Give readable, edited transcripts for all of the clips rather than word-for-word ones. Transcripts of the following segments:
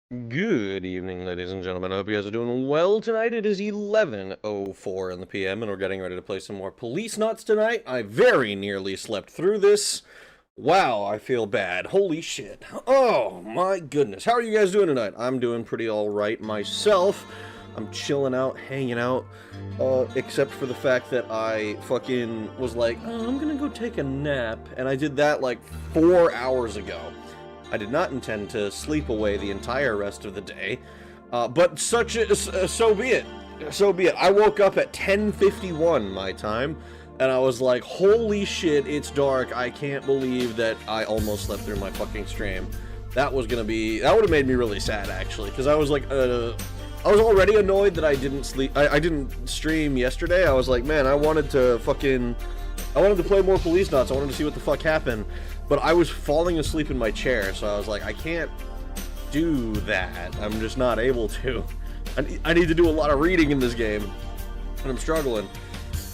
Good evening, ladies and gentlemen. I hope you guys are doing well tonight. It is 11:04 in the PM, and we're getting ready to play some more Policenauts tonight. I very nearly slept through this. Wow, I feel bad. Holy shit. Oh, my goodness. How are you guys doing tonight? I'm doing pretty alright myself. I'm chilling out, hanging out, except for the fact that I fucking was like, oh, I'm gonna go take a nap, and I did that like 4 hours ago. I did not intend to sleep away the entire rest of the day, but so be it. So be it. I woke up at 10:51 my time, and I was like, holy shit, it's dark. I can't believe that I almost slept through my fucking stream. That would have made me really sad, actually, because I was like, I was already annoyed that I didn't didn't stream yesterday. I was like, man, I wanted to play more Policenauts. I wanted to see what the fuck happened. But I was falling asleep in my chair, so I was like, I can't do that. I'm just not able to. I need to do a lot of reading in this game, and I'm struggling.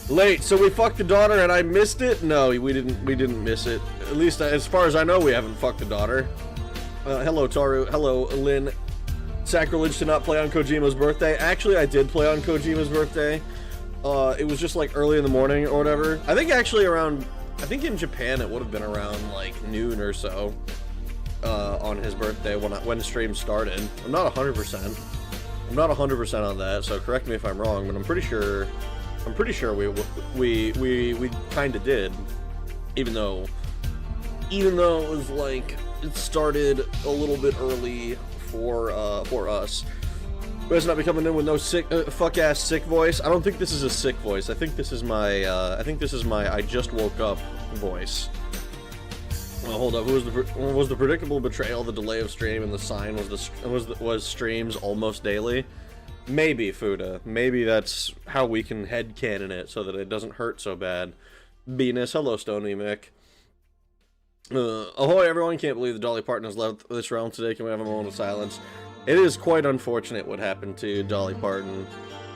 Late, so we fucked the daughter and I missed it? No, we didn't miss it. At least as far as I know, we haven't fucked the daughter. Hello, Taru. Hello, Lynn. Sacrilege to not play on Kojima's birthday. Actually, I did play on Kojima's birthday. It was just like early in the morning or whatever. I think actually I think in Japan it would have been around like noon or so on his birthday when the stream started. I'm not 100%. I'm not 100% on that, so correct me if I'm wrong, but I'm pretty sure we kind of did, even though it was like it started a little bit early for us. Best not be coming in with no sick, fuck-ass sick voice. I don't think this is a sick voice. I think this is my, I just woke up voice. Well, hold up. Was the predictable betrayal the delay of stream, and the sign was streams almost daily? Maybe, Fuda. Maybe that's how we can headcanon it so that it doesn't hurt so bad. Venus, hello, Stony Mick. Ahoy, everyone. Can't believe the Dolly Parton has left this realm today. Can we have a moment of silence? It is quite unfortunate what happened to Dolly Parton.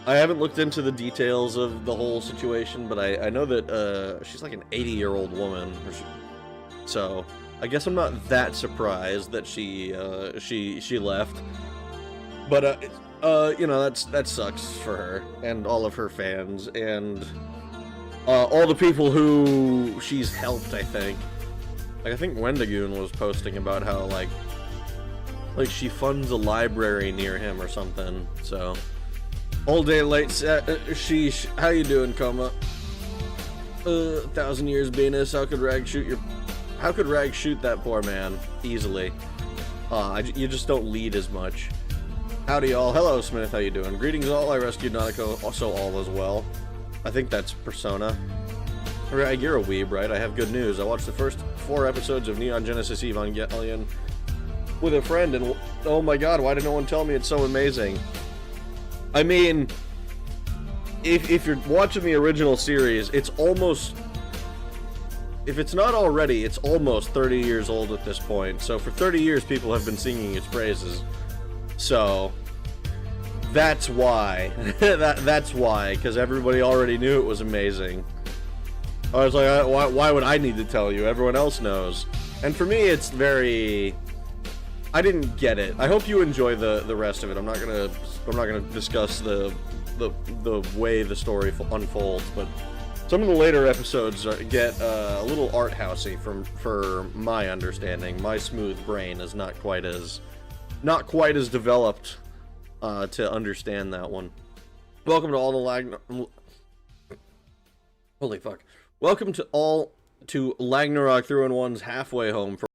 I haven't looked into the details of the whole situation, but I know that she's like an 80-year-old woman, so I guess I'm not that surprised that she left. But you know, that sucks for her and all of her fans and all the people who she's helped. I think Wendigoon was posting about how like she funds a library near him or something. So all day late sheesh. How you doing, Coma? 1,000 years Venus. How could Rag shoot that poor man easily? You just don't lead as much. Howdy all. Hello Smith, how you doing? Greetings all. I rescued Nanako, also all as well. I think that's Persona. Rag, you're a weeb, right? I have good news. I watched the first 4 episodes of Neon Genesis Evangelion with a friend, and oh my god, why did no one tell me it's so amazing? I mean, if you're watching the original series, it's almost, if it's not already, it's almost 30 years old at this point. So for 30 years, people have been singing its praises. So that's why. That's why, because everybody already knew it was amazing. I was like, why would I need to tell you? Everyone else knows. And for me, it's very, I didn't get it. I hope you enjoy the rest of it. I'm not gonna discuss the way the story unfolds, but some of the later episodes get a little art housey for my understanding. My smooth brain is not quite as developed to understand that one. Welcome to all the holy fuck. Welcome to Lagnarok 3-in-1's halfway home for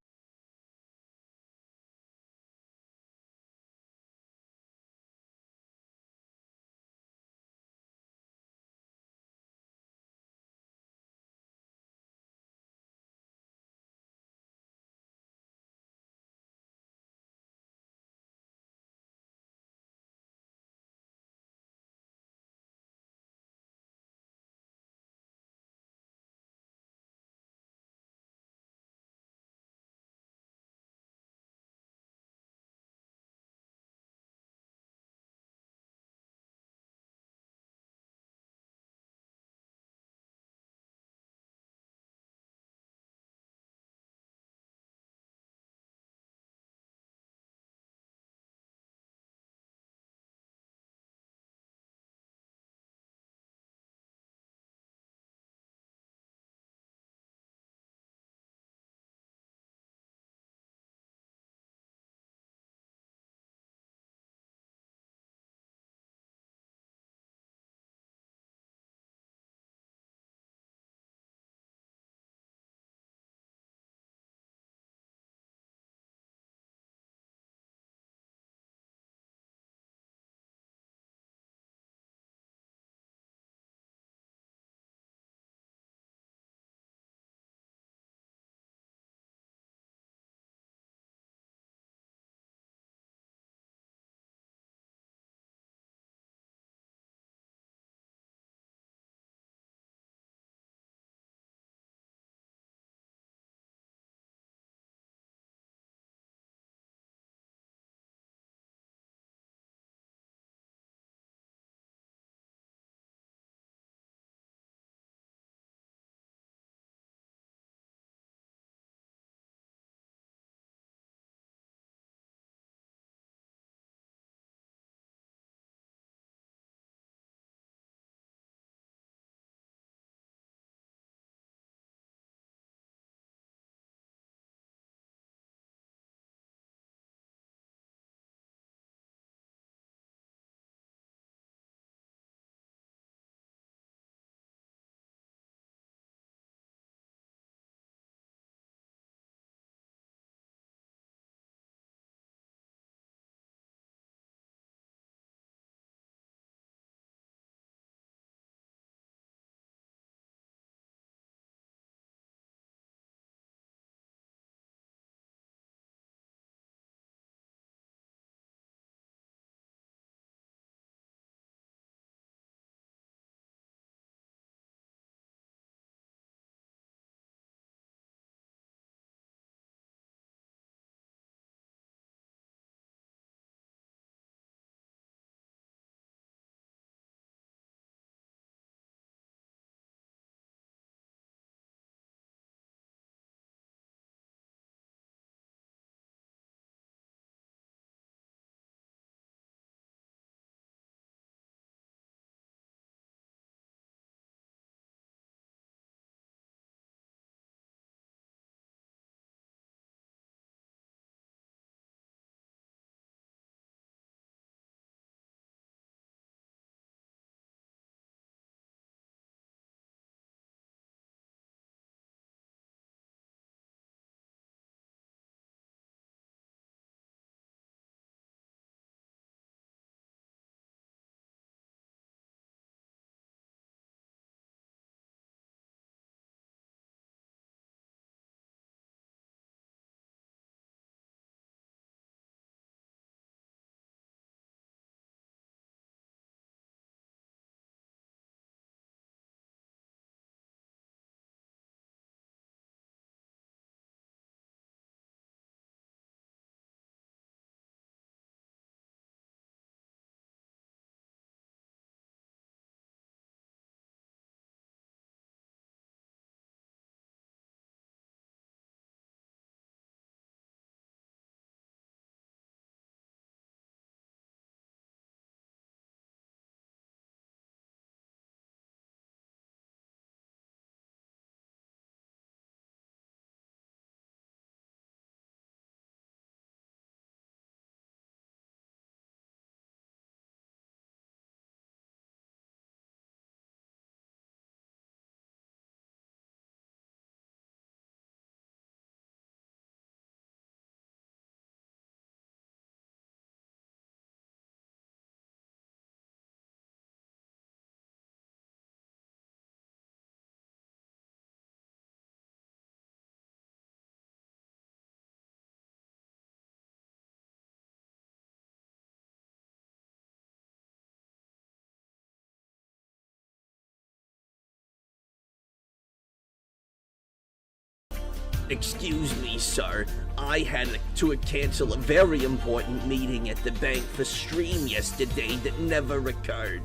Excuse me, sir. I had to cancel a very important meeting at the bank for stream yesterday that never occurred.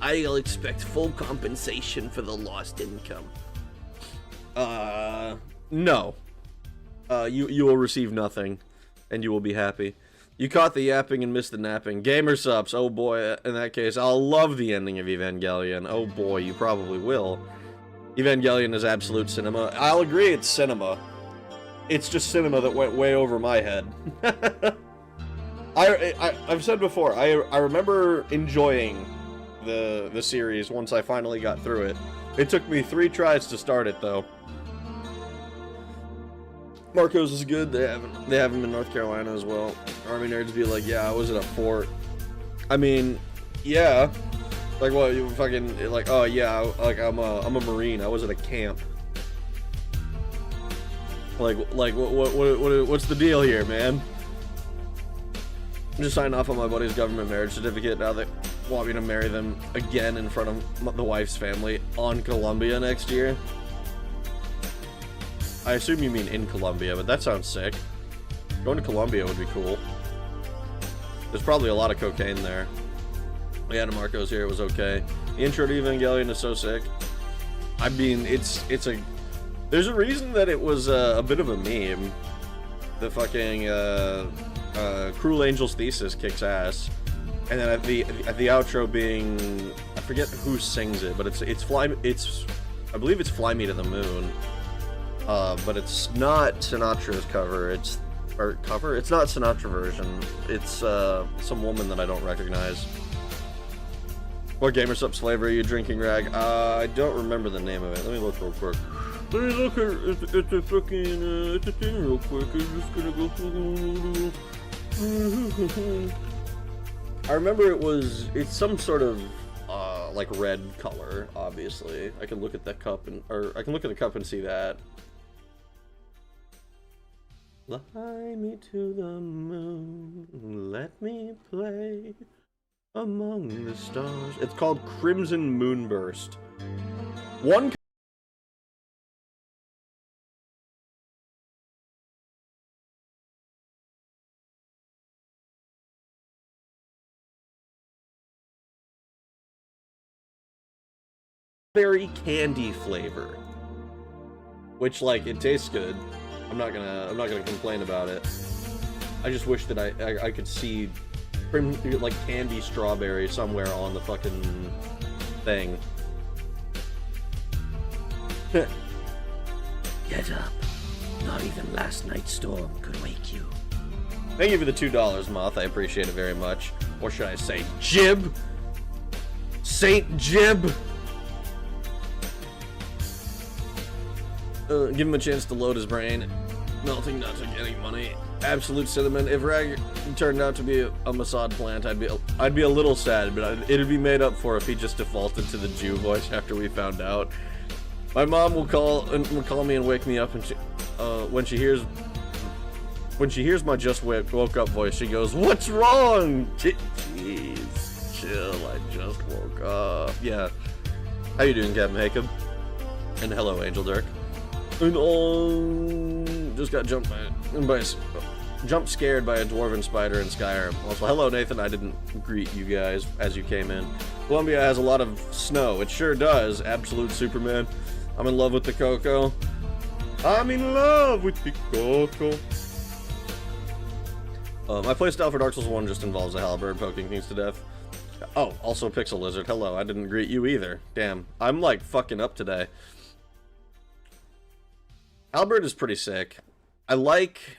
I'll expect full compensation for the lost income. No. You will receive nothing, and you will be happy. You caught the yapping and missed the napping. Gamer subs, oh boy, in that case, I'll love the ending of Evangelion. Oh boy, you probably will. Evangelion is absolute cinema. I'll agree it's cinema. It's just cinema that went way over my head. I've said before, I remember enjoying the series once I finally got through it. It took me 3 tries to start it, though. Marcos is good. They have him in North Carolina as well. Army nerds be like, yeah, I was at a fort. I mean, yeah. Like, what, you fucking, like, oh yeah, like, I'm a Marine. I was at a camp. Like, what's the deal here, man? I'm just signing off on my buddy's government marriage certificate now they want me to marry them again in front of the wife's family on Columbia next year. I assume you mean in Columbia, but that sounds sick. Going to Columbia would be cool. There's probably a lot of cocaine there. Yeah, Marco's here, it was okay. The intro to Evangelion is so sick. I mean, there's a reason that it was a bit of a meme. The fucking, Cruel Angel's Thesis kicks ass. And then at the outro being, I forget who sings it, but I believe it's Fly Me to the Moon. But it's not Sinatra's cover, it's not Sinatra version. It's, some woman that I don't recognize. What GamerSup's flavor are you drinking, Rag? I don't remember the name of it. Let me look real quick. Let me look at the fucking, it's a thing real quick. I'm just gonna go through. I remember it's some sort of, like red color, obviously. I can look at that cup or I can look at the cup and see that. Fly me to the moon, let me play among the stars. It's called Crimson Moonburst. One berry candy flavor, which, like, it tastes good. I'm not gonna complain about it. I just wish that I could see like candy strawberry somewhere on the fucking thing. Get up. Not even last night's storm could wake you. Thank you for the $2, Moth. I appreciate it very much. Or should I say Jib? Saint Jib? Give him a chance to load his brain. Melting nuts are getting money. Absolute cinnamon. If Rag turned out to be a Mossad plant, I'd be a little sad, but it'd be made up for if he just defaulted to the Jew voice after we found out. My mom will call me and wake me up, and when she hears my just woke up voice, she goes, "What's wrong?" Jeez, chill. I just woke up. Yeah. How you doing, Captain Jacob? And hello, Angel Dirk. And just got jump scared by a dwarven spider in Skyrim. Also, hello Nathan, I didn't greet you guys as you came in. Columbia has a lot of snow. It sure does. Absolute Superman. I'm in love with the cocoa. I'm in love with the cocoa. My playstyle for Dark Souls 1 just involves a halberd poking things to death. Oh, also Pixel Lizard. Hello, I didn't greet you either. Damn, I'm like fucking up today. Halberd is pretty sick. I like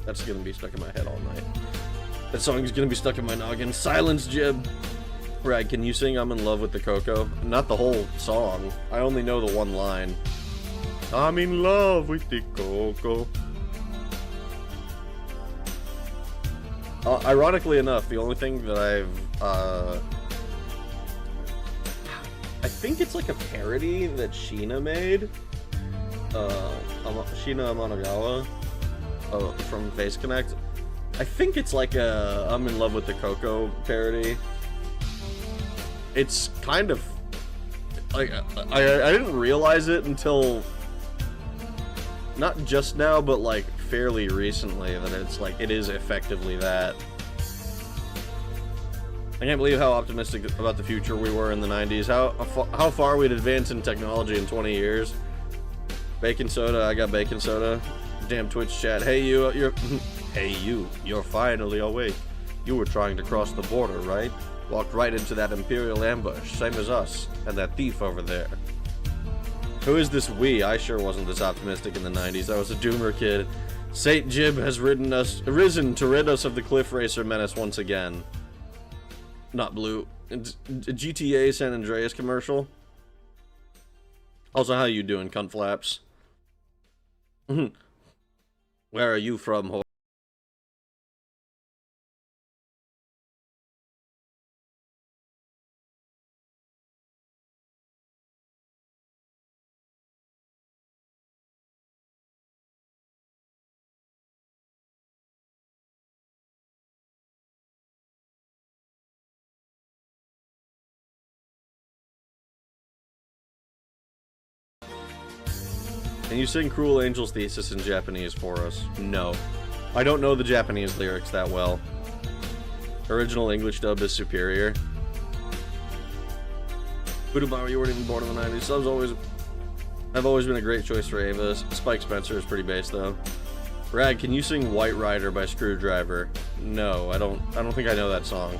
That's gonna be stuck in my head all night. That song is gonna be stuck in my noggin. Silence, Jib! Rag, can you sing I'm in love with the cocoa? Not the whole song. I only know the one line. I'm in love with the cocoa. Ironically enough, the only thing that I think it's like a parody that Sheena made. Sheena Amanagawa from Face Connect. I think it's like a I'm in love with the Coco parody. It's kind of like I didn't realize it until not just now, but like fairly recently that it's like it is effectively that. I can't believe how optimistic about the future we were in the 90s. How far we'd advance in technology in 20 years. Bacon soda, I got bacon soda. Damn Twitch chat. Hey you, you're finally awake. You were trying to cross the border, right? Walked right into that Imperial ambush, same as us, and that thief over there. Who is this we? I sure wasn't this optimistic in the 90s. I was a doomer kid. Saint Jib has risen to rid us of the Cliff Racer menace once again. Not blue. It's a GTA San Andreas commercial. Also, how you doing, cunt flaps? Where are you from, whore? Can you sing Cruel Angel's Thesis in Japanese for us? No. I don't know the Japanese lyrics that well. Original English dub is superior. Budabara, you weren't even born in the 90s. I've always been a great choice for Ava. Spike Spencer is pretty bass though. Rag, can you sing White Rider by Screwdriver? No, I don't think I know that song.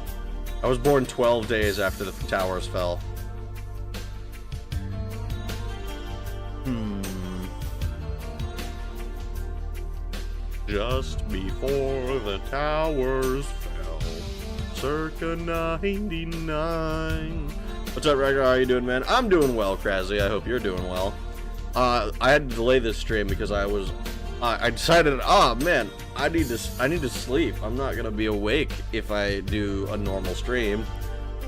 I was born 12 days after the towers fell. Just before the towers fell, circa 99. What's up, Ragnar? How are you doing, man? I'm doing well, Krasly. I hope you're doing well. I had to delay this stream because I decided, oh man, I need to sleep. I'm not gonna be awake if I do a normal stream.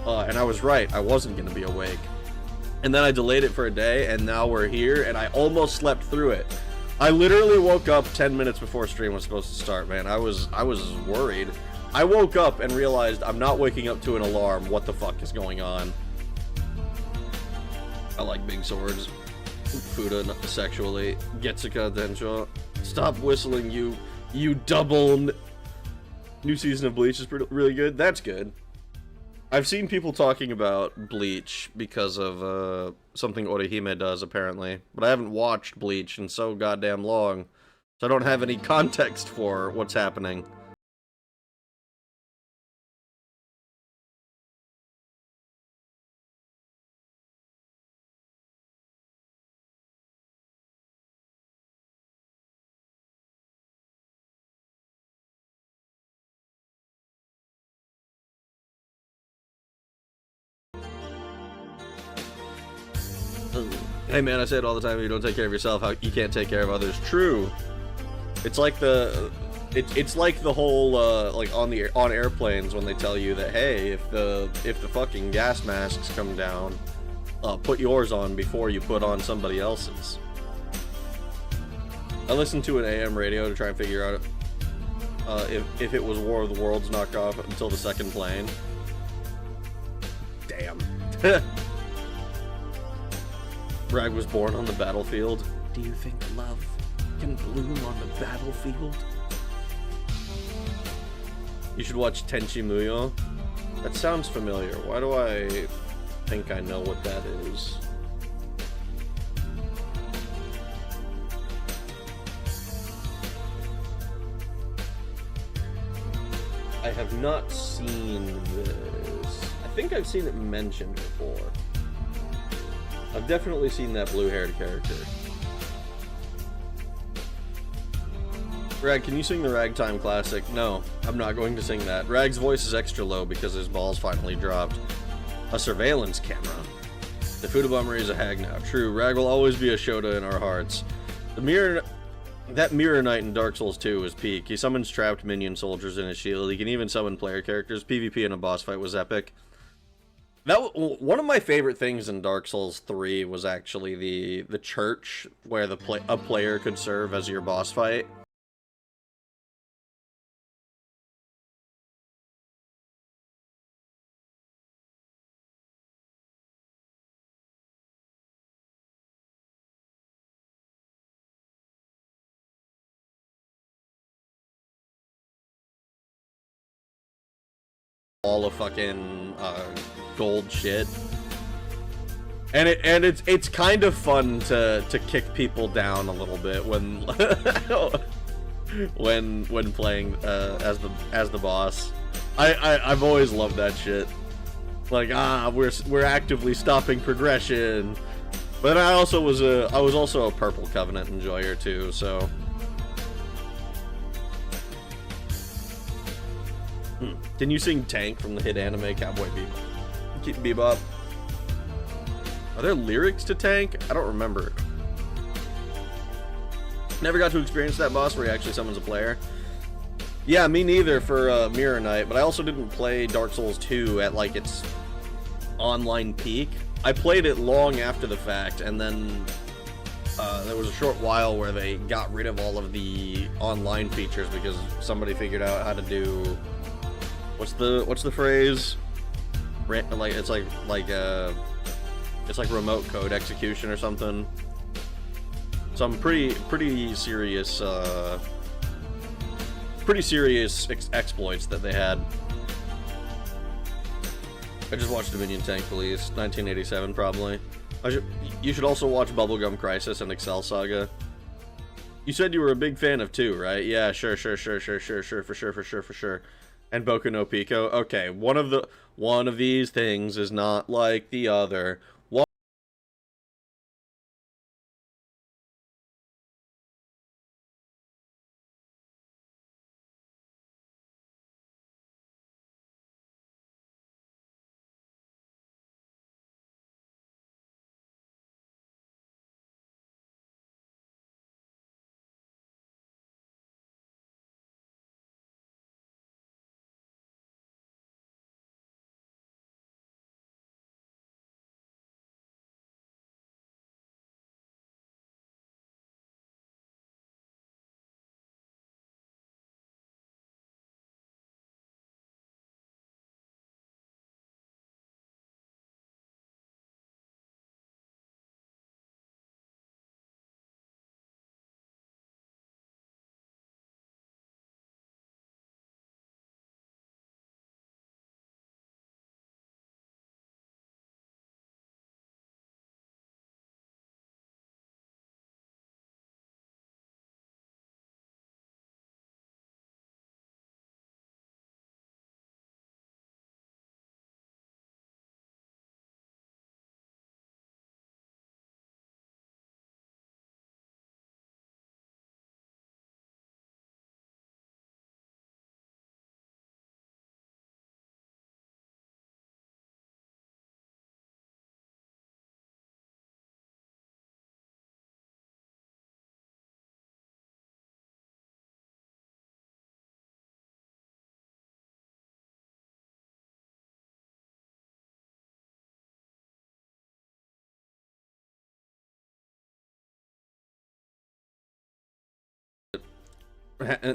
And I was right. I wasn't gonna be awake. And then I delayed it for a day, and now we're here, and I almost slept through it. I literally woke up 10 minutes before stream was supposed to start, man. I was worried. I woke up and realized I'm not waking up to an alarm. What the fuck is going on? I like big swords. Fuda sexually. Getsuka Densho. Stop whistling, you double. New season of Bleach is really good. That's good. I've seen people talking about Bleach because of something Orihime does, apparently. But I haven't watched Bleach in so goddamn long, so I don't have any context for what's happening. Hey man, I say it all the time, if you don't take care of yourself, how you can't take care of others. True. It's like it's like the whole like on airplanes when they tell you that, hey, if the fucking gas masks come down, put yours on before you put on somebody else's. I listened to an AM radio to try and figure out if it was War of the Worlds knockoff until the second plane. Damn. Rag was born on the battlefield. Do you think love can bloom on the battlefield? You should watch Tenchi Muyo. That sounds familiar. Why do I think I know what that is? I have not seen this. I think I've seen it mentioned before. I've definitely seen that blue-haired character. Rag, can you sing the Ragtime classic? No, I'm not going to sing that. Rag's voice is extra low because his balls finally dropped. A surveillance camera. The Fudabummery is a hag now. True, Rag will always be a Shota in our hearts. The mirror That Mirror Knight in Dark Souls 2 was peak. He summons trapped minion soldiers in his shield. He can even summon player characters. PvP in a boss fight was epic. One of my favorite things in Dark Souls 3 was actually the church, where a player could serve as your boss fight. All of fucking gold shit, and it's kind of fun to kick people down a little bit when when playing as the boss. I've always loved that shit. Like, we're actively stopping progression. But I was also a Purple Covenant enjoyer too, so. Can you sing Tank from the hit anime Cowboy Bebop? Are there lyrics to Tank? I don't remember. Never got to experience that boss where he actually summons a player. Yeah, me neither for Mirror Knight, but I also didn't play Dark Souls 2 at, like, its online peak. I played it long after the fact, and then there was a short while where they got rid of all of the online features because somebody figured out how to do... What's the phrase? It's like remote code execution or something. Some pretty serious exploits that they had. I just watched Dominion Tank Police, 1987 probably. You should also watch Bubblegum Crisis and Excel Saga. You said you were a big fan of 2, right? Yeah, sure, for sure. And Boku no Pico. Okay, one of these things is not like the other.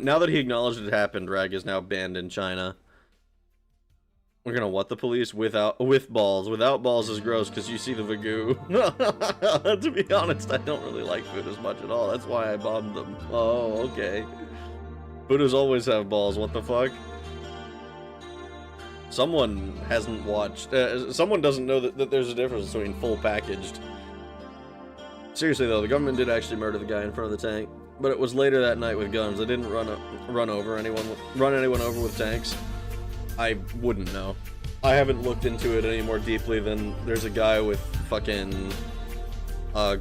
Now that he acknowledged it happened, Rag is now banned in China. We're gonna what the police with balls. Without balls is gross because you see the Vagoo. To be honest, I don't really like Buddhas much at all. That's why I bombed them. Oh, okay. Buddhas always have balls. What the fuck? Someone hasn't watched. Someone doesn't know that there's a difference between full packaged. Seriously though, the government did actually murder the guy in front of the tank. But it was later that night with guns. They didn't run anyone over with tanks. I wouldn't know. I haven't looked into it any more deeply than there's a guy with fucking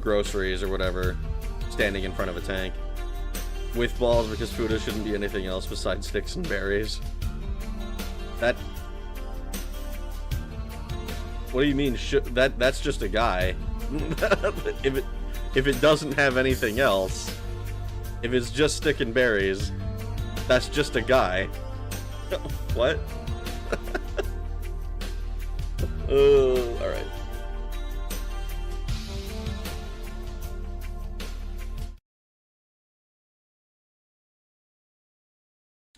groceries or whatever standing in front of a tank with balls because Fuda shouldn't be anything else besides sticks and berries. That. What do you mean? That's just a guy. If it doesn't have anything else. If it's just sticking berries, that's just a guy. What? Alright.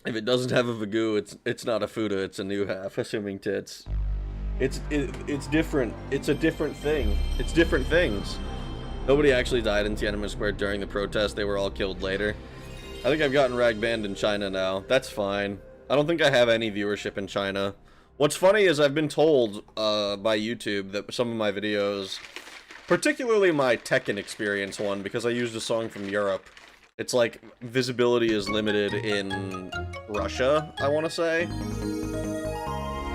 If it doesn't have a Vagoo, it's not a Fuda, it's a new half, assuming tits. It's different. It's a different thing. It's different things. Nobody actually died in Tiananmen Square during the protest, they were all killed later. I think I've gotten rag banned in China now. That's fine. I don't think I have any viewership in China. What's funny is I've been told by YouTube that some of my videos, particularly my Tekken experience one, because I used a song from Europe, it's like visibility is limited in Russia, I want to say.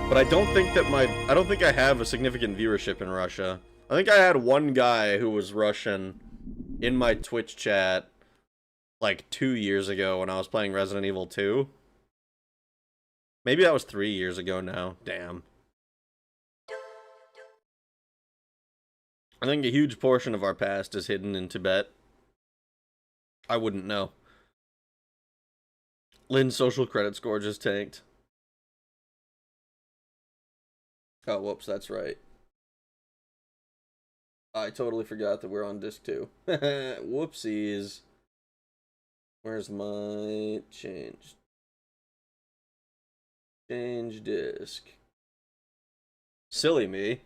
But I don't think I have a significant viewership in Russia. I think I had one guy who was Russian in my Twitch chat like 2 years ago when I was playing Resident Evil 2. Maybe that was 3 years ago now. Damn. I think a huge portion of our past is hidden in Tibet. I wouldn't know. Lynn's social credit score just tanked. Oh, whoops, that's right. I totally forgot that we're on disc 2. Whoopsies. Where's my change? Change disc. Silly me.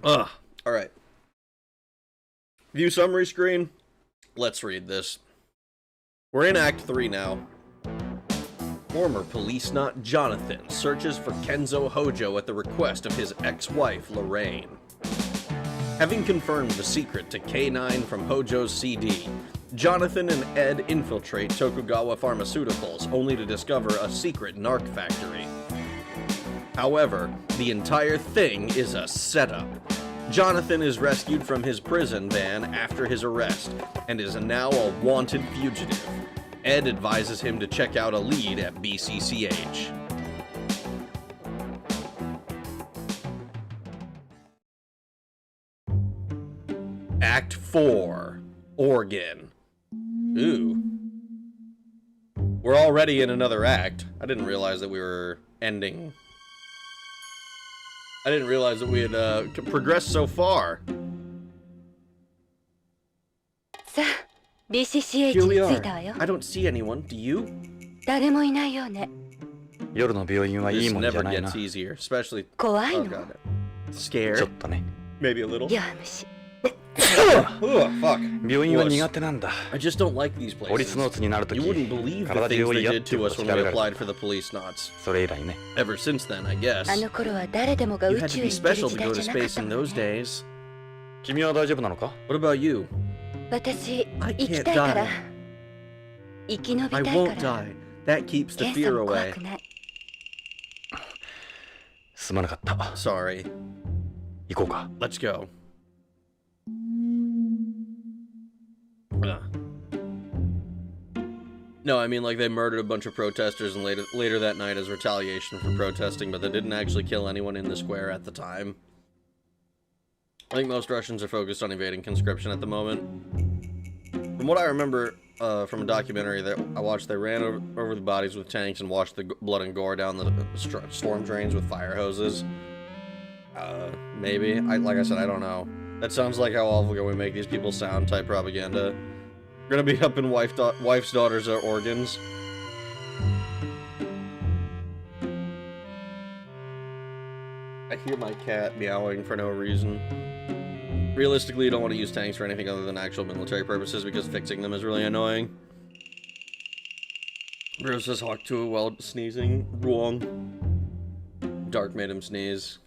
Oh. Alright. View summary screen. Let's read this. We're in Act 3 now. Former Policenaut Jonathan searches for Kenzo Hojo at the request of his ex-wife, Lorraine. Having confirmed the secret to K9 from Hojo's CD, Jonathan and Ed infiltrate Tokugawa Pharmaceuticals only to discover a secret narc factory. However, the entire thing is a setup. Jonathan is rescued from his prison van after his arrest, and is now a wanted fugitive. Ed advises him to check out a lead at BCCH. Act 4. Oregon. Ooh. We're already in another act. I didn't realize that we were ending. I didn't realize that we had progressed so far. Here we are. I don't see anyone. Do you? This never gets easier, especially. Oh god. Scared? Maybe a little. Oh, fuck. I just don't like these places. You wouldn't believe the things they did to us when we applied for the Policenauts. Ever since then, I guess. You had to be special to go to space in those days. What about you? I can't die. I won't die. That keeps the fear away. Sorry. Let's go. No, I mean, like, they murdered a bunch of protesters and later that night as retaliation for protesting, but they didn't actually kill anyone in the square at the time. I think most Russians are focused on evading conscription at the moment. From what I remember from a documentary that I watched, they ran over the bodies with tanks and washed the blood and gore down the storm drains with fire hoses. Maybe. Like I said, I don't know. That sounds like how awful can we make these people sound type propaganda. We're gonna be up in wife's daughter's organs. I hear my cat meowing for no reason. Realistically, you don't want to use tanks for anything other than actual military purposes because fixing them is really annoying. Bruce says Hawk 2 while sneezing. Wrong. Dark made him sneeze.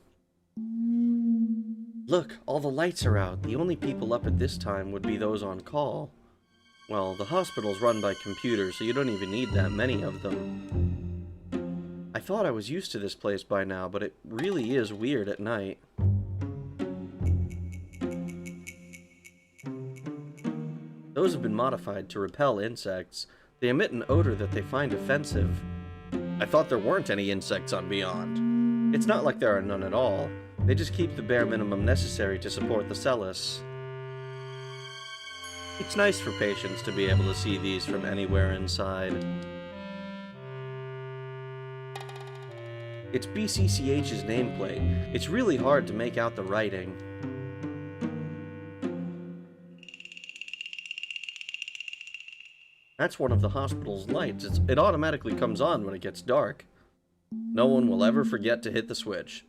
Look, all the lights are out. The only people up at this time would be those on call. Well, the hospital's run by computers, so you don't even need that many of them. I thought I was used to this place by now, but it really is weird at night. Those have been modified to repel insects. They emit an odor that they find offensive. I thought there weren't any insects on Beyond. It's not like there are none at all. They just keep the bare minimum necessary to support the Celis. It's nice for patients to be able to see these from anywhere inside. It's BCCH's nameplate. It's really hard to make out the writing. That's one of the hospital's lights. It automatically comes on when it gets dark. No one will ever forget to hit the switch.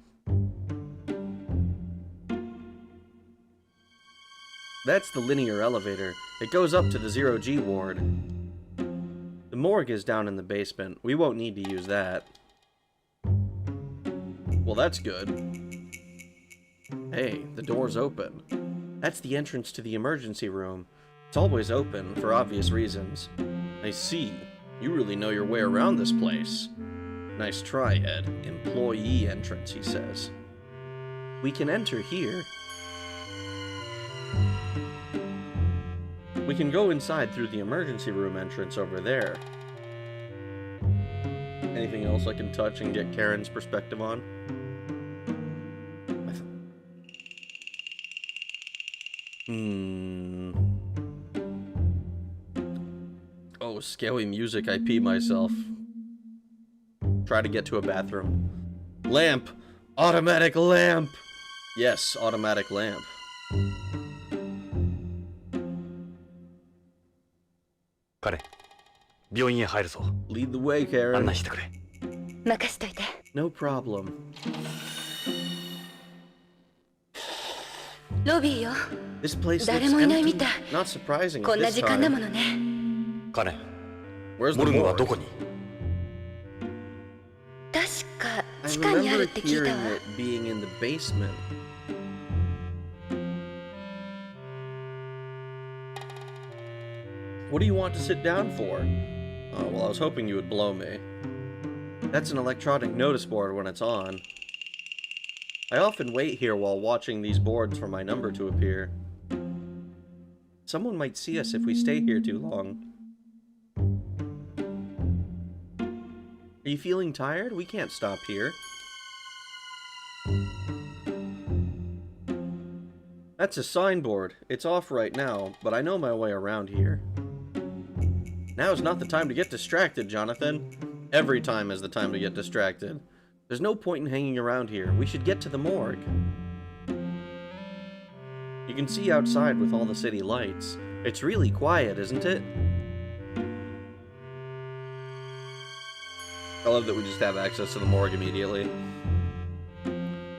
That's the linear elevator. It goes up to the 0G ward. The morgue is down in the basement. We won't need to use that. Well, that's good. Hey, the door's open. That's the entrance to the emergency room. It's always open, for obvious reasons. I see. You really know your way around this place. Nice try, Ed. Employee entrance, he says. We can enter here. We can go inside through the emergency room entrance over there. Anything else I can touch and get Karen's perspective on? Oh, scary music, I pee myself. Try to get to a bathroom. Lamp! Automatic lamp! Yes, automatic lamp. Lead the way, Karen. No problem. This place looks empty. Not surprising at this time. Where's the morgue? I remember hearing it being in the basement. What do you want to sit down for? Oh, well, I was hoping you would blow me. That's an electronic notice board when it's on. I often wait here while watching these boards for my number to appear. Someone might see us if we stay here too long. Are you feeling tired? We can't stop here. That's a signboard. It's off right now, but I know my way around here. Now's not the time to get distracted, Jonathan. Every time is the time to get distracted. There's no point in hanging around here. We should get to the morgue. You can see outside with all the city lights. It's really quiet, isn't it? I love that we just have access to the morgue immediately.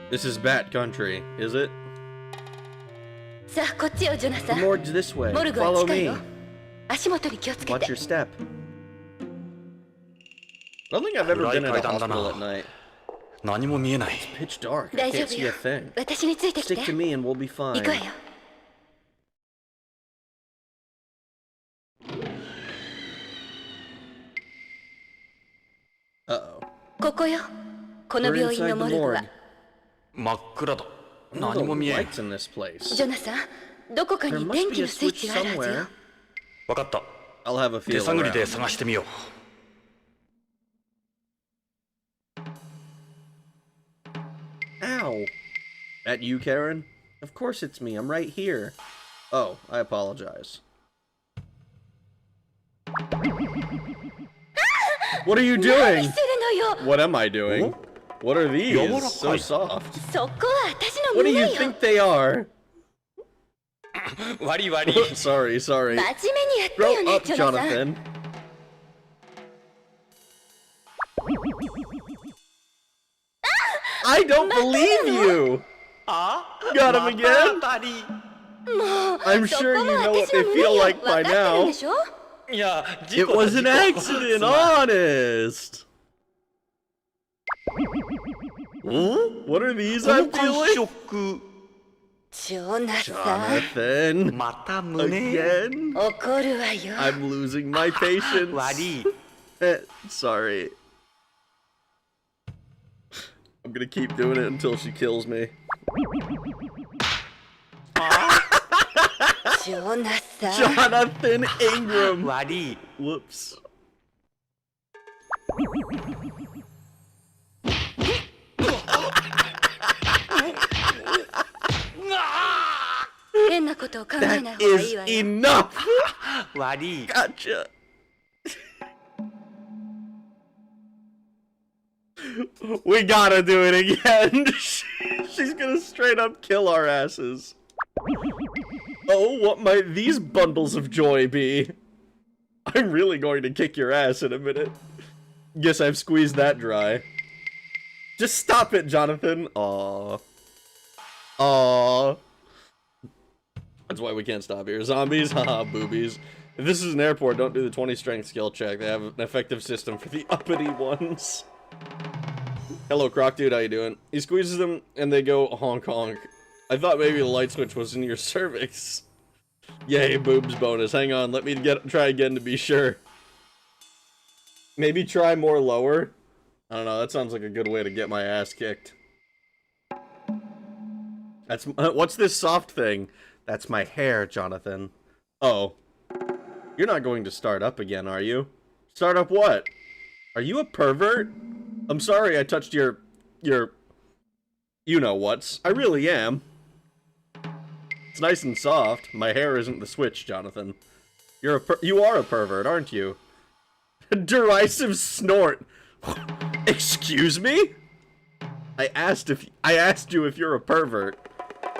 This is Bat Country, is it? The morgue's this way. Follow me. Watch your step. I don't think I've ever been in a hospital at night. It's pitch dark. I can't see a thing. Stick to me and we'll be fine. Uh-oh. We're inside the morgue. What are the lights in this place? There must be a switch somewhere. I'll have a feel around. Ow! That you, Karen? Of course it's me. I'm right here. Oh, I apologize. What are you doing? What am I doing? What are these? So soft. What do you think they are? Sorry. Grow up, Jonathan. I don't believe you! Got him again? I'm sure you know what they feel like by now. It was an accident, honest! What are these I'm feeling? Jonathan! Again? I'm losing my patience. Sorry. I'm gonna keep doing it until she kills me. Jonathan Ingram. Whoops. 変なことを考えない方がいいわよ。 Enough. 悪い。 Gotcha. We gotta do it again. She's gonna straight up kill our asses. Oh, what might these bundles of joy be? I'm really going to kick your ass in a minute. Guess I've squeezed that dry. Just stop it, Jonathan. Aww. Aww. That's why we can't stop here. Zombies, haha, boobies. If this is an airport, don't do the 20 strength skill check. They have an effective system for the uppity ones. Hello, Croc Dude, how you doing? He squeezes them, and they go honk honk. I thought maybe the light switch was in your cervix. Yay, boobs bonus. Hang on, let me try again to be sure. Maybe try more lower? I don't know, that sounds like a good way to get my ass kicked. That's what's this soft thing? That's my hair, Jonathan. Oh. You're not going to start up again, are you? Start up what? Are you a pervert? I'm sorry I touched your you-know-whats. I really am. It's nice and soft. My hair isn't the switch, Jonathan. You are a pervert, aren't you? Derisive snort. Excuse me? I asked you if you're a pervert.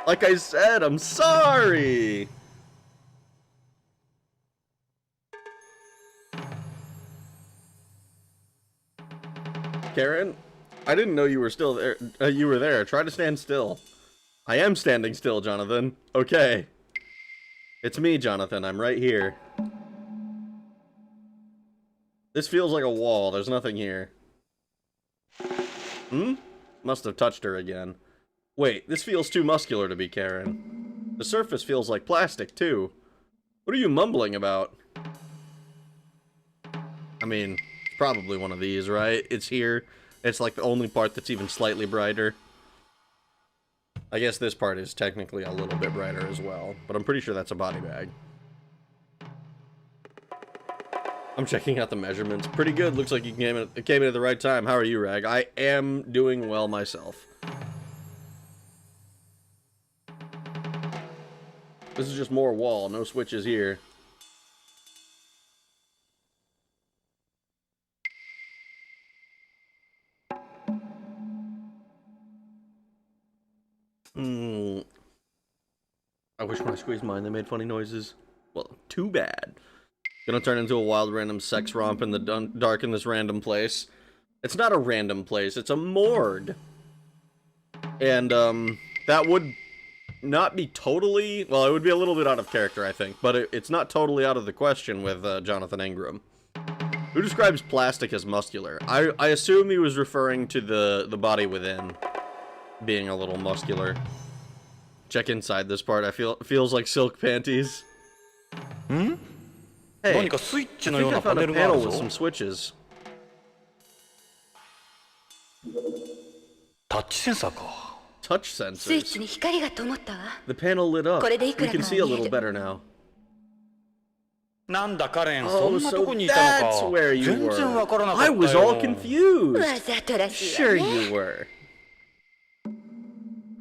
Like I said, I'm sorry. Karen, I didn't know you were still there. You were there. Try to stand still. I am standing still, Jonathan. Okay. It's me, Jonathan. I'm right here. This feels like a wall. There's nothing here. Hmm? Must have touched her again. Wait, this feels too muscular to be Karen. The surface feels like plastic, too. What are you mumbling about? I mean, it's probably one of these, right? It's here. It's like the only part that's even slightly brighter. I guess this part is technically a little bit brighter as well, but I'm pretty sure that's a body bag. I'm checking out the measurements. Pretty good. Looks like you came in at the right time. How are you, Rag? I am doing well myself. This is just more wall. No switches here. I wish when I squeezed mine they made funny noises. Well, too bad. Gonna turn into a wild random sex romp in the dark in this random place. It's not a random place, it's a morgue. And, that would not be totally... Well, it would be a little bit out of character, I think. But it's not totally out of the question with, Jonathan Ingram. Who describes plastic as muscular? I assume he was referring to the body within being a little muscular. Check inside this part. It feels like silk panties. Hmm? Hey, I think I found a panel with some switches. Touch sensor か。 Touch スイッ sensors. チに光が灯ったわ。 The panel lit up. これで We いくらか can は see a 見え little る。 better now. なんだカレン、そ Oh, んなと so こにいたの that's か。 where you 全然わからなかった were. よ。 I was all confused. わざとらしいわ Sure ね。 you were.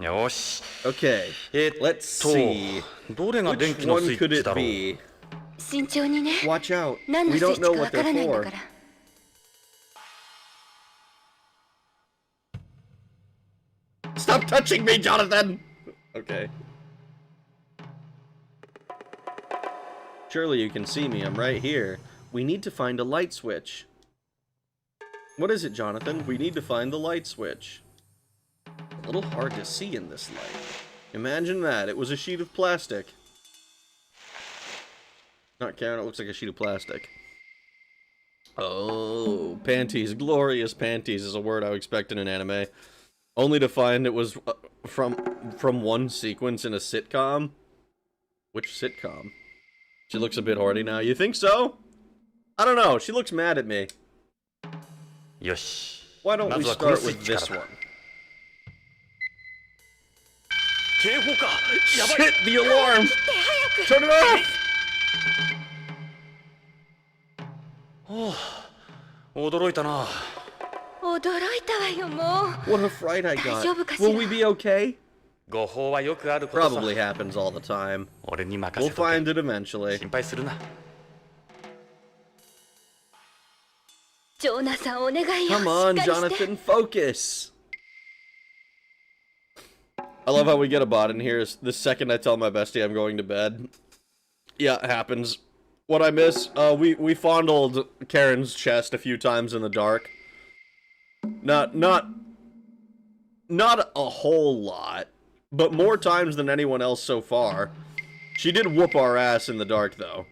よし。 Okay, let's see. どれが電 Which 気の one スイ could ッチ it だろう。 be? 慎重にね。 Watch out. 何の We スイッ don't チ know かわ what から they're ないんだ for. から。 Stop touching me, Jonathan! Okay. Surely you can see me. I'm right here. We need to find a light switch. What is it, Jonathan? We need to find the light switch. A little hard to see in this light. Imagine that. It was a sheet of plastic. Not Karen, it looks like a sheet of plastic. Oh, panties. Glorious panties is a word I would expect in an anime. Only to find it was from one sequence in a sitcom. Which sitcom? She looks a bit horny now. You think so? I don't know. She looks mad at me. よし。 Why don't ま we ずはこの start スイッ with チか this らだ。 one? 警報か。やばい。 Shit, the alarm! Turn it off! 驚いたな。驚いたわよもう What a fright I 大 got. 丈夫かしら Will we be okay? 誤報はよくあることさ。 Probably happens all the time. 俺に任 We'll せとけ。 find it eventually. 心配するな。ジョナサンお願いよ Come on, しっかりして Jonathan, focus! I love how we get a bot in here. The second I tell my bestie I'm going to bed. Yeah, it happens. What I miss, we fondled Karen's chest a few times in the dark. Not a whole lot, but more times than anyone else so far. She did whoop our ass in the dark, though.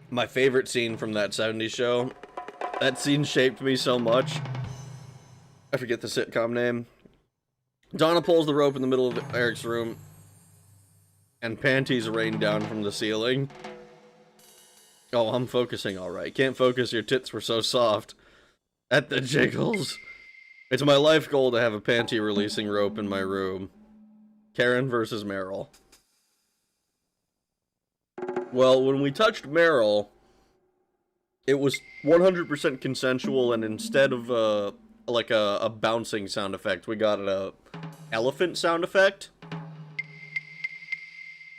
My favorite scene from that 70s show. That scene shaped me so much. I forget the sitcom name. Donna pulls the rope in the middle of Eric's room, and panties rain down from the ceiling. Oh, I'm focusing alright. Can't focus, your tits were so soft. At the jiggles. It's my life goal to have a panty releasing rope in my room. Karen versus Meryl. Well, when we touched Meryl, it was 100% consensual, and instead of, like a bouncing sound effect, we got a elephant sound effect.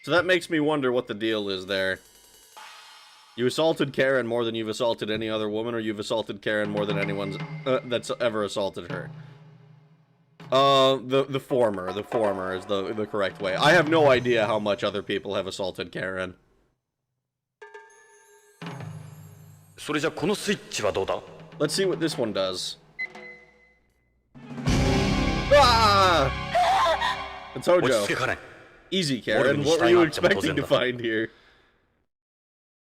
So that makes me wonder what the deal is there. You assaulted Karen more than you've assaulted any other woman, or you've assaulted Karen more than anyone's that's ever assaulted her? The former is the correct way. I have no idea how much other people have assaulted Karen. それじゃこのスイッチはどうだ？ Let's see what this one does. Ah! It's 落ち着け Hojo. かね。 Easy, Karen. What were you expecting to find here?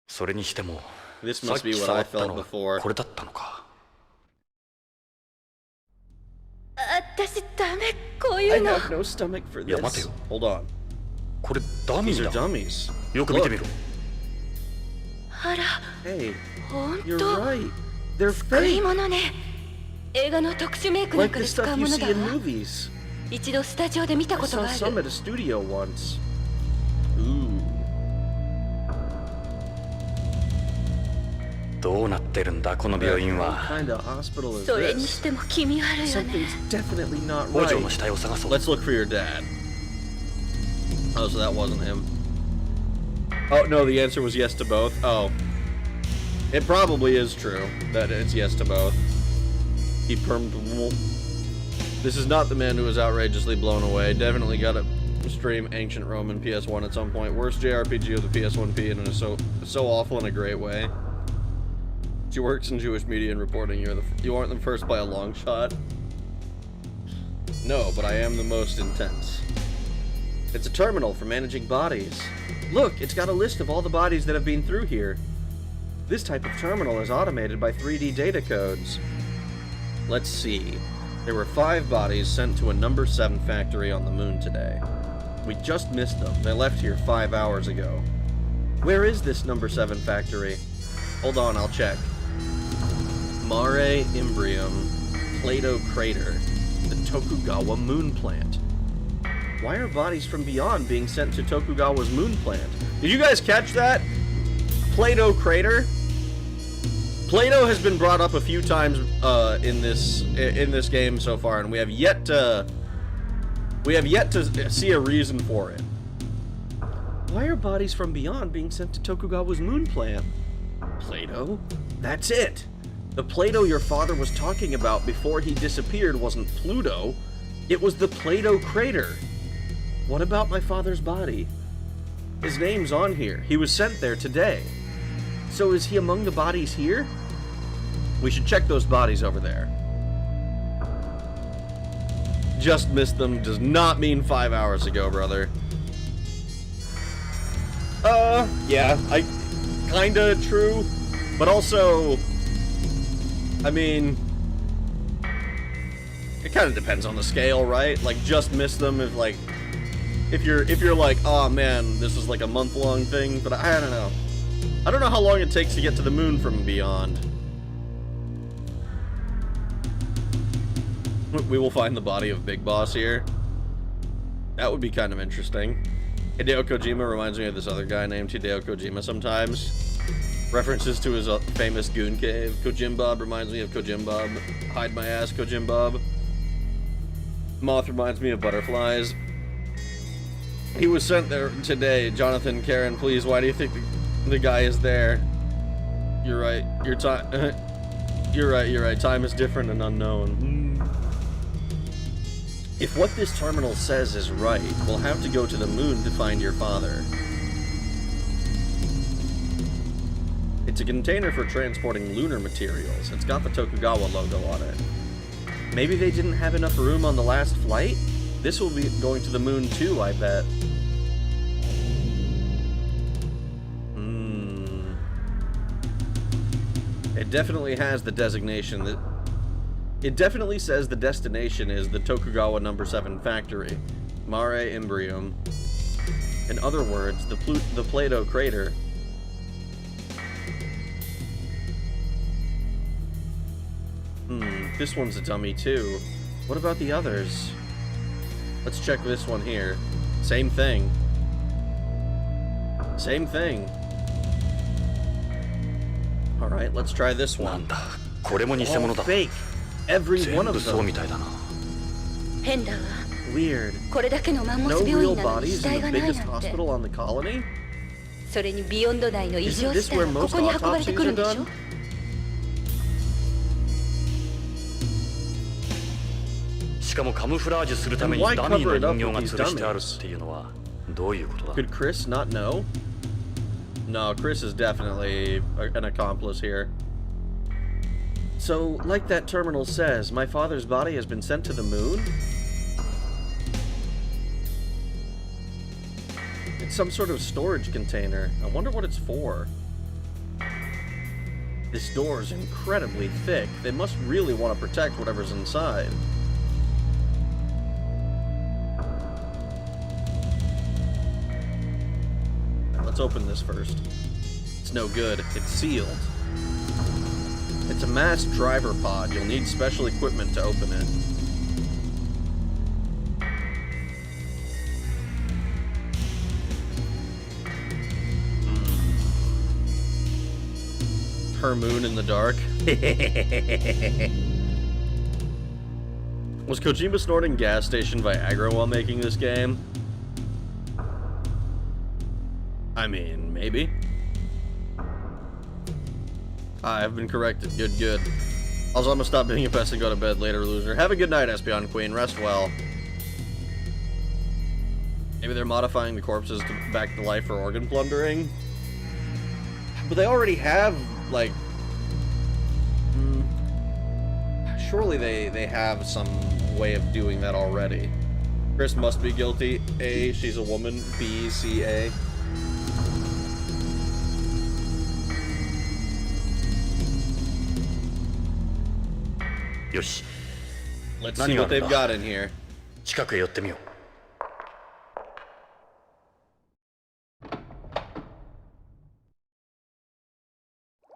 それにしても、 This さっ must be き what 触 I ったの felt は before. これだったのか。私ダメこうい I うの have no stomach for いや待て this. よ。 Hold on. これダミ These ー are だ。 dummies. よく見てみろ。あら Hey, ほん you're と right. They're 食い fake. 物ね映画の特殊メイクなん Like か the で使 stuff う you もの see だ in わ movies. 一度スタジオで見た I こと saw があ some る at a studio once. Ooh. どうなってるんだこの病院 What は。 kind of hospital is それに this? しても気味悪いよね Something's definitely not 北条 right. の死体を探そう。 Let's look for your dad. Oh, so that wasn't him. Oh, no, the answer was yes to both. Oh. It probably is true that it's yes to both. He permed. This is not the man who was outrageously blown away. Definitely got to stream Ancient Rome in PS1 at some point. Worst JRPG of the PS1P, and it is so awful in a great way. She works in Jewish media and reporting. You aren't the first by a long shot. No, but I am the most intense. It's a terminal for managing bodies. Look, it's got a list of all the bodies that have been through here. This type of terminal is automated by 3D data codes. Let's see. There were 5 bodies sent to a number 7 factory on the moon today. We just missed them. They left here 5 hours ago. Where is this number 7 factory? Hold on, I'll check. Mare Imbrium, Plato Crater, the Tokugawa moon plant. Why are bodies from beyond being sent to Tokugawa's moon plant? Did you guys catch that? Plato Crater? Plato has been brought up a few times in this game so far, and we have yet to see a reason for it. Why are bodies from beyond being sent to Tokugawa's moon plant? Plato? That's it. The Plato your father was talking about before he disappeared wasn't Pluto. It was the Plato Crater. What about my father's body? His name's on here. He was sent there today. So is he among the bodies here? We should check those bodies over there. Just missed them does not mean 5 hours ago, brother. Yeah, kinda true, but also, I mean, it kind of depends on the scale, right? Like, just miss them if you're like, oh man, this is like a month-long thing, but I don't know. I don't know how long it takes to get to the moon from beyond. We will find the body of Big Boss here. That would be kind of interesting. Hideo Kojima reminds me of this other guy named Hideo Kojima sometimes. References to his famous goon cave. Kojimbob reminds me of Kojimbob. Hide my ass, Kojimbob. Moth reminds me of butterflies. He was sent there today. Jonathan, Karen, please, why do you think the guy is there? You're right. Your time... You're right. Time is different and unknown. If what this terminal says is right, we'll have to go to the moon to find your father. It's a container for transporting lunar materials. It's got the Tokugawa logo on it. Maybe they didn't have enough room on the last flight? This will be going to the moon too, I bet. It definitely has the designation that... It definitely says the destination is the Tokugawa No. 7 factory. Mare Imbrium. In other words, the Plato crater. This one's a dummy too. What about the others? Let's check this one here. Same thing. Same thing. Alright, let's try this one. Oh, fake! Every one of them. 変だわ。 Weird. これだけのマンモ No ス病 real 院なのに bodies 死体 in が the ない biggest なんて。 hospital on the colony? それにビヨンド内の異 Isn't 常 this した where らこ most こに運ばれて autopsies くる are んでしょ done?？ しかもカムフラージュするためにダミーの人形が吊るしてあるっていうのはどういうことだ？ Could Chris not know? No, Chris is definitely an accomplice here. So, like that terminal says, my father's body has been sent to the moon? It's some sort of storage container. I wonder what it's for. This door is incredibly thick. They must really want to protect whatever's inside. Let's open this first. It's no good. It's sealed. It's a mass driver pod. You'll need special equipment to open it. Her moon in the dark. Was Kojima snorting gas station Viagra while making this game? I mean, maybe. I've been corrected. Good, good. Also, I'm gonna stop being a pest and go to bed later, loser. Have a good night, Espion Queen. Rest well. Maybe they're modifying the corpses back to life for organ plundering? But they already have, like... surely they have some way of doing that already. Chris must be guilty. A, she's a woman. B, C, A. Let's see what they've got in here. 近くへ寄ってみよう。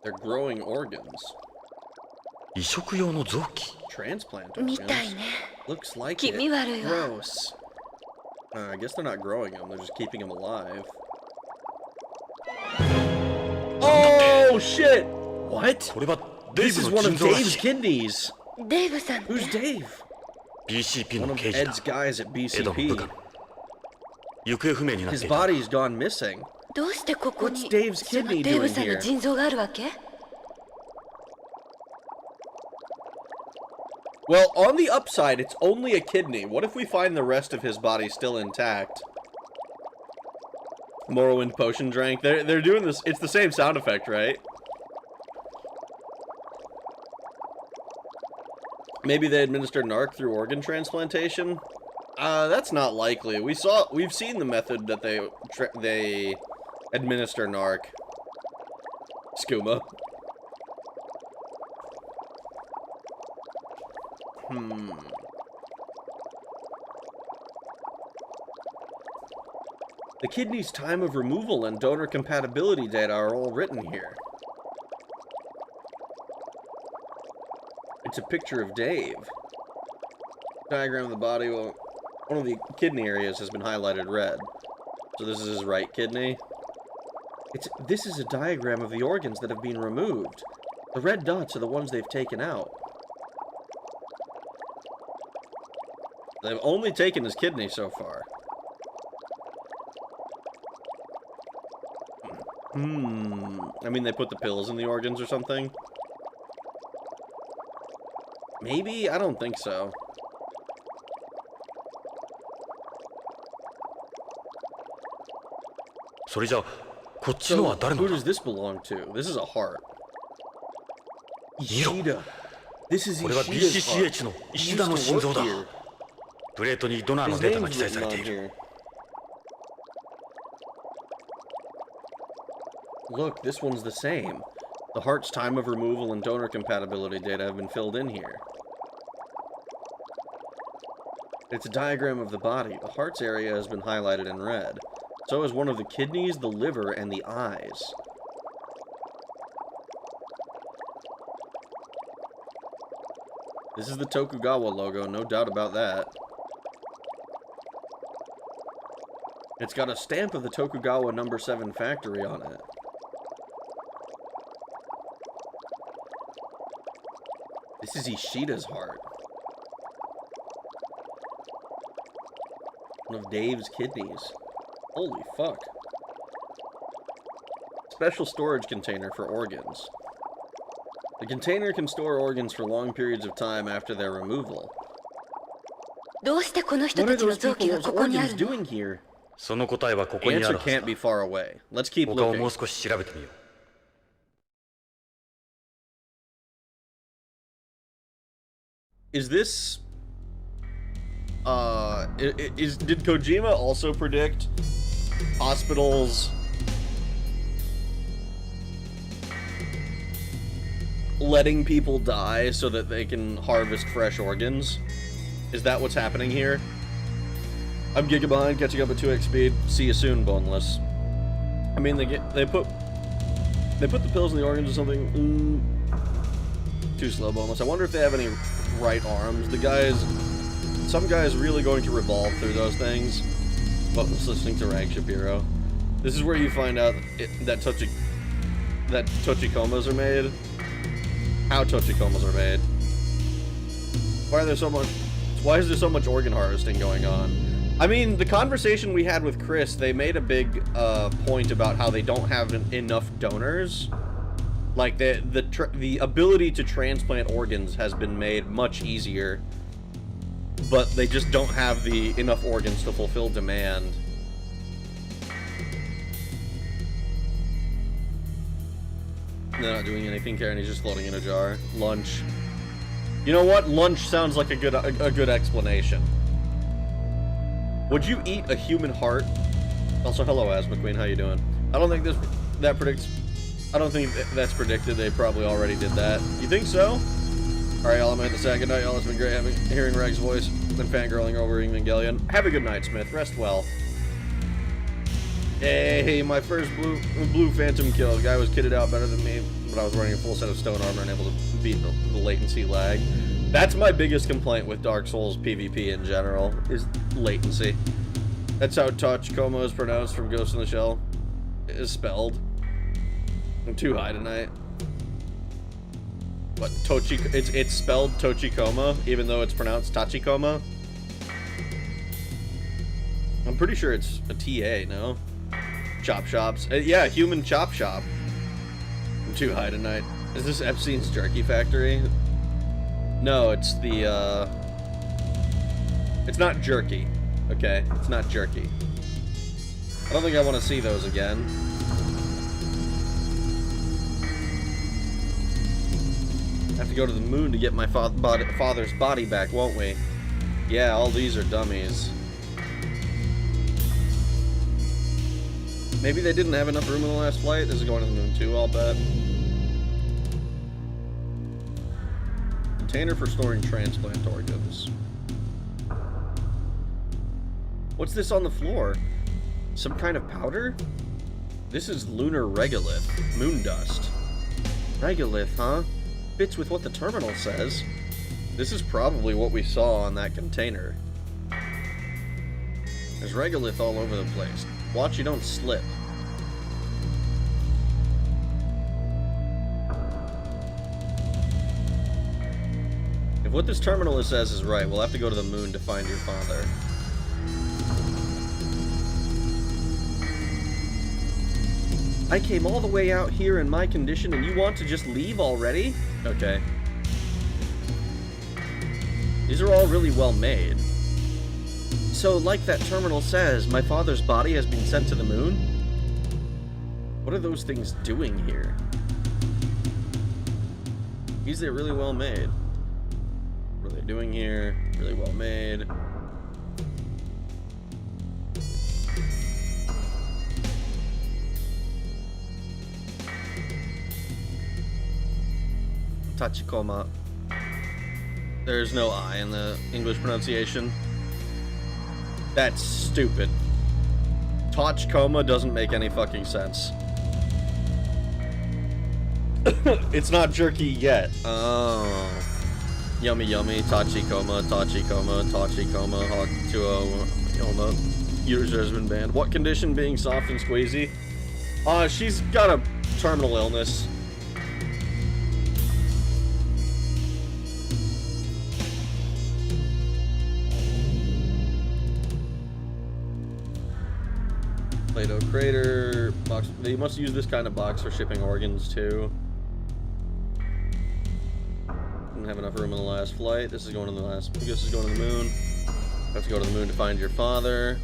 They're growing organs. 移植用の臓器。 Transplant みたい organs. ね。 Looks like 気 it. 味悪いわ。 Gross. I guess they're not growing them, they're just keeping them alive. Oh shit! What? これはデイ This ブ is の one of 腎臓ら Dave's しい。 kidneys. デイブさんって Who's Dave? BCP One の of 刑事だ。 Ed's guys at エドの部 BCP. 下の。行方不明になって His いた。 body's gone missing. どうしてここに What's Dave's その kidney デイブ doing さんの here? 腎臓があるわけ？ Well, on the upside, it's only a kidney. What if we find the rest of his body still intact? Morrowind potion drank. They're doing this. It's the same sound effect, right? Maybe they administer narc through organ transplantation. That's not likely. We've seen the method that they administer narc. Skooma. The kidney's time of removal and donor compatibility data are all written here. It's a picture of Dave. Diagram of the body, well, one of the kidney areas has been highlighted red. So this is his right kidney. This is a diagram of the organs that have been removed. The red dots are the ones they've taken out. They've only taken his kidney so far. I mean, they put the pills in the organs or something? Maybe? I don't think so. So, who does this belong to? This is a heart. Ishida. This is Ishida's heart. He used to work here. His name's written on here. Look, this one's the same. The heart's time of removal and donor compatibility data have been filled in here. It's a diagram of the body. The heart's area has been highlighted in red. So is one of the kidneys, the liver, and the eyes. This is the Tokugawa logo, no doubt about that. It's got a stamp of the Tokugawa No. 7 factory on it. This is Ishida's heart. One of Dave's kidneys. Holy fuck. Special storage container for organs. The container can store organs for long periods of time after their removal. What are those people's organs doing here? The answer can't be far away. Let's keep looking. Is this... did Kojima also predict hospitals letting people die so that they can harvest fresh organs? Is that what's happening here? I'm giga behind, catching up at 2x speed. See you soon, Boneless. I mean, they put the pills in the organs or something. Too slow, Boneless. I wonder if they have any right arms. Some guy's really going to revolve through those things. Boneless listening to Rag Shapiro. This is where you find out that tochikomas are made. How tochikomas are made. Why is there so much organ harvesting going on? I mean, the conversation we had with Chris, they made a big point about how they don't have enough donors. Like, the ability to transplant organs has been made much easier, but they just don't have enough organs to fulfill demand. They're not doing anything, Karen. He's just floating in a jar. Lunch. You know what? Lunch sounds like a good explanation. Would you eat a human heart? Also, hello, Asma Queen. How you doing? I don't think I don't think that's predicted. They probably already did that. You think so? Alright, y'all. I'm at the sack. Good night, y'all. It's been great hearing Reg's voice and fangirling over Evangelion. Have a good night, Smith. Rest well. Hey, my first blue phantom kill. The guy was kitted out better than me, but I was running a full set of stone armor and able to beat the latency lag. That's my biggest complaint with Dark Souls PvP in general, is latency. That's how Tochikomo is pronounced from Ghost in the Shell. Is spelled. I'm too high tonight. But it's spelled Tochikoma, even though it's pronounced Tachikoma. I'm pretty sure it's a TA, no? Chop shops. Yeah, human chop shop. I'm too high tonight. Is this Epstein's Jerky Factory? No, it's the, it's not jerky. Okay, it's not jerky. I don't think I want to see those again. Have to go to the moon to get my father's body back, won't we? Yeah, all these are dummies. Maybe they didn't have enough room in the last flight. This is going to the moon too, I'll bet. Container for storing transplant organs. What's this on the floor? Some kind of powder? This is lunar regolith. Moon dust. Regolith, huh? Fits with what the terminal says. This is probably what we saw on that container. There's regolith all over the place. Watch you don't slip. If what this terminal says is right, we'll have to go to the moon to find your father. I came all the way out here in my condition and you want to just leave already? Okay. These are all really well made. So, like that terminal says, my father's body has been sent to the moon? What are those things doing here? These are really well made. What are they doing here? Really well made. Tachikoma. There's no I in the English pronunciation. That's stupid. Tachikoma doesn't make any fucking sense. It's not jerky yet. Oh. Yummy yummy. Tachikoma, Tachikoma, Tachikoma, Hakutuo, User has been banned. What condition being soft and squeezy? She's got a terminal illness. Plato Crater box. They must use this kind of box for shipping organs too. Didn't have enough room on the last flight. This is going to the last. I guess this is going to the moon. Have to go to the moon to find your father.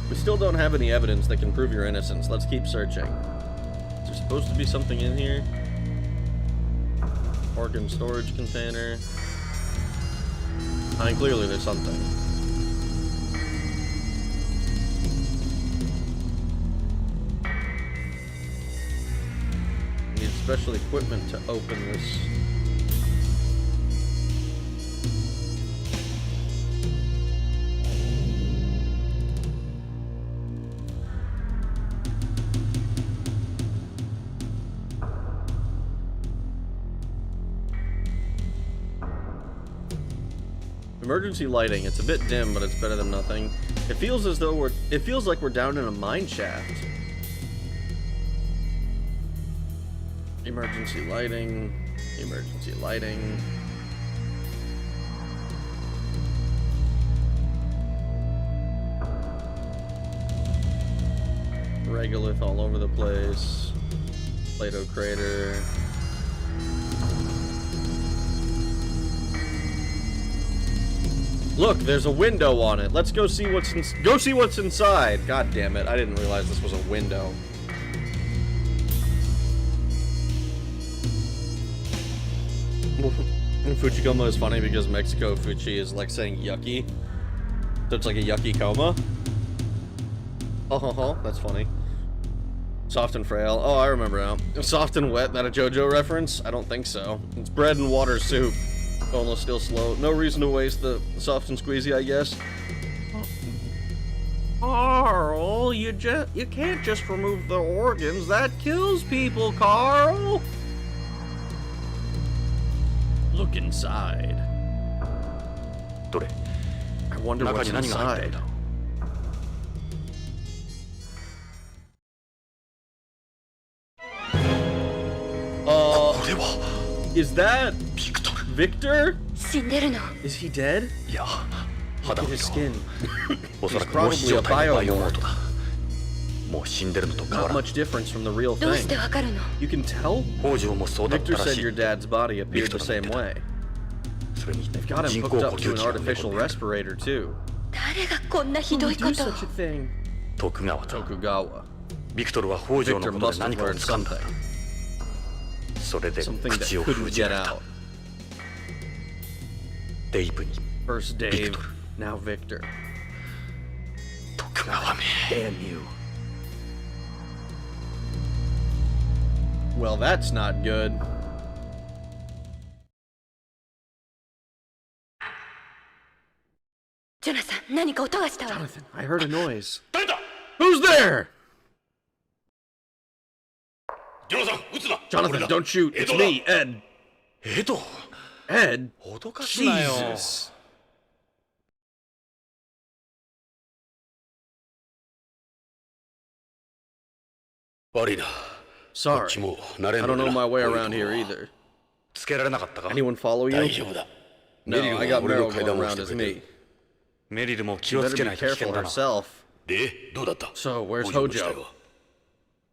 We still don't have any evidence that can prove your innocence. Let's keep searching. Is there supposed to be something in here? Organ storage container. I mean, clearly there's something. Need special equipment to open this. Emergency lighting. It's a bit dim, but it's better than nothing. It feels as though it feels like we're down in a mine shaft. Emergency lighting. Emergency lighting. Regolith all over the place. Plato Crater. Look, there's a window on it. Let's go see what's inside. God damn it! I didn't realize this was a window. And Fuchicoma is funny because Mexico Fuchi is like saying yucky, so it's like a yucky coma. Oh, that's funny. Soft and frail. Oh, I remember now. Soft and wet. That a JoJo reference? I don't think so. It's bread and water soup. Almost still slow. No reason to waste the soft and squeezy, I guess. Carl, you can't just remove the organs. That kills people, Carl. Look inside. I wonder what's inside. Is that Victor? Is he dead? Look at his skin. He's probably a biomorph. Not much difference from the real thing. You can tell? Victor said your dad's body appeared the same way. They've got him hooked up to an artificial respirator too. Who would do such a thing? Tokugawa. Victor must have learned something. Something that couldn't get out. First Dave, now Victor. God damn you. Well, that's not good. Jonathan, 何か音がしたわ。 Jonathan, I heard a noise. 誰だ Who's there? ジョナサン撃つな Jonathan, don't shoot. It's me, Ed. エド Ed? 脅かすなよ Jesus. 悪いなこ Sorry. っちも慣れ I ん don't の know だ my な way こういう around と here こ either. つけられなかったか Anyone follow 大 you? 丈夫だ No, メリル I が got 俺の Meryl 階 going 段を around して as くれ me. てメリルも気 You をつ better け be ないと危険 careful だな herself. でどうだった So, where's 北条の死体 Hojo? は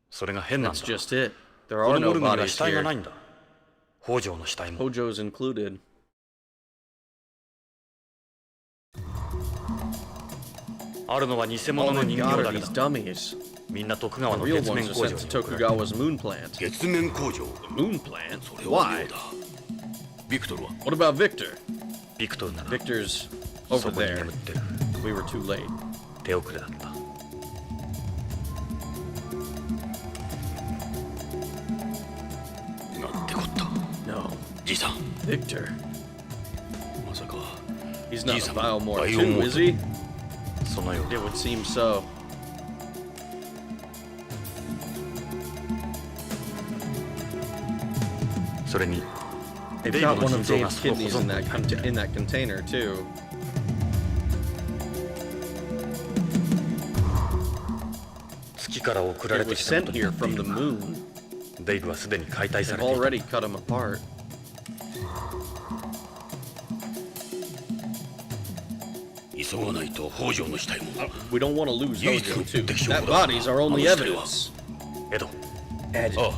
それが変なんだ That's just it. There こ are の no モルグには bodies 死体がない here. んだ北条の死体も Hojo's included. あるのは偽 All 物の they've 人 got 形 are だけ these だ dummies. みんな徳川 The の real 月面 ones are 工 sent 場 to に送る Tokugawa's moon plant. 月面工場 Moon plant? それは Why? 妙だビクトルは What about Victor? ビクトルなら Victor's そ over こに there. 眠ってる We were too late. 手遅れだった なんてこった No. じいさん Victor. まさか He's not a じいさんも Biomore バイオ too, モー is ト he? そのよう It だ would seem so. それに They've デイブ got の one 心 of 臓が Dave's その保 kidneys 存 in 庫 that に入ってる in that container too. 月から送られ It て was きたも sent のと here 言ってい from the る moon. デイブはすでに解体さ They've れていた already cut him apart. 急がないと北条の死体も We don't want to lose You Hojo two too. take That your body's our only brother. evidence. エド Ed. あ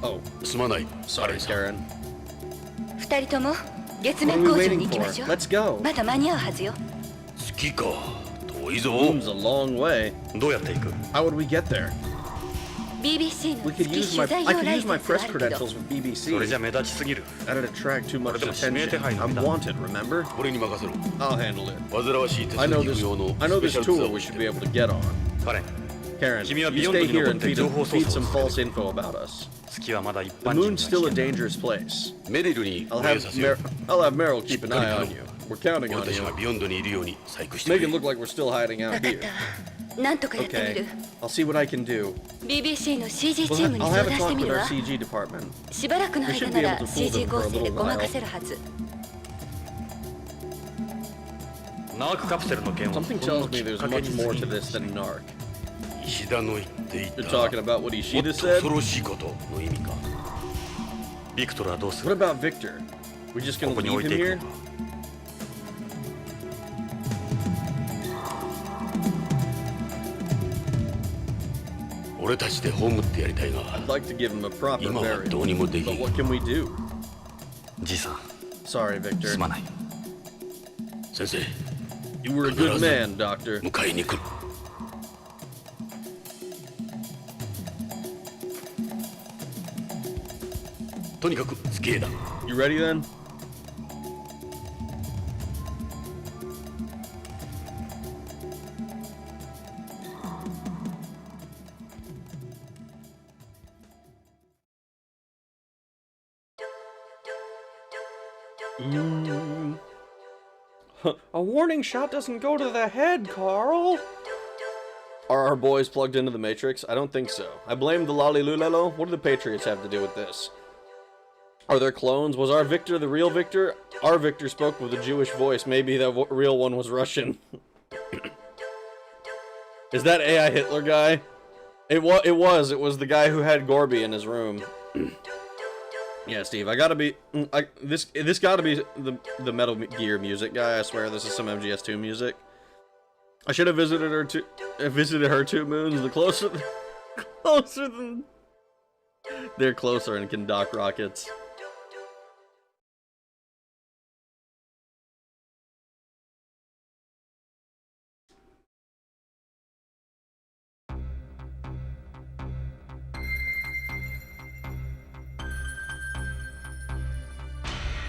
Oh, あすまない sorry, さん Karen. 二人とも月 What 面 are 工 we 場に waiting 行き for? ましょう。 Let's go. まだ間に合うはずよ。月か遠いぞ Moon's a long way. どうやって行く How would we get there? BBC の We could 月 use 取 my 材 I 用 could ライ use セ my ンスが press あるけど credentials with それじゃ BBC. 目立ちすぎる That'd attract too much これでも指名手 attention. 配の I'm 身だ wanted, remember? 俺に任せろ I'll handle it. 煩わしい手 I 続 know き this. 不要の I know スペ this シャルツア tour ー we をし should て be る able to get on. カレン Karen, 君は you ビヨンド stay に here 残っ and て feed, 情報操 feed 作を some 続け false る info about us. 月はまだ一 The 般人には moon's 危 still a 険だ dangerous place. メリルに I'll お願い have させよ I'll have Meryl keep an しっかり eye 頼 on む you. We're counting 俺 on たち you. がビヨンドにいるように細工して Make く it れ look like we're still hiding わ out かっ here. た。なんとかやってみ Okay, る。 I'll see what I can do. BBC の CG チームに I'll 相 have a 談して talk み with る our わ。 CG department. しばらくの We 間 should な be ら able to fool CG them 合 for a 成で little ごまか while. せるはず。ナークカプセルの件は Something ほんの tells き me っ there's かけ much に過 more ぎ to る this than Narc. 石田の言ってい You're た talking about what もっ Ishida と said? 恐ろしいことの意味かビクトルはどうす What る about Victor? We just こ gonna こに leave 置い him ていく here? のか俺たちで葬ってやりたいが I'd like to give him a proper 今は burial. どうにもでき But ん what can we do? じいさん Sorry, す Victor. まない 先生 You were a good man, Doctor. 迎えに来るとにかく月へだ You ready then? A warning shot doesn't go to the head, Carl. Are our boys plugged into the Matrix? I don't think so. I blame the Lolly-Lulelo. What do the Patriots have to do with this? Are there clones? Was our Victor the real Victor? Our Victor spoke with a Jewish voice. Maybe the real one was Russian. Is that AI Hitler guy? It was. It was the guy who had Gorby in his room. Yeah, Steve, I gotta be... This gotta be the Metal Gear music guy. I swear this is some MGS2 music. I should have visited her two moons. The closer... Closer than... They're closer and can dock rockets.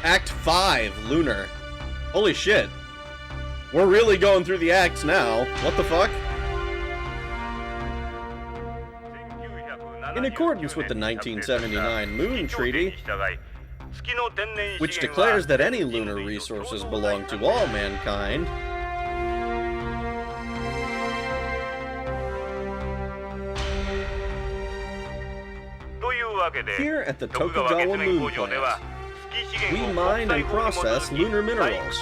Act 5, Lunar. Holy shit. We're really going through the acts now. What the fuck? In accordance with the 1979 Moon Treaty, which declares that any lunar resources belong to all mankind, Here at the Tokugawa Moon Plant, we mine and process lunar minerals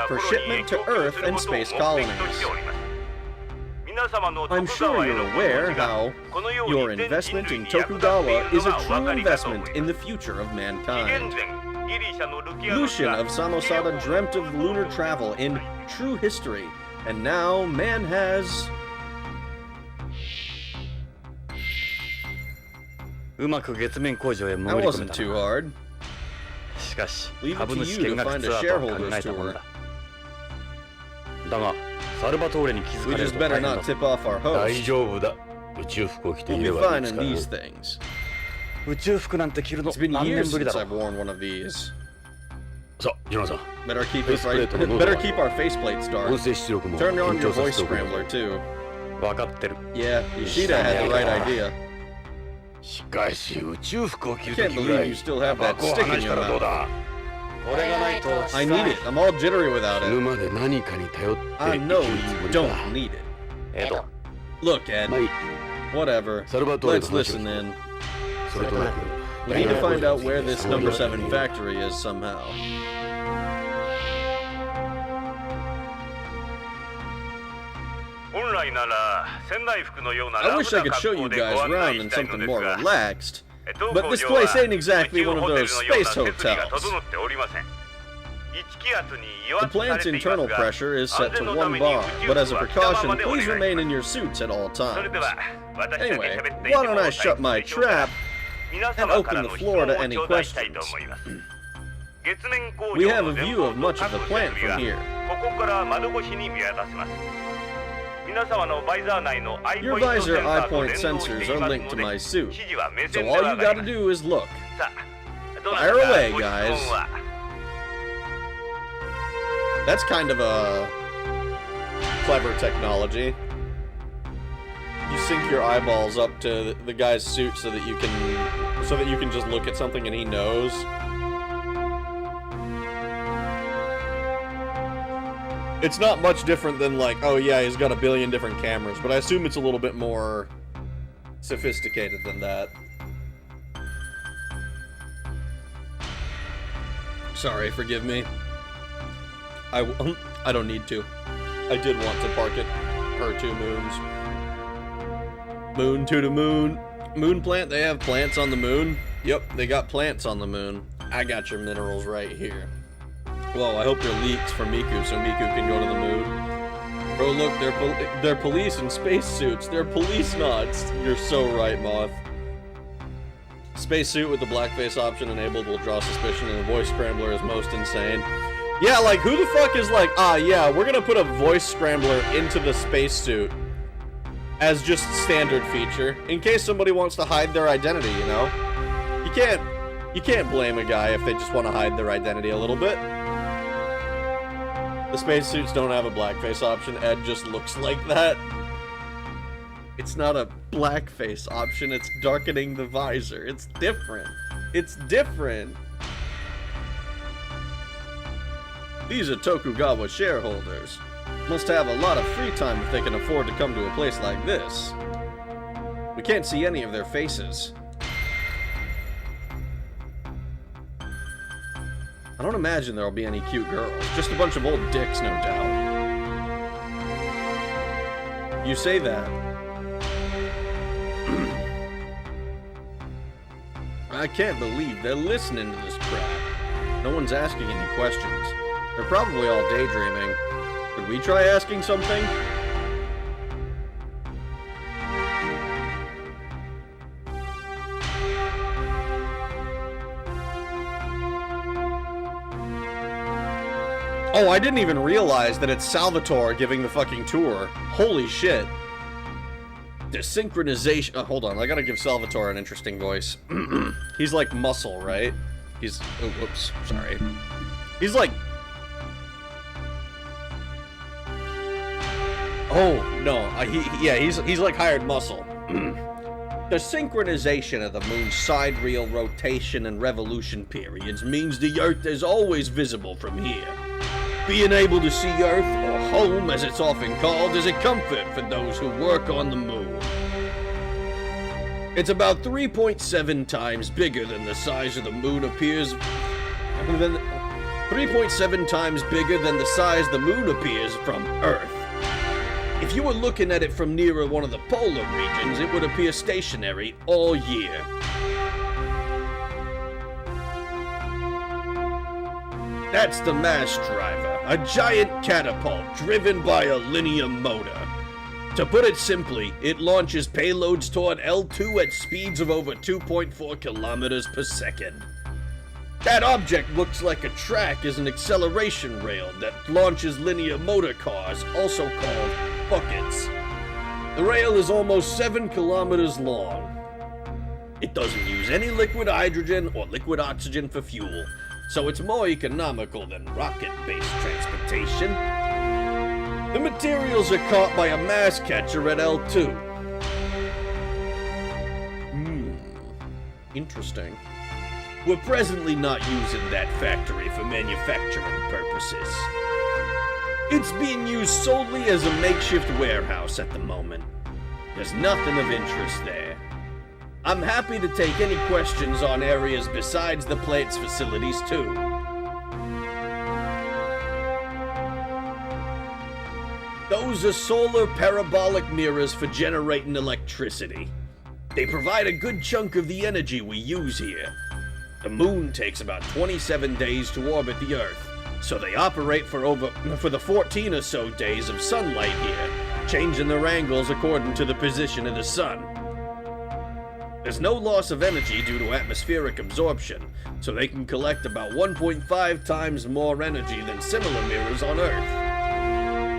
for shipment to Earth and space colonies. I'm sure you're aware how your investment in Tokugawa is a true investment in the future of mankind. Lucian of Samosada dreamt of lunar travel in true history, and now man has... That wasn't too hard. Leave it to you to find a shareholders tour. We just better not tip off our host. We'll be fine in these things. It's been years since I've worn one of these. Better keep it right. Better keep our faceplates dark. Turn on your voice scrambler too. Yeah, Yoshida had the right idea. I can't believe you still have that stick in your mouth. I need it. I'm all jittery without it. I know you don't need it. Look, Ed. Whatever. Let's listen in. We need to find out where this number 7 factory is somehow. I wish I could show you guys around in something more relaxed, but this place ain't exactly one of those space hotels. The plant's internal pressure is set to 1 bar, but as a precaution, please remain in your suits at all times. Anyway, why don't I shut my trap and open the floor to any questions? We have a view of much of the plant from here. Your visor eye-point sensors are linked to my suit, so all you gotta do is look. Fire away, guys. That's kind of a clever technology. You sync your eyeballs up to the guy's suit so that you can just look at something and he knows. It's not much different than like, oh yeah, he's got a billion different cameras, but I assume it's a little bit more sophisticated than that. Sorry, forgive me. I don't need to. I did want to park it per 2 moons. Moon to the moon. Moon plant, they have plants on the moon? Yep, they got plants on the moon. I got your minerals right here. Whoa, I hope they're leaks for Miku so Miku can go to the moon. Bro, look, they're police in spacesuits. They're Policenauts. You're so right, Moth. Spacesuit with the blackface option enabled will draw suspicion, and the voice scrambler is most insane. Yeah, like, who the fuck is like, yeah, we're gonna put a voice scrambler into the spacesuit as just standard feature, in case somebody wants to hide their identity, you know? You can't blame a guy if they just want to hide their identity a little bit. The spacesuits don't have a blackface option. Ed just looks like that. It's not a blackface option, it's darkening the visor. It's different. It's different. These are Tokugawa shareholders. Must have a lot of free time if they can afford to come to a place like this. We can't see any of their faces. I don't imagine there'll be any cute girls. Just a bunch of old dicks, no doubt. You say that. I can't believe they're listening to this crap. No one's asking any questions. They're probably all daydreaming. Could we try asking something? Oh, I didn't even realize that it's Salvatore giving the fucking tour. Holy shit. The synchronization... Oh, hold on, I gotta give Salvatore an interesting voice. He's like Muscle, right? He's... Oh, whoops, sorry. He's like... Oh, no, he's like hired Muscle. The synchronization of the moon's sidereal rotation and revolution periods means the Earth is always visible from here. Being able to see Earth, or home as it's often called, is a comfort for those who work on the moon. It's about 3.7 times bigger than the size of the moon appears. 3.7 times bigger than the size the moon appears from Earth. If you were looking at it from nearer one of the polar regions, it would appear stationary all year. That's the mass driver, a giant catapult driven by a linear motor. To put it simply, it launches payloads toward L2 at speeds of over 2.4 kilometers per second. That object looks like a track as an acceleration rail that launches linear motor cars, also called buckets. The rail is almost 7 kilometers long. It doesn't use any liquid hydrogen or liquid oxygen for fuel, so it's more economical than rocket-based transportation. The materials are caught by a mass catcher at L2. Interesting. We're presently not using that factory for manufacturing purposes. It's being used solely as a makeshift warehouse at the moment. There's nothing of interest there. I'm happy to take any questions on areas besides the plant's facilities too. Those are solar parabolic mirrors for generating electricity. They provide a good chunk of the energy we use here. The moon takes about 27 days to orbit the Earth, so they operate for the 14 or so days of sunlight here, changing their angles according to the position of the sun. There's no loss of energy due to atmospheric absorption, so they can collect about 1.5 times more energy than similar mirrors on Earth.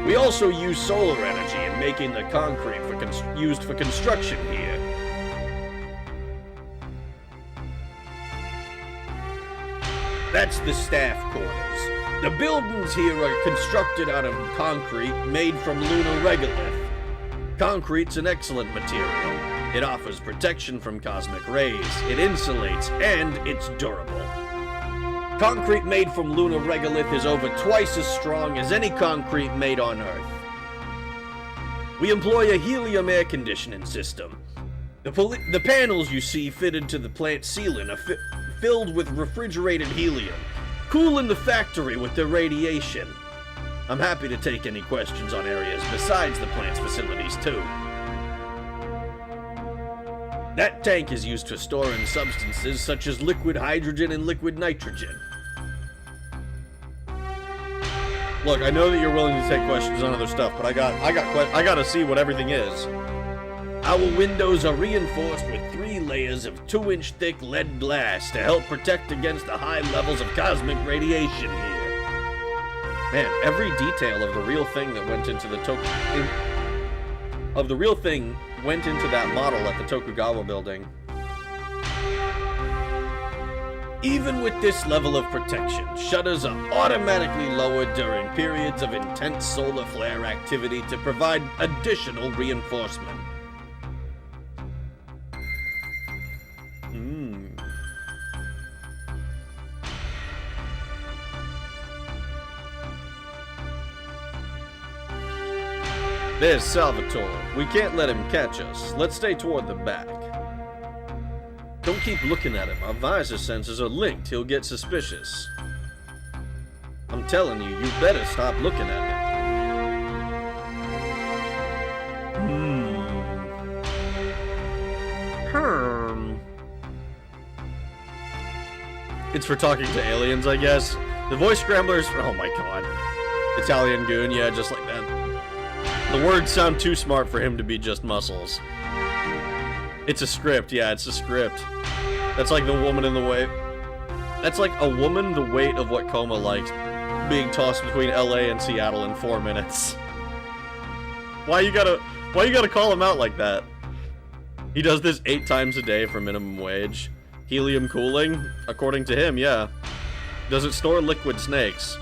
We also use solar energy in making the concrete used for construction here. That's the staff quarters. The buildings here are constructed out of concrete made from lunar regolith. Concrete's an excellent material. It offers protection from cosmic rays, it insulates, and it's durable. Concrete made from lunar regolith is over twice as strong as any concrete made on Earth. We employ a helium air conditioning system. The panels you see fitted to the plant ceiling are filled with refrigerated helium, cooling the factory with their radiation. I'm happy to take any questions on areas besides the plant's facilities too. That tank is used for storing substances such as liquid hydrogen and liquid nitrogen. Look, I know that you're willing to take questions on other stuff, but I gotta see what everything is. Our windows are reinforced with 3 layers of 2-inch thick lead glass to help protect against the high levels of cosmic radiation here. Man, every detail of the real thing that went into the went into that model at the Tokugawa building. Even with this level of protection, shutters are automatically lowered during periods of intense solar flare activity to provide additional reinforcement. There's Salvatore. We can't let him catch us. Let's stay toward the back. Don't keep looking at him. Our visor sensors are linked. He'll get suspicious. I'm telling you, you better stop looking at him. It's for talking to aliens, I guess. The voice scramblers, oh my god. Italian goon, yeah, just like that. The words sound too smart for him to be just muscles. It's a script, yeah, it's a script. That's like the woman in the weight. That's like a woman the weight of what Coma likes, being tossed between LA and Seattle in 4 minutes. Why you gotta call him out like that? He does this 8 times a day for minimum wage. Helium cooling? According to him, yeah. Does it store liquid snakes?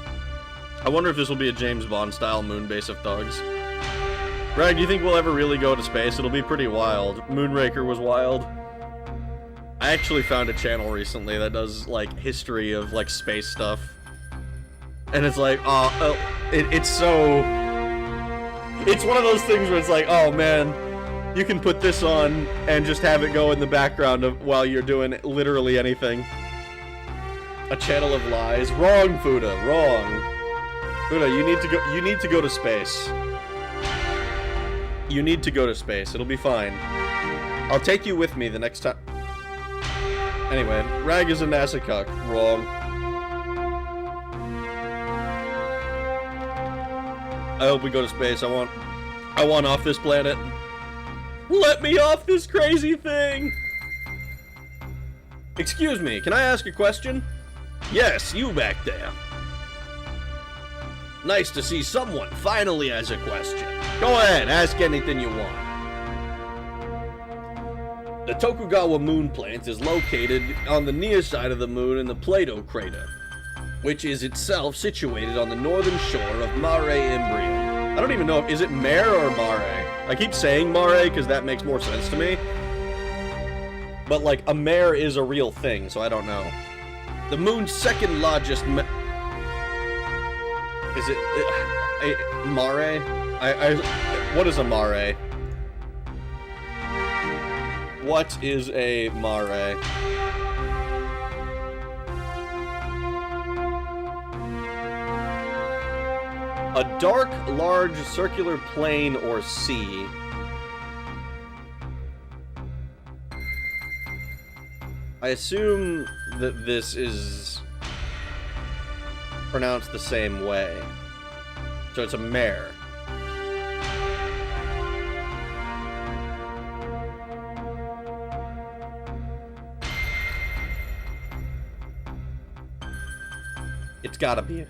I wonder if this will be a James Bond-style moon base of thugs. Greg, do you think we'll ever really go to space? It'll be pretty wild. Moonraker was wild. I actually found a channel recently that does, like, history of, like, space stuff. And it's like, it's so... It's one of those things where it's like, oh, man, You can put this on and just have it go in the background of while you're doing literally anything. A channel of lies. Wrong, Fuda. Wrong. Fuda, you need to go to space. You need to go to space. It'll be fine. I'll take you with me the next time. Anyway, Rag is a NASA cuck. Wrong. I hope we go to space. I want off this planet. Let me off this crazy thing! Excuse me, can I ask a question? Yes, you back there. Nice to see someone finally has a question. Go ahead, ask anything you want. The Tokugawa moon plant is located on the near side of the moon in the Plato crater, which is itself situated on the northern shore of Mare Imbrium. I don't even know, is it Mare or Mare? I keep saying Mare because that makes more sense to me. But, like, a mare is a real thing, so I don't know. The moon's second largest is it mare? What is a mare? What is a mare? A dark, large, circular plain or sea. I assume that this is pronounced the same way. So it's a mare. It's gotta be.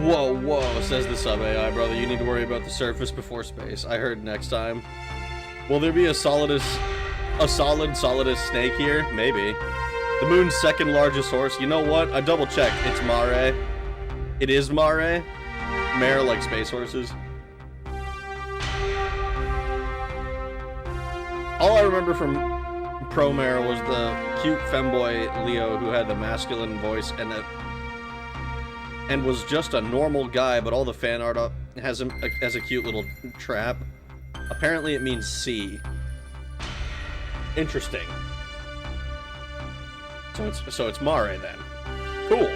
Whoa, whoa, says the sub-AI, brother. You need to worry about the surface before space. I heard next time. Will there be a solid snake here? Maybe. The moon's second largest horse. You know what? I double-checked. It's Mare. It is Mare. Mare like space horses. All I remember from Promare was the cute femboy Leo who had the masculine voice and was just a normal guy, but all the fan art has him as a cute little trap. Apparently it means sea. Interesting. So it's Mare then. Cool.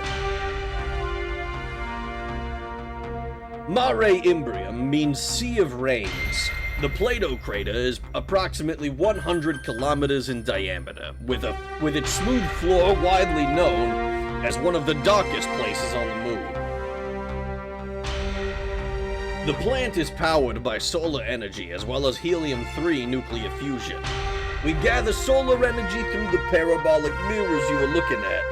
Mare Imbrium means Sea of Rains. The Plato crater is approximately 100 kilometers in diameter, with its smooth floor widely known as one of the darkest places on the moon. The plant is powered by solar energy as well as helium-3 nuclear fusion. We gather solar energy through the parabolic mirrors you are looking at.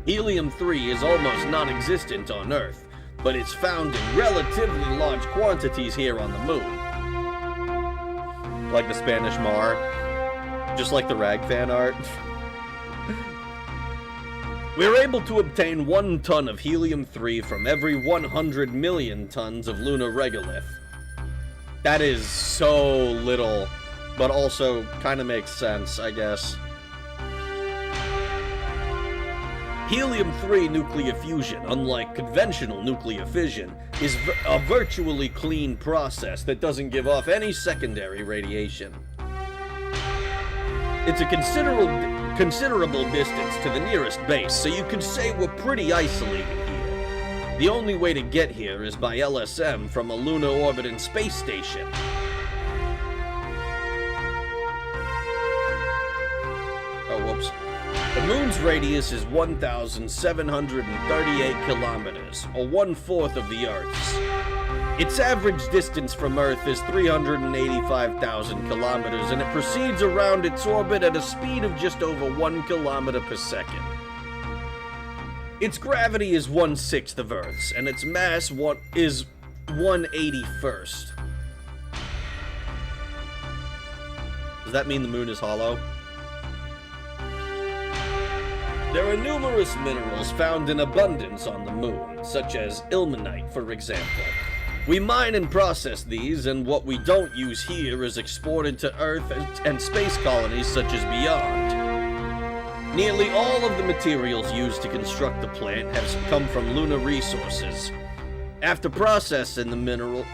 Helium-3 is almost non-existent on Earth, but it's found in relatively large quantities here on the moon. Like the Spanish Mar. Just like the Rag fan art. We're able to obtain 1 ton of helium-3 from every 100 million tons of lunar regolith. That is so little, but also kind of makes sense, I guess. Helium-3 nuclear fusion, unlike conventional nuclear fission, is a virtually clean process that doesn't give off any secondary radiation. It's a considerable distance to the nearest base, so you could say we're pretty isolated here. The only way to get here is by LSM from a lunar orbiting space station. Oh, whoops. The moon's radius is 1,738 kilometers, or 1/4 of the Earth's. Its average distance from Earth is 385,000 kilometers, and it proceeds around its orbit at a speed of just over 1 kilometer per second. Its gravity is 1/6 of Earth's, and its mass is 1/81st. Does that mean the moon is hollow? There are numerous minerals found in abundance on the moon, such as ilmenite, for example. We mine and process these, and what we don't use here is exported to Earth and space colonies such as beyond. Nearly all of the materials used to construct the plant have come from lunar resources. After processing, the minerals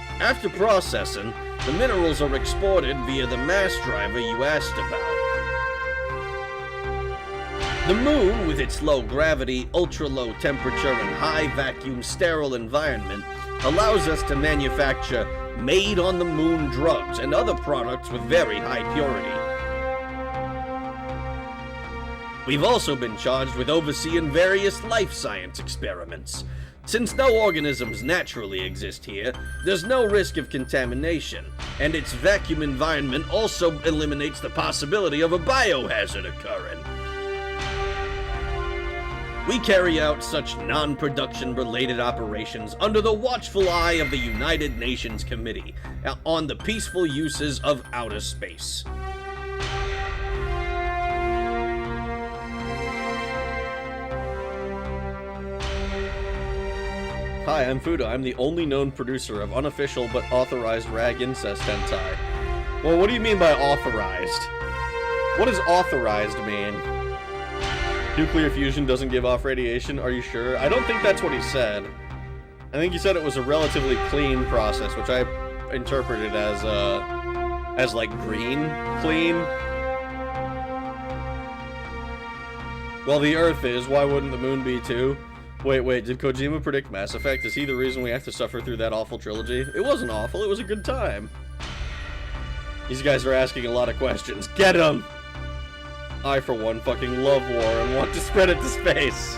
are exported via the mass driver you asked about. The moon, with its low gravity, ultra-low temperature, and high vacuum sterile environment, allows us to manufacture made-on-the-moon drugs and other products with very high purity. We've also been charged with overseeing various life science experiments. Since no organisms naturally exist here, there's no risk of contamination, and its vacuum environment also eliminates the possibility of a biohazard occurring. We carry out such non-production related operations under the watchful eye of the United Nations Committee on the Peaceful Uses of Outer Space. Hi, I'm Fuda. I'm the only known producer of unofficial but authorized rag incest hentai. Well, what do you mean by authorized? What does authorized mean? Nuclear fusion doesn't give off radiation? Are you sure? I don't think that's what he said. I think he said it was a relatively clean process, which I interpreted as like green clean. Well, the Earth is. Why wouldn't the moon be too? Wait, did Kojima predict Mass Effect? Is he the reason we have to suffer through that awful trilogy? It wasn't awful, it was a good time. These guys are asking a lot of questions. Get them! I, for one, fucking love war and want to spread it to space.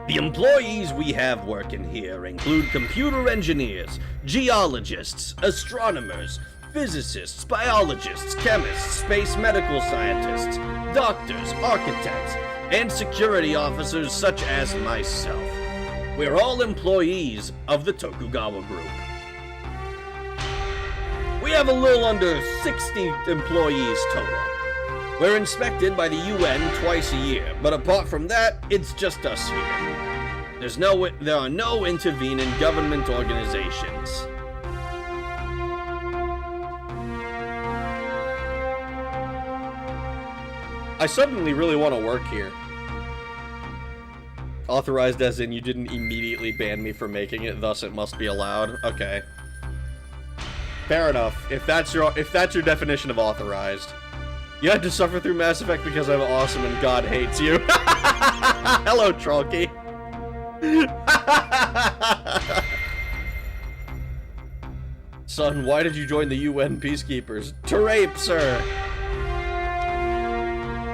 The employees we have working here include computer engineers, geologists, astronomers, physicists, biologists, chemists, space medical scientists, doctors, architects, and security officers such as myself. We're all employees of the Tokugawa Group. We have a little under 60 employees total. We're inspected by the UN twice a year, but apart from that, it's just us here. There are no intervening government organizations. I suddenly really want to work here. Authorized as in you didn't immediately ban me for making it, thus it must be allowed. Okay. Fair enough. If that's your definition of authorized. You had to suffer through Mass Effect because I'm awesome and God hates you. Hello, Trolky. Son, why did you join the UN Peacekeepers? To rape, sir!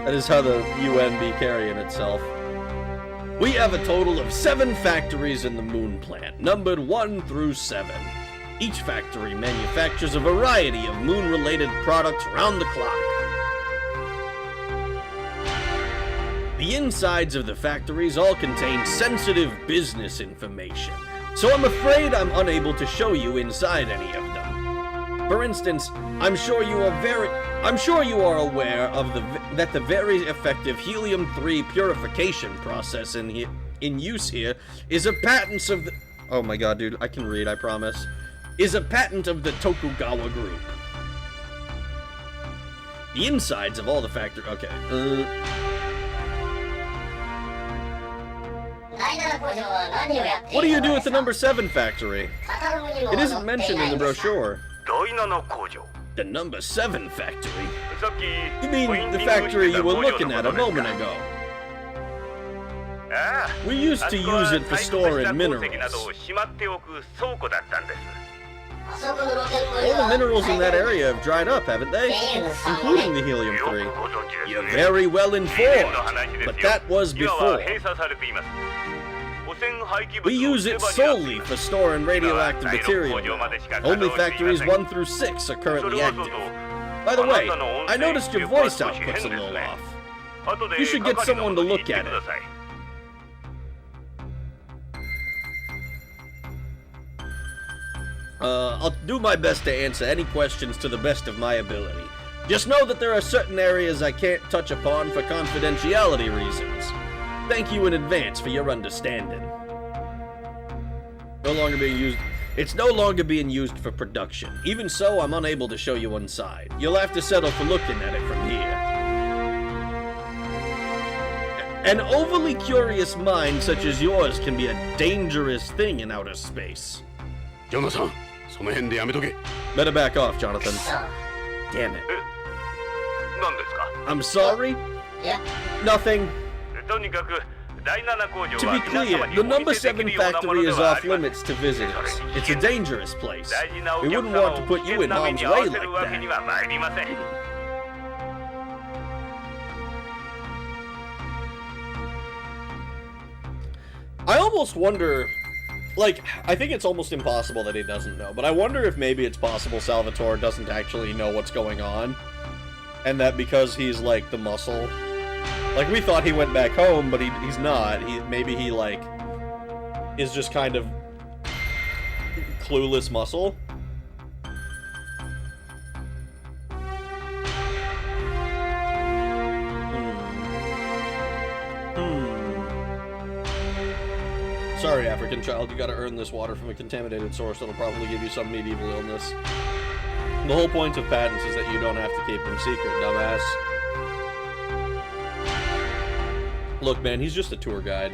That is how the UN be carrying itself. We have a total of 7 factories in the moon plant, numbered 1 through 7. Each factory manufactures a variety of moon-related products round the clock. The insides of the factories all contain sensitive business information, so I'm afraid I'm unable to show you inside any of them. For instance, I'm sure you are aware of that the very effective helium-3 purification process in use here is a patent of the... Oh my god, dude, I can read, I promise. Is a patent of the Tokugawa Group. The insides of all the factories... Okay, What do you do with the number 7 factory? It isn't mentioned in the brochure. The number 7 factory? You mean the factory you were looking at a moment ago? We used to use it for storing minerals. All the minerals in that area have dried up, haven't they? Including the helium-3. You're very well informed, but that was before. We use it solely for storing radioactive material. Only factories 1 through 6 are currently active. By the way, I noticed your voice output's a little off. You should get someone to look at it. I'll do my best to answer any questions to the best of my ability. Just know that there are certain areas I can't touch upon for confidentiality reasons. Thank you in advance for your understanding. No longer being used. It's no longer being used for production. Even so, I'm unable to show you inside. You'll have to settle for looking at it from here. An overly curious mind such as yours can be a dangerous thing in outer space. ジョナサン、その辺でやめとけ。 Better back off, Jonathan. Damn it. 何ですか？ I'm sorry? Nothing. とにかく第7工場 To は be clear, the number 7 factory is off limits to visitors. It's a dangerous place. 大事なお We 客 wouldn't 様 want を to 危 put you 険 in な目 harm's に遭わ way せる like わけに that. は参りません。 I almost wonder, like, I think it's almost impossible that he doesn't know, but I wonder if maybe it's possible Salvatore doesn't actually know what's going on, and that because he's, like, the muscle, like, we thought he went back home, but he's not. Maybe he, like, is just kind of clueless muscle. Sorry, African child, you gotta earn this water from a contaminated source that'll probably give you some medieval illness. The whole point of patents is that you don't have to keep them secret, dumbass. Look, man, he's just a tour guide.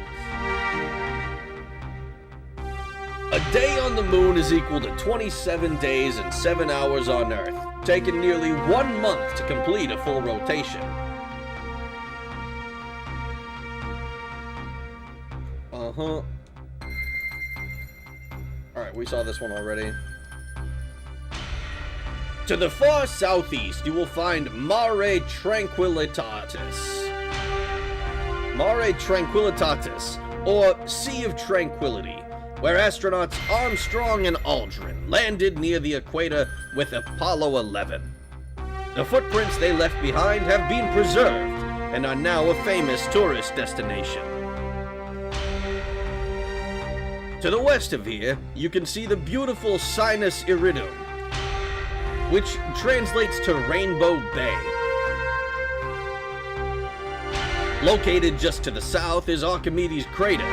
A day on the moon is equal to 27 days and 7 hours on Earth, taking nearly 1 month to complete a full rotation. Uh-huh. Alright, we saw this one already. To the far southeast, you will find Mare Tranquillitatis. Mare Tranquillitatis, or Sea of Tranquility, where astronauts Armstrong and Aldrin landed near the equator with Apollo 11. The footprints they left behind have been preserved and are now a famous tourist destination. To the west of here, you can see the beautiful Sinus Iridum, which translates to Rainbow Bay. Located just to the south is Archimedes Crater.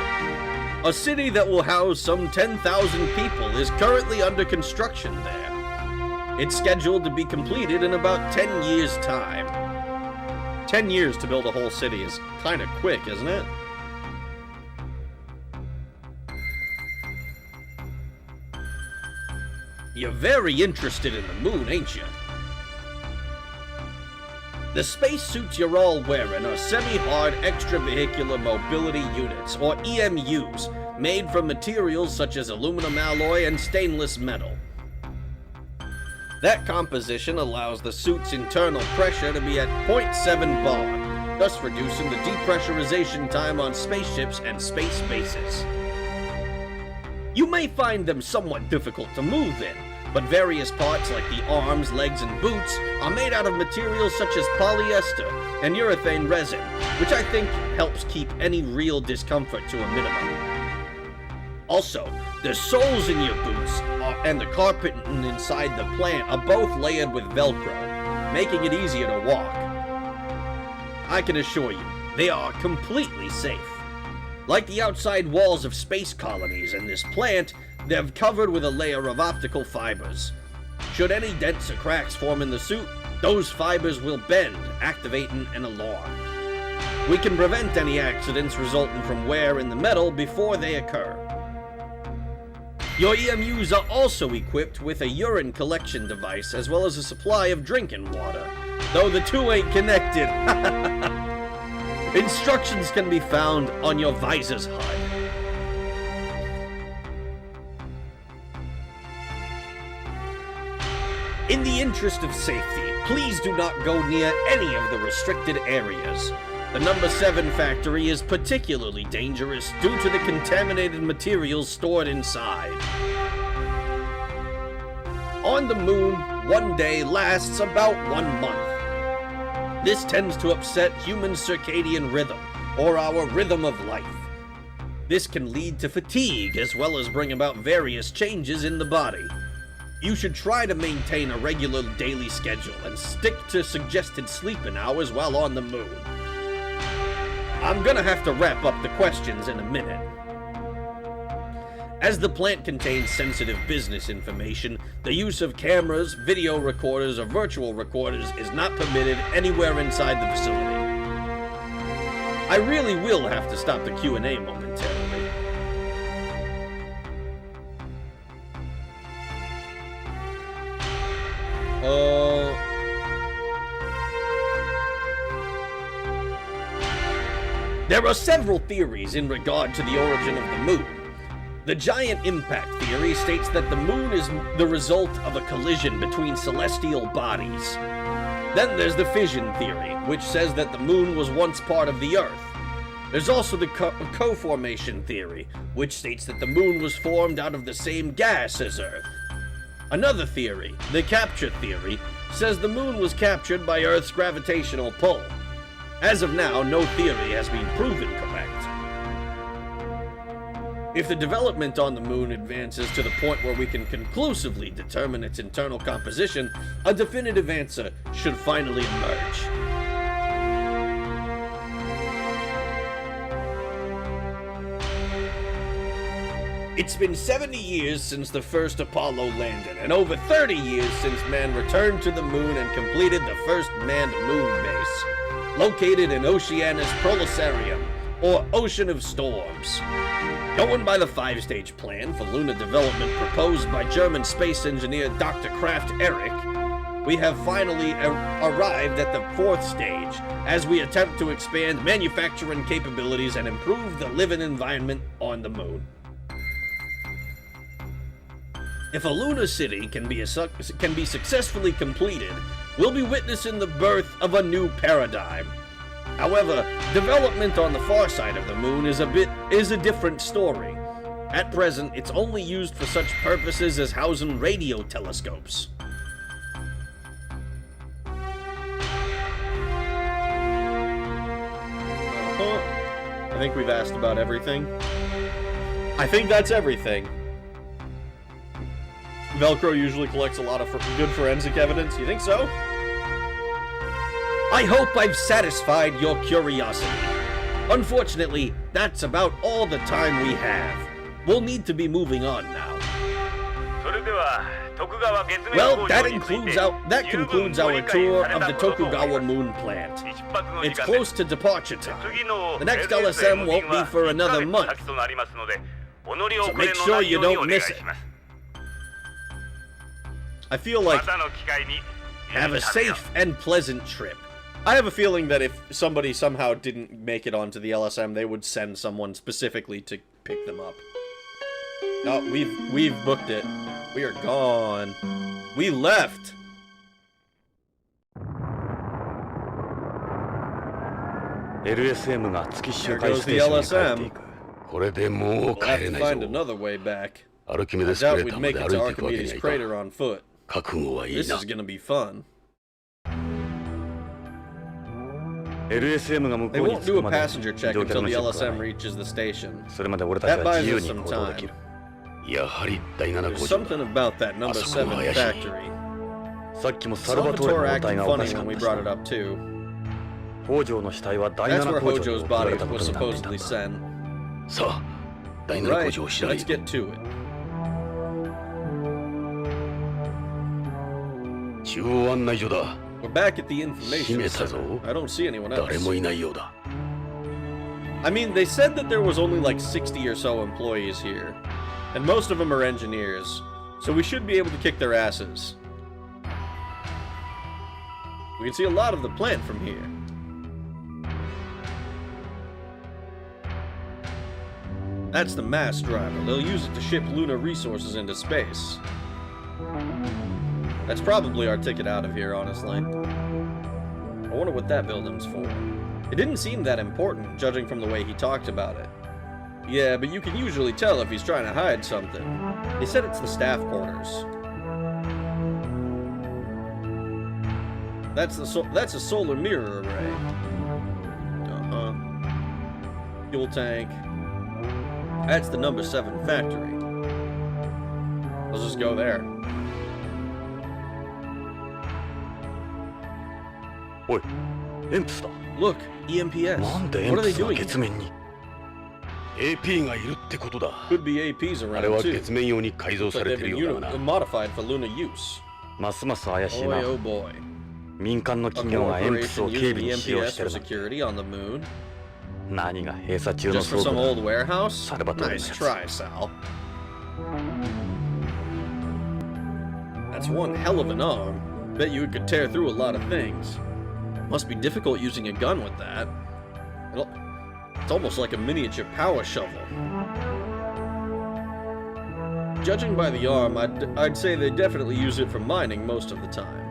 A city that will house some 10,000 people is currently under construction there. It's scheduled to be completed in about 10 years' time. 10 years to build a whole city is kind of quick, isn't it? You're very interested in the moon, ain't you? The spacesuits you're all wearing are semi-hard extravehicular mobility units, or EMUs, made from materials such as aluminum alloy and stainless metal. That composition allows the suit's internal pressure to be at 0.7 bar, thus reducing the depressurization time on spaceships and space bases. You may find them somewhat difficult to move in, but various parts like the arms, legs, and boots are made out of materials such as polyester and urethane resin, which I think helps keep any real discomfort to a minimum. Also, the soles in your boots and the carpet inside the plant are both layered with Velcro, making it easier to walk. I can assure you, they are completely safe. Like the outside walls of space colonies in this plant, they're covered with a layer of optical fibers. Should any dents or cracks form in the suit, those fibers will bend, activating an alarm. We can prevent any accidents resulting from wear in the metal before they occur. Your EMUs are also equipped with a urine collection device as well as a supply of drinking water, though the two ain't connected. Instructions can be found on your visor's HUD. In the interest of safety, please do not go near any of the restricted areas. The number 7 factory is particularly dangerous due to the contaminated materials stored inside. On the moon, 1 day lasts about 1 month. This tends to upset human circadian rhythm, or our rhythm of life. This can lead to fatigue as well as bring about various changes in the body. You should try to maintain a regular daily schedule and stick to suggested sleeping hours while on the moon. I'm gonna have to wrap up the questions in a minute. As the plant contains sensitive business information, the use of cameras, video recorders, or virtual recorders is not permitted anywhere inside the facility. I really will have to stop the Q&A momentarily. There are several theories in regard to the origin of the moon. The giant impact theory states that the moon is the result of a collision between celestial bodies. Then there's the fission theory, which says that the moon was once part of the Earth. There's also the co-formation theory, which states that the moon was formed out of the same gas as Earth. Another theory, the capture theory, says the moon was captured by Earth's gravitational pull. As of now, no theory has been proven correct. If the development on the moon advances to the point where we can conclusively determine its internal composition, a definitive answer should finally emerge. It's been 70 years since the first Apollo landed, and over 30 years since man returned to the moon and completed the first manned moon base, located in Oceanus Prolicarium, or Ocean of Storms. Going by the 5-stage plan for lunar development proposed by German space engineer Dr. Kraft Erich, we have finally arrived at the 4th stage as we attempt to expand manufacturing capabilities and improve the living environment on the moon. If a lunar city can be successfully completed, we'll be witnessing the birth of a new paradigm. However, development on the far side of the moon is a different story. At present, it's only used for such purposes as housing radio telescopes. I think we've asked about everything. I think that's everything. Velcro usually collects a lot of good forensic evidence. You think so? I hope I've satisfied your curiosity. Unfortunately, that's about all the time we have. We'll need to be moving on now. Well, that concludes our tour of the Tokugawa moon plant. It's close to departure time. The next LSM won't be for another month, so make sure you don't miss it. I feel like have a safe and pleasant trip. I have a feeling that if somebody somehow didn't make it onto the LSM, they would send someone specifically to pick them up. Oh, we've booked it. We are gone. We left. There goes the LSM. We'll have to find another way back. I doubt we'd make it to Archimedes' crater on foot. This is gonna be fun. They won't do a passenger check until the LSM reaches the station. That buys us some time. There's something about that number 7 factory. Salvatore acted funny when we brought it up too. That's where Hojo's body was supposedly sent. Right, let's get to it. We're back at the information center. I don't see anyone else. I mean, they said that there was only like 60 or so employees here, and most of them are engineers, so we should be able to kick their asses. We can see a lot of the plant from here. That's the mass driver. They'll use it to ship lunar resources into space. That's probably our ticket out of here, honestly. I wonder what that building's for. It didn't seem that important, judging from the way he talked about it. Yeah, but you can usually tell if he's trying to hide something. They said it's the staff quarters. That's a solar mirror array. Fuel tank. That's the number 7 factory. Let's just go there. Look, EMPS. What are they doing? Could be APs around too. Looks like they've been modified for lunar use. Boy, oh boy. A corporation using EMPS for security on the moon. 何が閉鎖中の Just for 倉 some 庫 old だ。 warehouse? Salvatore Nice Nets. try, Sal. That's one hell of an arm. Bet you it could tear through a lot of things. Must be difficult using a gun with that. It's almost like a miniature power shovel. Judging by the arm, I'd say they definitely use it for mining most of the time.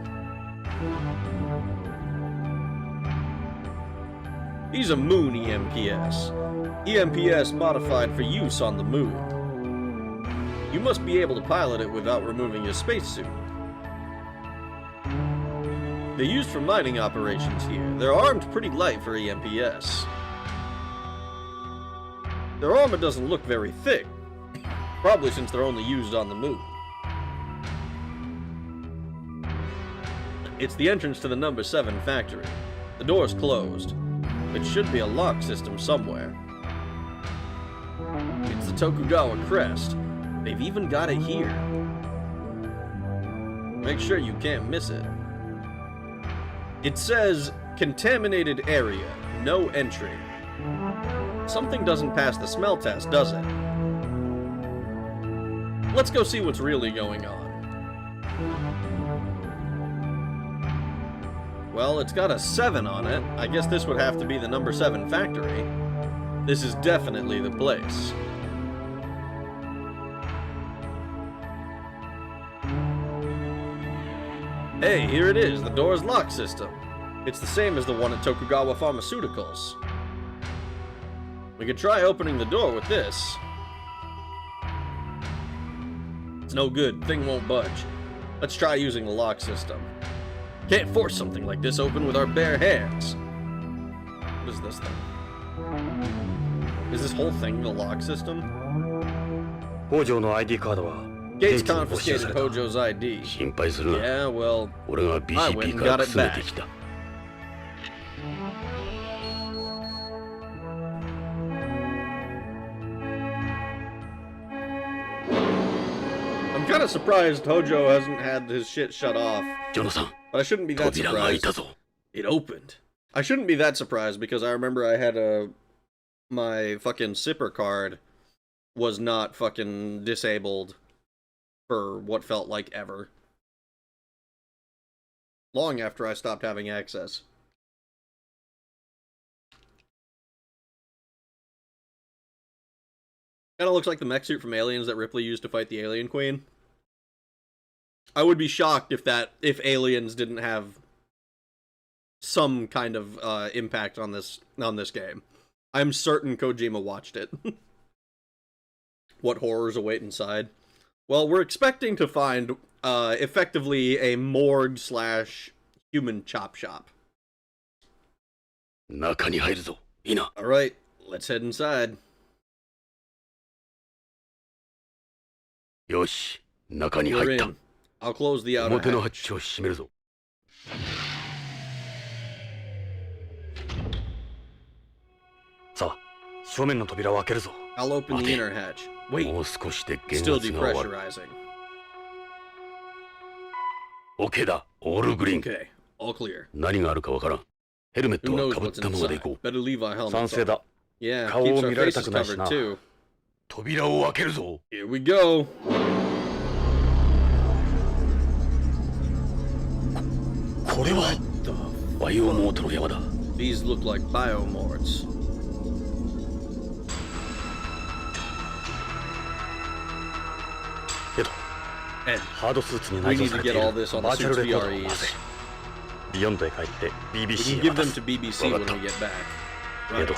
He's a moon EMPS. EMPS modified for use on the moon. You must be able to pilot it without removing your spacesuit. They're used for mining operations here. They're armed pretty light for EMPS. Their armor doesn't look very thick, probably since they're only used on the moon. It's the entrance to the number 7 factory. The door's closed. It should be a lock system somewhere. It's the Tokugawa crest. They've even got it here. Make sure you can't miss it. It says, contaminated area, no entry. Something doesn't pass the smell test, does it? Let's go see what's really going on. Well, it's got a 7 on it. I guess this would have to be the number 7 factory. This is definitely the place. Hey, here it is, the door's lock system. It's the same as the one at Tokugawa Pharmaceuticals. We could try opening the door with this. It's no good, thing won't budge. Let's try using the lock system. Can't force something like this open with our bare hands. What is this thing? Is this whole thing the lock system? 北条の ID カードは Gates confiscated Hojo's ID. 心配するな。 Yeah, well, 俺が I went BCP and から got it くすね back. てきた。I'm kind of surprised Hojo hasn't had his shit shut off. ジョナサン、 But I shouldn't be that 扉が開い surprised. たぞ。 It opened. I shouldn't be that surprised because I remember I had my fucking sipper card was not fucking disabled for what felt like ever. Long after I stopped having access. Kinda looks like the mech suit from Aliens that Ripley used to fight the Alien Queen. I would be shocked if Aliens didn't have some kind of impact on this game. I'm certain Kojima watched it. What horrors await inside? Well, we're expecting to find effectively a morgue / human chop shop. 中に入るぞ。いいな。 Alright, let's head inside. よし、中に We're 入った。 in. I'll close the outer 表の hatch. ハッチを閉めるぞ。さあ、正面の扉を開けるぞ。 I'll open the Mate. inner hatch. Wait, もう少しで減 still 圧が終わる。 depressurizing. OK だ、オールグリーン。 Okay, all clear. 何があるかわからん。ヘルメッ Who トは knows かぶっ what's たままで inside? 行こう。 Better leave our helmets 賛成 on. だ。 Yeah, 顔を keeps our 見られた faces くないし covered な。 too. 扉を開けるぞ。 Here we go. これはバイオモートの山だ。 These look like biomorts. エド、 Ed, ハードスーツに we 内蔵 need さ to れてい get る all this on バ the ーチャ suit's ルレコーダーを回 VREs. せ。ビヨンドへ帰って We BBC can に give 渡 them す。 to BBC when we get back. エド、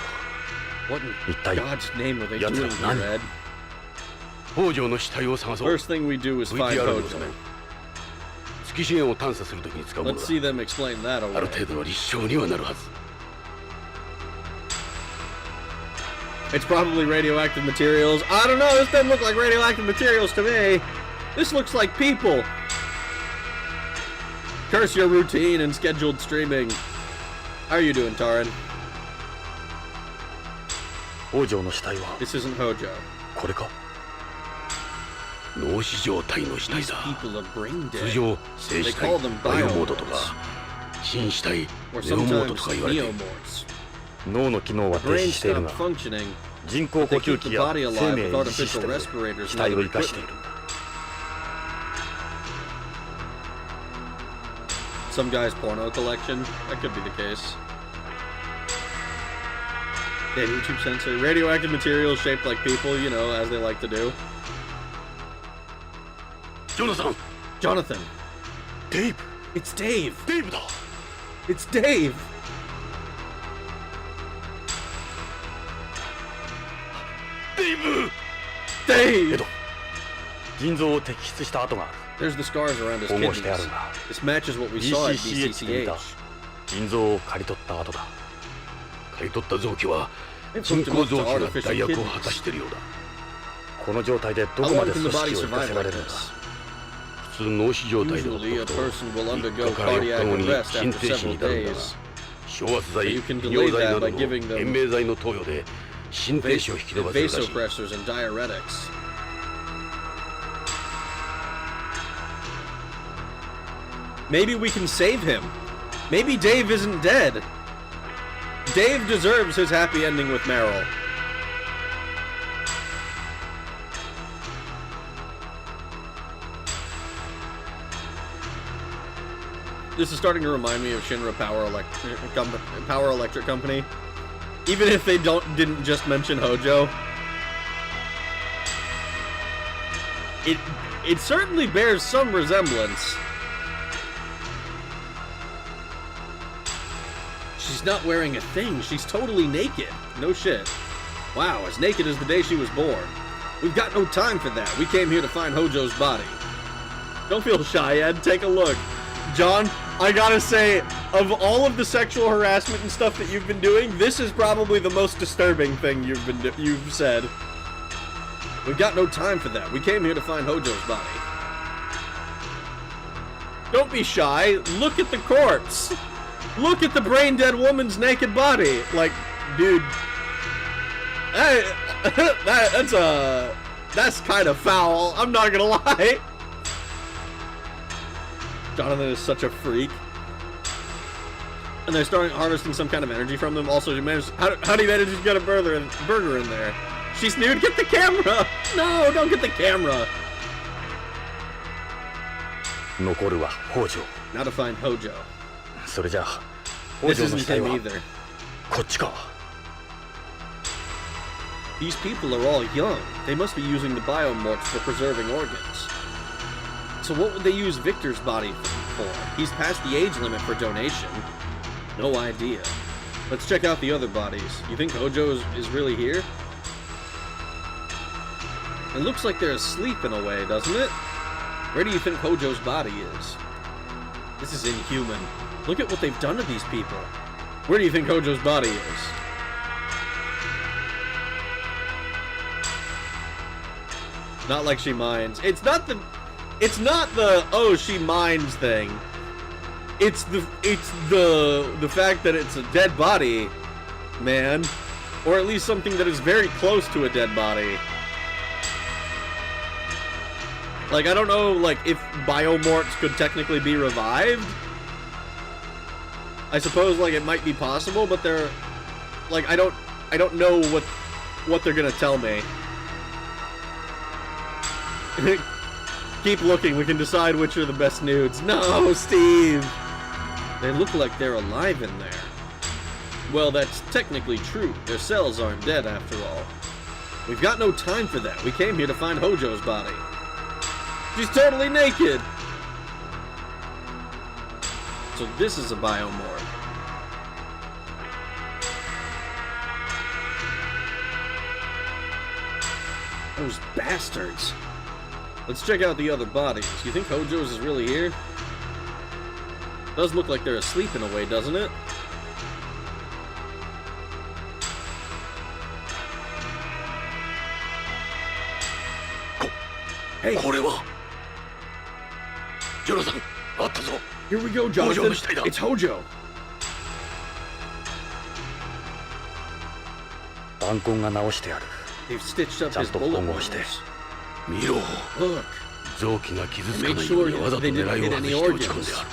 What in 一体 God's name are they 奴 doing ら here, 何？ Ed? 北条の死体を探そう。 First thing we do is find VTR の Hojo. ため月資源を探査するときに使うもの Let's だ。 see them explain that ある away. 程度の立証にはなるはず。 It's probably radioactive materials. I don't know, this doesn't look like radioactive materials to me. This looks like people. Curse your routine and scheduled streaming. How are you doing, Taran? 北条の死体は This isn't Hojo. これか。脳死状態の死体 These だ。 people are brain 通 dead. 常生死 They 体 call them バイオモードと biomorts. か新死体 Or ネオモード sometimes とか言われている。 neomorts. 脳の機能は停止 Brain している stopped が functioning. 人工呼吸器や Body 生 alive 命 with 維持シス artificial テムで respirators 機 and 体を other 生かしてい equipment. るんだ。 Some guy's porno collection. That could be the case. Yeah, YouTube censor. Radioactive materials shaped like people, you know, as they like to do. ジョナサン Jonathan. デイブ It's Dave. デイブだ It's Dave. デイブ Dave. エド、腎臓を摘出した跡がある。 There's the scars around his 保護 kidneys. してあるが This matches what we saw at BCCH で見た BCCH. 腎臓を刈り取った跡だ。刈り取った臓器は They 人 hooked 工 him 臓 up 器 to が代 artificial 役を果た kidneys. しているようだ。この状態でど How こま long で can 組 the 織 body を生か survive せられ like るのか。 this? 普通脳死状態でほっと Usually, a くと person will 3 undergo 日から4 cardiac 日後に arrest 心 after 停止 several になるんだが days. 昇圧剤、 You can 利 delay 尿剤 that など by の giving them 延命剤の投与で心停止を引き延ばせるらしい。 Vasopressors and diuretics. Maybe we can save him. Maybe Dave isn't dead. Dave deserves his happy ending with Meryl. This is starting to remind me of Shinra Power Electric Company. Even if they didn't just mention Hojo. It certainly bears some resemblance. She's not wearing a thing. She's totally naked. No shit. Wow, as naked as the day she was born. We've got no time for that. We came here to find Hojo's body. Don't feel shy, Ed. Take a look. John, I gotta say, of all of the sexual harassment and stuff that you've been doing, this is probably the most disturbing thing you've said. We've got no time for that. We came here to find Hojo's body. Don't be shy. Look at the corpse. Look at the brain-dead woman's naked body. Like, dude, that's kind of foul. I'm not gonna lie. Jonathan is such a freak. And they're starting harvesting some kind of energy from them. Also, how do you manage to get a burger in there? She's nude. Get the camera. No, don't get the camera. 残るは北条。 Now to find Hojo. それじゃあ This 北条の isn't 死体 him は either. こっちか。 These people are all young. They must be using the biomorphs for preserving organs. So what would they use Victor's body for? He's past the age limit for donation. No idea. Let's check out the other bodies. You think Hojo is really here? It looks like they're asleep in a way, doesn't it? Where do you think Hojo's body is? This is inhuman. Look at what they've done to these people. Where do you think Hojo's body is? Not like she minds. It's not the oh she minds thing. It's the fact that it's a dead body, man. Or at least something that is very close to a dead body. Like, I don't know, like, if biomorphs could technically be revived. I suppose, like, it might be possible, but they're... Like, I don't know what they're gonna tell me. Keep looking, we can decide which are the best nudes. No, Steve! They look like they're alive in there. Well, that's technically true. Their cells aren't dead, after all. We've got no time for that. We came here to find Hojo's body. She's totally naked! So this is a biomorph. Those bastards. Let's check out the other bodies. You think Hojo's is really here? Does look like they're asleep in a way, doesn't it? Hey! これはジョナサン、あったぞ。 Here we go, Jonathan. Hojoの死体だ。 It's Hojo. 弾痕が直してある。 They've stitched up ちゃん his と bullet 保護して。 wounds. 見ろ。 Look. 臓器が傷つか Make ないよう sure にわざと they 狙 didn't いを hit 外 any して打ち込ん organs. である。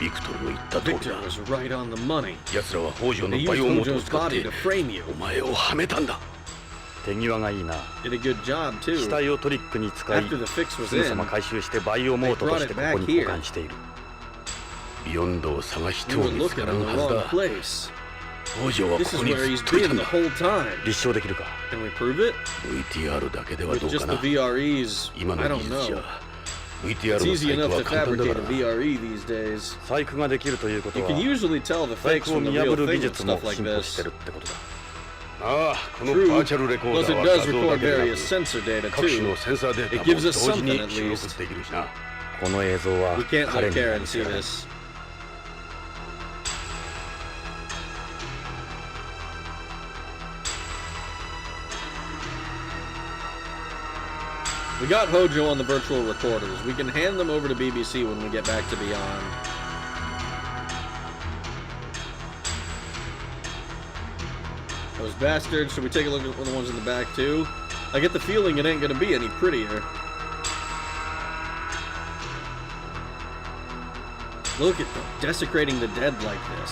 ビクトルの言った通り Victor だ。 was right on the money. 奴らは北条の They バイ used オモートを Hojo's 使っ body て to frame you. お前をはめたんだ。手際がいいな。 Did a good job 死 too. 体をトリックに使い After the fix was すぐさま in, 回収してバイオモートとしてここに保管している。ビヨンドを探して you も were 見つか looking ら in ん the はず wrong だ。 place. 北条は This こ is こに where ず he's っといた been ん the だ。 whole time. 立証できるか。 Can we prove it? VTR だけでは With どう just か the な。 VREs, 今 I の don't 技術じ know. ゃ VTR It's の easy 細工 enough は to 簡単だ fabricate か a ら。 VRE these days. 細工ができるということ You は can usually tell the 細 fakes 工を from the 見破 real る技 thing with 術も stuff like 進歩して this. るってことだ。ああ、この True, バーチャルレコー plus ダ it ーは does 画像 record だけでな various く sensor data 各種 too. のセンサーデー It タ gives も us 同時 something に at 収 least. 録できるしな。この映像は We can't 彼 let に Karen 見 see せられる。 this. We got Hojo on the virtual recorders. We can hand them over to BBC when we get back to Beyond. Those bastards. Should we take a look at the ones in the back too? I get the feeling it ain't gonna be any prettier. Look at them, desecrating the dead like this.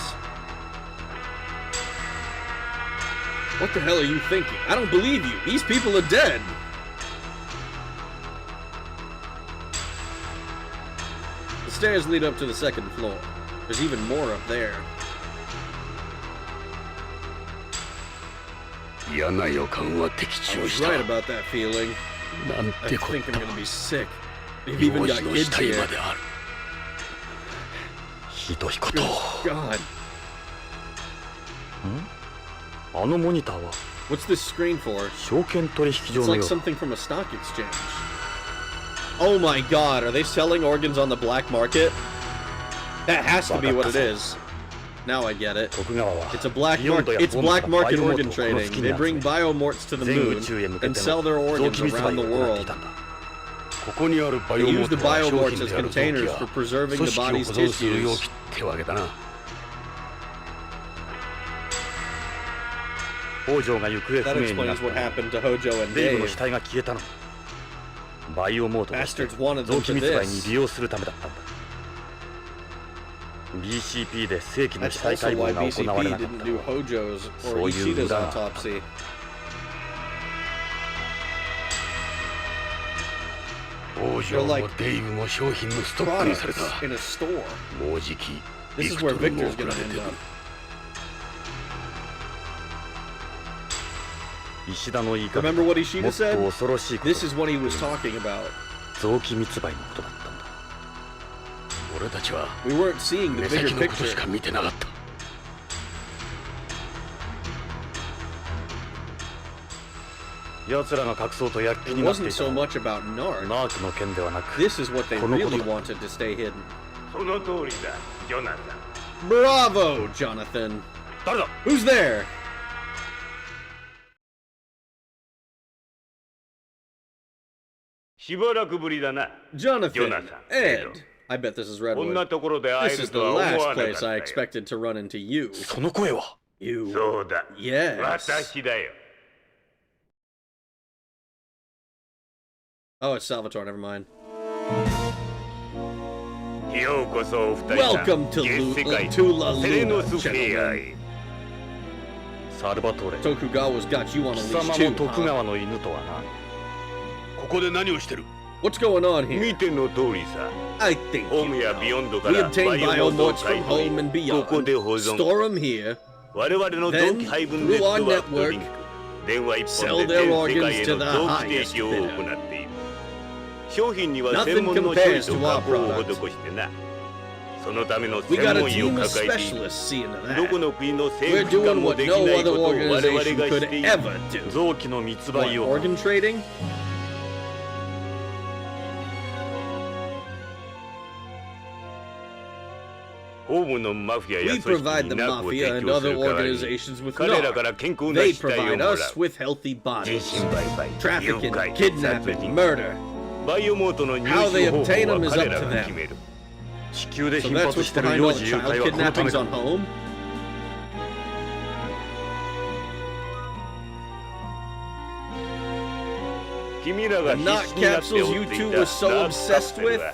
What the hell are you thinking? I don't believe you. These people are dead. The stairs lead up to the second floor. There's even more up there. 嫌な予感は的 I 中 was した right about that feeling. なん I てこ think っ I'm た gonna be sick. They've 幼 even 児 got の kids 死体 here. まである。ひどいこと。 God. あのモニターは What's this screen for? 証券取引所 It's の like ようだ。 something from a stock exchange. Oh my god, are they selling organs on the black market? That has to be what it is. Now I get it. 徳川は It's a black ビヨン market. ドや It's ボンド black がバイ market オモート organ をこの trading. 月 They に集 bring め biomorts to the 全 moon 宇宙へ向け and て sell their の臓 organs 器密 around 売 the を行ってい world. たんだ。ここにあるバイ They オモ use the ートは商 biomorts 品 as である臓器 containers や for preserving 組 the 織を body's 保存する容 tissues. 器ってわけだな。北条が行方 That 不明になっ explains what た。 happened to Hojo and デイブの Dave. 死体が消えたのもバイオモートとして Bastards wanted 臓 them 器 for 密売に this. 利用するためだったんだ。BCP で正規の That's 死体 also 解 why 剖が行われ BCP なかっ didn't た do Hojo's or そういう Ishida's 裏が autopsy. 北条もデイブも商品のストックにされた。 Products in a store. もうじき This ビ is ク where トルも Victor's 送 gonna られて end る。 up. 石田の言い方 Remember what も Ishida っと said? 恐ろしいこと This is what he was talking about. 臓器密売のことだったんだ。俺たちは We weren't seeing the 目 bigger 先のことし picture. か見てなかった。奴らが隠そうと躍起 It になってい wasn't た so のは much about Narc. ナークの件ではなく This is what they このこと really だ。 wanted to stay hidden. その通りだ、ジョナサン。 Bravo, Jonathan. 誰だ Who's there? しばらくぶりだな。 Jonathan. Jonathan. Ed. I bet this is こんな Redwood. ところで会 This える is the とは思わ last なかった place I よ。 expected to run into you. その声は You. そうだ。 Yes. 私だよ。 Oh, it's Salvatore. Never mind. ようこそお二人さん。 Welcome to 現世界 to La セレノ Luna, スフェア gentlemen. へ。サルバトーレ Tokugawa's got you on a 貴 leash 様 too, も徳 huh? 川の犬とはな。ここで何をしてる？ What's going on here? 見ての通りさ。 I think ホー you ムやビ know. ヨンドか We ら obtain バイオモー biomorts トを買い from 取 home and り、ここ beyond. で保存。 Store them here. 我々の臓器配分ネットワークとリンク、電話一本で Sell their 全世界へ organs to の the 臓器提 highest 供を bidder. 行っている。商品には Nothing 専門の処理 compares と to 加 our 工を product. 施してな。そのための We 専 got a 門医を team of 抱えている。 specialists seeing to どこ that. の国の We're 政府機関 doing も what でき no ないこ other とを我々 organization がし could ている。 ever do. 臓器の密 What, 売を organ trading? ホームのマフィアや We 組織 provide に the ナークを mafia 提 and 供す other る代わりに organizations with 彼らか NARC. ら健康な They 死体を provide もらう us with healthy 人 bodies. 身売買、誘 Trafficking, 拐、殺 kidnapping, 人 murder. バイオモートの入 How they 手方法 obtain は them is 彼 up ら to が them. 決める。地球で So 頻 that's 発 what's してる behind 幼 all 児 the 誘 child 拐はこのため kidnappings か on home. The 君らが knock 必死になって追 capsules you ってい two た were so ダークカプ obsessed セル with. は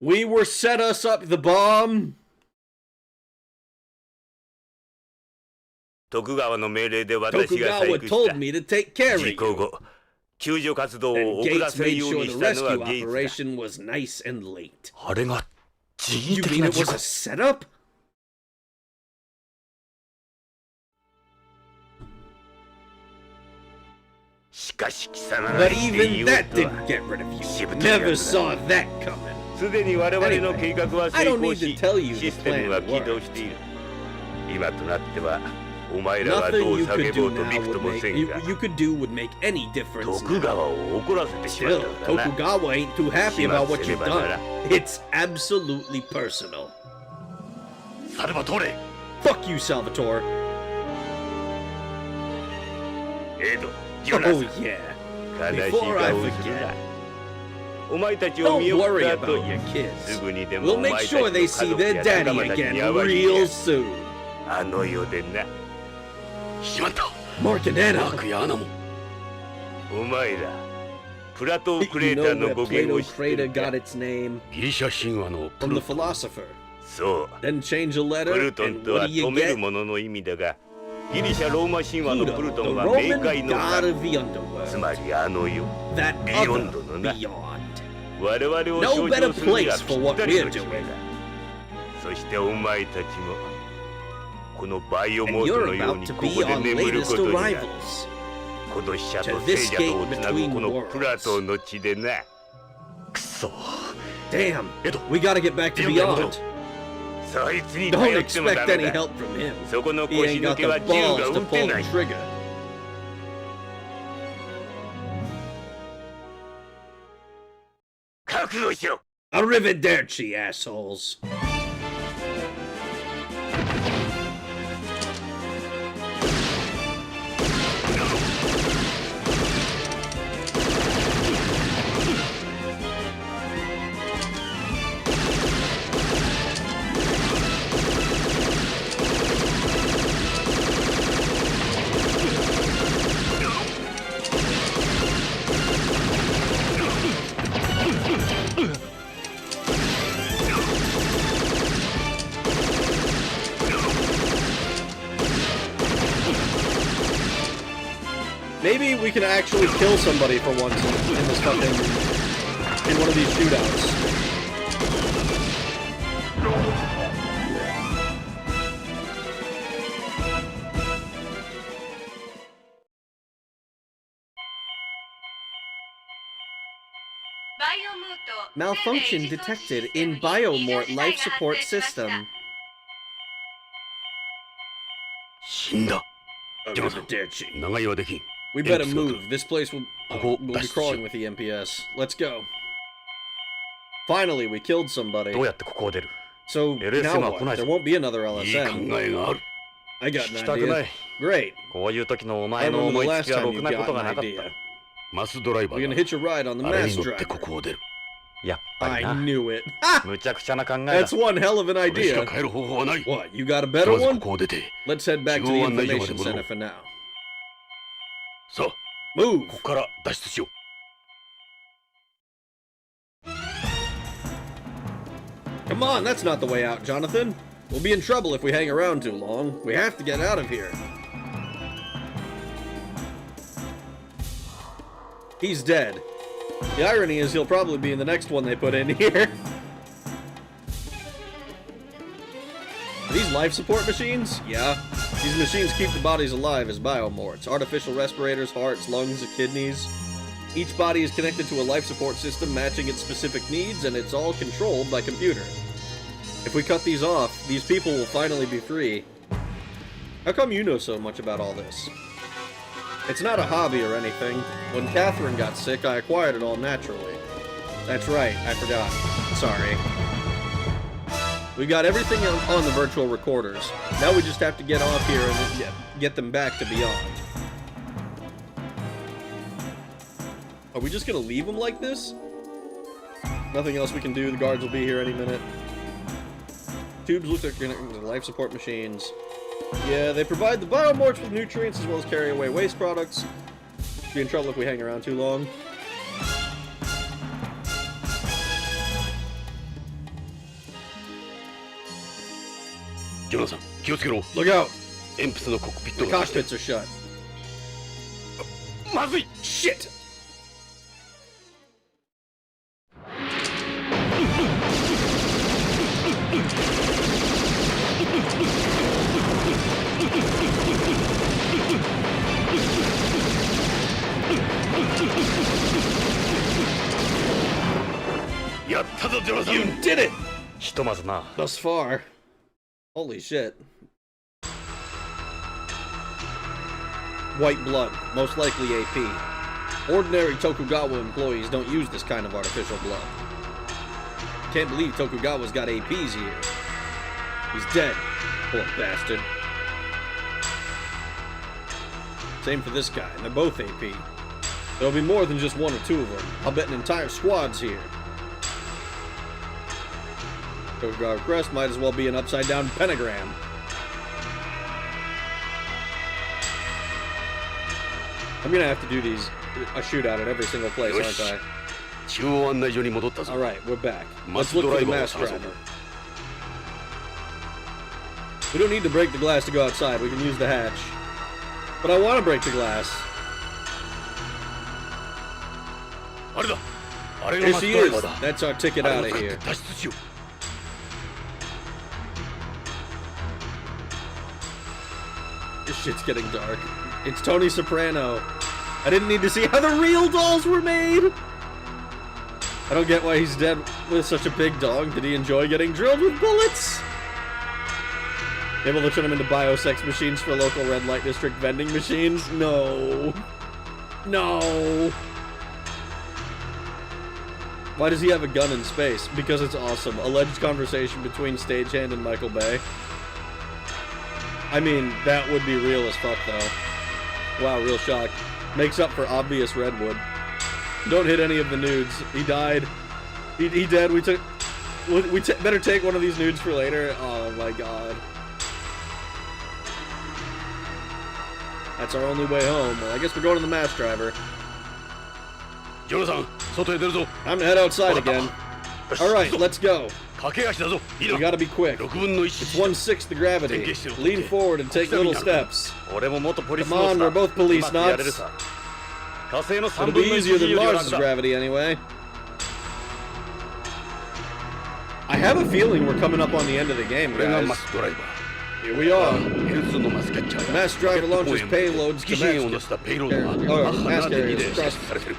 We were set us up the bomb. 徳川の命令で私が細 Tokugawa 工し told た me to take care of 事 you. 故後救助活動 And を遅ら Gates せる made よう sure に the したのは rescue ゲイツだ operation was nice and late. あれが人為 You 的 mean な it 事 was 故 a setup? しかし貴様が But 言って even 言う that とは didn't get rid of you. しぶといやつ Never だ saw that coming. すでに我々の計画は I 成 don't 功 need し to tell you the システム plan は起動している今となってはお前らがど Nothing う you could 叫ぼ do うと now びくと would も make せん you, が you could do would make any difference. 徳 Now. 川を怒らせてしまっ Still, たのだな Tokugawa ain't too happy about what you've 始末せねばなら done. It's absolutely personal. されば通れ Fuck you, Salvatore. エドジョナ Oh ス yeah. 悲しい Before I 顔をする forget. なお前たちを Don't 見送っ worry た about 後 your kids. すぐにでも We'll お前 make たち sure の they 家 see 族 their や daddy 仲間たち again に会わ real せ soon. あの世でなしまった Mark and マ Anna. ークやアナもお前らプラトークレ You ーター know の where 語源 Plato を知ってる Crater か got its name? ギリシャ神話のプ From ロ the philosopher. そう Then change a プ letter, ルトン and と what は do you 止める get? ものの意味だがギリシャローマ神話のプル Pluto, ト the ンは冥 Roman 界の god 神 of the underworld. つまりあの世 That Beyond other のな beyond. 我々を No 象 better 徴するには place ぴ for っ what たり we're の地名 doing. だそしてお前たちもこのバイオ And モート you're のよう about に to こ be こで on 眠る latest ことになる arrivals. この死者 To と this 聖者とを gate つなぐ between このプラトーの地でなくそ Damn, Edo. we gotta get back to Beyond. beyond. そいつに Don't 頼っても expect ダメ any だ help from him. そこの He 腰 ain't 抜 got け the は銃が balls 撃 to って pull な the い trigger.「覚悟しろ Arrivederci, assholes. Maybe we can actually kill somebody for once in this fucking... in one of these shootouts. Malfunction detected in Biomort life support system. 死んだ Arrivederci. 長居はできん We better 鉛筆が move. This place will Go we'll be best crawling ship. with the MPS. Let's go. Finally, we killed somebody. どうやってここを出る So LSM now は来ない what? ぞ There won't be another いい考 LSM. えがある I got 聞 an きたくな idea. い Great. こういう時のお I 前の remember 思 the い last つきはろ time く you なこ got とが an なかった idea. マスドライバ We're ー gonna だ hitch a ride on the あれ mass に乗って driver. ここを出るやっぱり I な knew it. むちゃくちゃな考えだ That's one hell of an これしか idea. 変える方法はない What, you got a ま better ずこ one? こを出て Let's head back to the information center for now. さあ Move! ここから脱出しよう Come on, that's not the way out, Jonathan. We'll be in trouble if we hang around too long. We have to get out of here. He's dead. The irony is he'll probably be in the next one they put in here. Are these life support machines? Yeah. These machines keep the bodies alive as biomorts. Artificial respirators, hearts, lungs, and kidneys. Each body is connected to a life support system matching its specific needs, and it's all controlled by computer. If we cut these off, these people will finally be free. How come you know so much about all this? It's not a hobby or anything. When Catherine got sick, I acquired it all naturally. That's right, I forgot. Sorry. We got everything on the virtual recorders. Now we just have to get off here and get them back to Beyond. Are we just gonna leave them like this? Nothing else we can do. The guards will be here any minute. Tubes look like connected to life support machines. Yeah, they provide the biomorts with nutrients as well as carry away waste products. Be in trouble if we hang around too long. ジョナサン、気をつけろ。 Look out! 鉛筆のコックピット The が cockpits are shut. まずい。 Shit! You did it! ひとまずな。 Thus far. Holy shit. White blood, most likely AP. Ordinary Tokugawa employees don't use this kind of artificial blood. Can't believe Tokugawa's got APs here. He's dead. Poor bastard. Same for this guy, and they're both AP. There'll be more than just one or two of them. I'll bet an entire squad's here. Tokugawa crest might as well be an upside-down pentagram. I'm gonna have to do a shootout at every single place, aren't I? 中央案内所に戻ったぞ。 Alright, we're back. Let's look for the mass driver. We don't need to break the glass to go outside. We can use the hatch. But I want to break the glass. あれだ。あれが Here マス she ドライ is. バーだ。 That's our ticket あれ out を of 使って here. 脱出しよう。 This shit's getting dark. It's Tony Soprano. I didn't need to see how the real dolls were made. I don't get why he's dead with such a big dog. Did he enjoy getting drilled with bullets? Able to turn him into biosex machines for local red light district vending machines? No. No. Why does he have a gun in space? Because it's awesome. Alleged conversation between stagehand and Michael Bay. I mean, that would be real as fuck, though. Wow, real shock. Makes up for obvious Redwood. Don't hit any of the nudes. He died. He dead. We better take one of these nudes for later. Oh my god. That's our only way home. Well, I guess we're going to the mass driver. ジョナサン、外へ出るぞ。 Time to head outside again. Alright, let's go. 駆け足だぞ。いいな。 We gotta be quick. 6分の It's 1。 1/6 the gravity. Lean forward and take little steps. 俺も元ポリス Come ノー on, ツだ。 we're both police うまくやれる nuts. さ。火星の It'll 3 be 分の easier 1 than よりは Mars' 楽だ。 gravity anyway. I have a feeling we're coming up on the end of the game, これがマ guys. スドライバー。 Here we are. ヘルツのマスキャッチャー The や mass driver launches payloads 機 to 種を乗 mass せたペイロードは Oh, マッハ mass 7.2 で carriers 射 across 出されてる。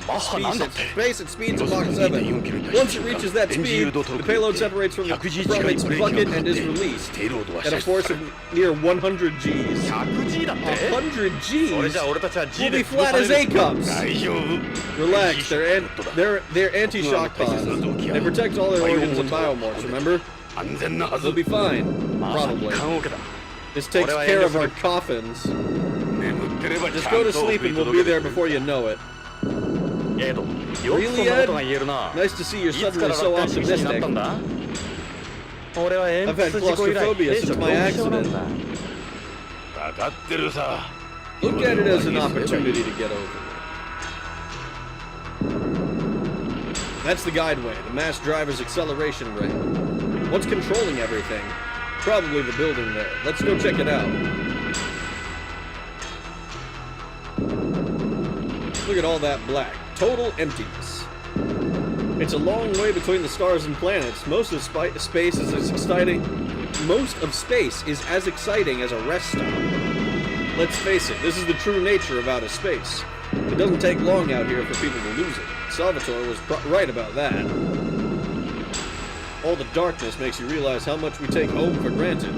space at speeds of Mach 7. Once it reaches that speed, the payload separates from its bucket and is released at a force of near 100 Gs. 100G だって。 100 それじゃ Gs? 俺たちは G We'll で be 潰 flat され as る。 A cups. 大丈夫。 Relax, they're anti-shock pods. They protect all their organs and biomorphs, remember? 安全なはず。 We'll be fine. まさ Probably. に棺桶だ。 This takes care of our coffins. 眠ってれば Just ちゃ go ん to と sleep 送り and we'll 届 be け there てくれる before you know it. エド、よくそんなことが言えるな。 Nice to see you're いつか suddenly ら so 楽天主義にな optimistic. ったんだ。俺は鉛 I've 筆 had 事故以来 claustrophobia 兵所 since my 恐怖症なん accident. だ。分かってるさ。 Look at it as an opportunity to get over it. That's the guideway, the mass driver's acceleration ray. What's controlling everything? Probably the building there. Let's go check it out. Look at all that black. Total emptiness. It's a long way between the stars and planets. Most of space is as exciting. Most of space is as exciting as a rest stop. Let's face it, this is the true nature of outer space. It doesn't take long out here for people to lose it. Salvatore was right about that. All the darkness makes you realize how much we take home for granted.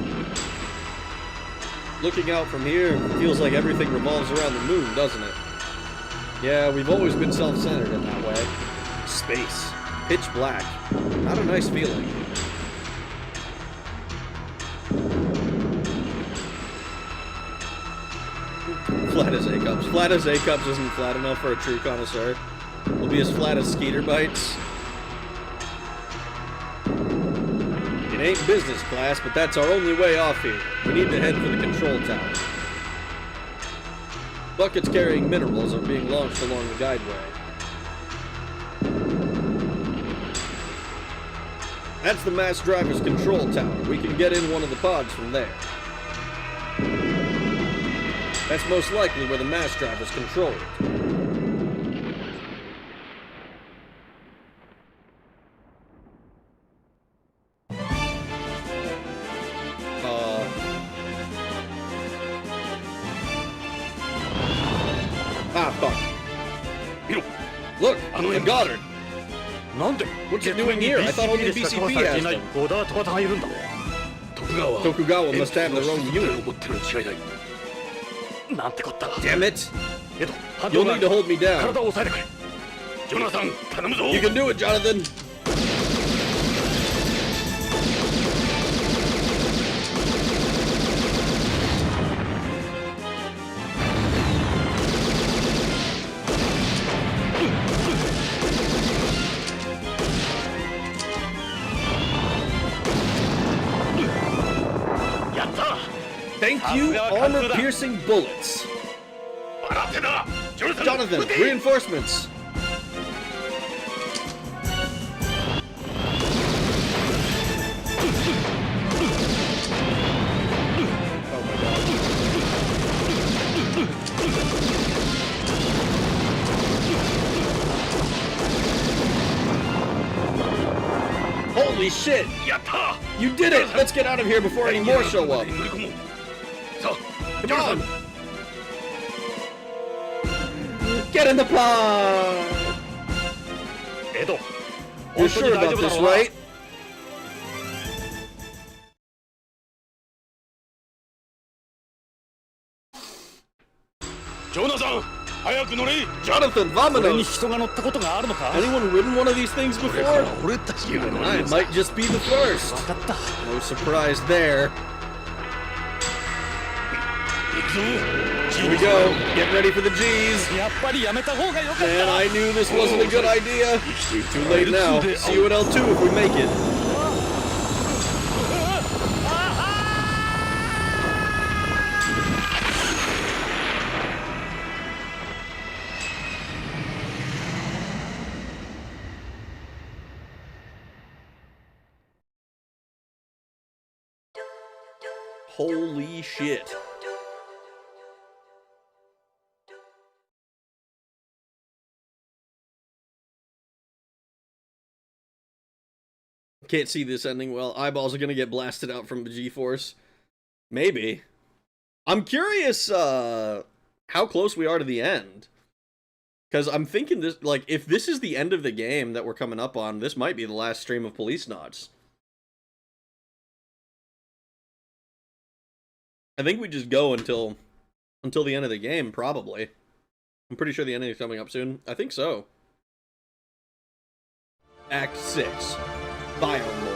Looking out from here feels like everything revolves around the moon, doesn't it? Yeah, we've always been self-centered in that way. Space. Pitch black. Not a nice feeling. Flat as A-cups. Flat as A-cups isn't flat enough for a true connoisseur. We'll be as flat as Skeeter bites. It ain't business class, but that's our only way off here. We need to head for the control tower. Buckets carrying minerals are being launched along the guideway. That's the mass driver's control tower. We can get in one of the pods from there. That's most likely where the mass driver's controlled. Ah, fuck. Look, the Goddard. What's it doing here? I thought only BCP has them. Tokugawa must have their own unit. Damn it! You'll need to hold me down. You can do it, Jonathan! Thank you, armor-piercing bullets. Jonathan, reinforcements. Oh my god. Holy shit! You did it! Let's get out of here before any more show up. Come on! Get in the pod! You're sure about this, right? Jonathan, vamonos! Anyone ridden one of these things before? I might just be the first. No surprise there. Here we go. Get ready for the G's. And I knew this wasn't a good idea. Too late now. See you at L2 if we make it. Holy shit. Can't see this ending well. Eyeballs are gonna get blasted out from the G-Force. Maybe. I'm curious how close we are to the end. Because I'm thinking this, like, if this is the end of the game that we're coming up on, this might be the last stream of Policenauts. I think we just go until the end of the game, probably. I'm pretty sure the ending is coming up soon. I think so. Act 6. Biomore.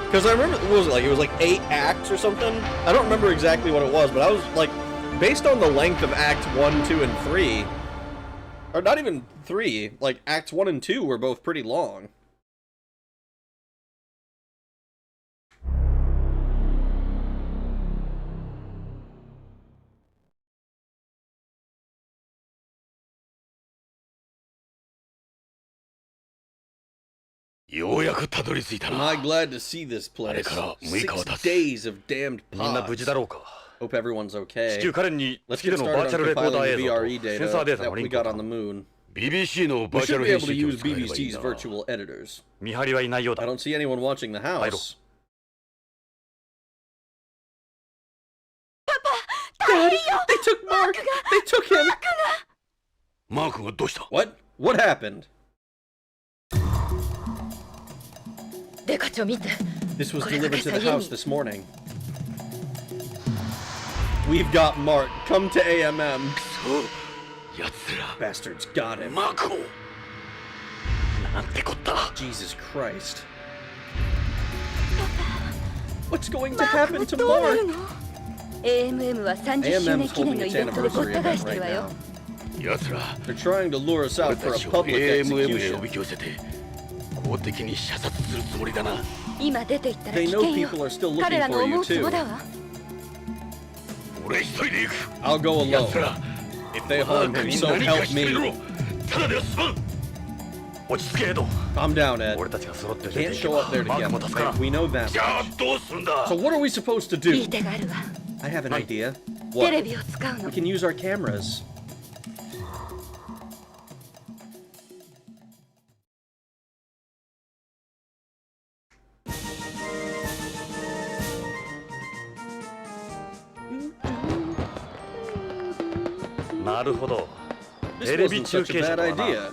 Because I remember, what was it like? It was like 8 acts or something? I don't remember exactly what it was, but I was like, based on the length of Act 1, 2, and 3, or not even 3, like Acts 1 and 2 were both pretty long. Am I glad to see this place? 6 days of damned pods. Hope everyone's okay. Let's get started on compiling the VRE data that we got on the moon. We should be able to use BBC's virtual editors. I don't see anyone watching the house. Daddy, they took Mark! They took him! What? What happened? This was delivered to the house this morning. We've got Mark. Come to AMM. Bastards got him. Jesus Christ. What's going to happen to Mark? AMM's holding its anniversary event right now. They're trying to lure us out for a public execution. They know people are still looking for you too. I'll go alone. If they harm him, so help me. 落ち着けエド Calm down, Ed. 俺たちが揃って出 Can't ていけ show ば up there マークも together. 助からん We know that じゃあ much. どうすんだ So what are we supposed to いい do? 手があるわ。 I have an idea. テ What? レビを使うの We。can use our cameras. Mm-hmm. なるほど This テレビ wasn't 中 such 継 a 車 bad とはな idea.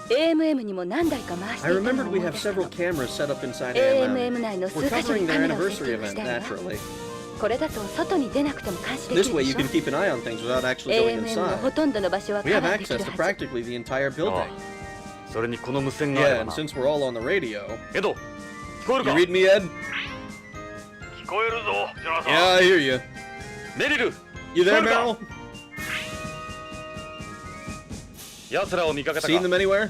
AMM にも何台か回して I いたの remembered を we 思い have 出した several の。 cameras set up inside AMM AMM. 内の We're 数カ所 covering に their カメラを設 anniversary 置し event たいわ。 naturally. これだと外に出なくても監視で This きる way で you しょ。 can keep an eye on things without actually going AMM のほ inside. とんどの場所は We カ have バーでき access る to はず。 practically the entire あ building. あそれにこの無線があれ Yeah, ば and な since we're all on the radio. エド聞こえる You か read me, Ed? 聞こえるぞジョナサン Yeah, I hear you. メリル You there, 聞こえるか Meryl? 奴らを見かけたか Seen them anywhere? い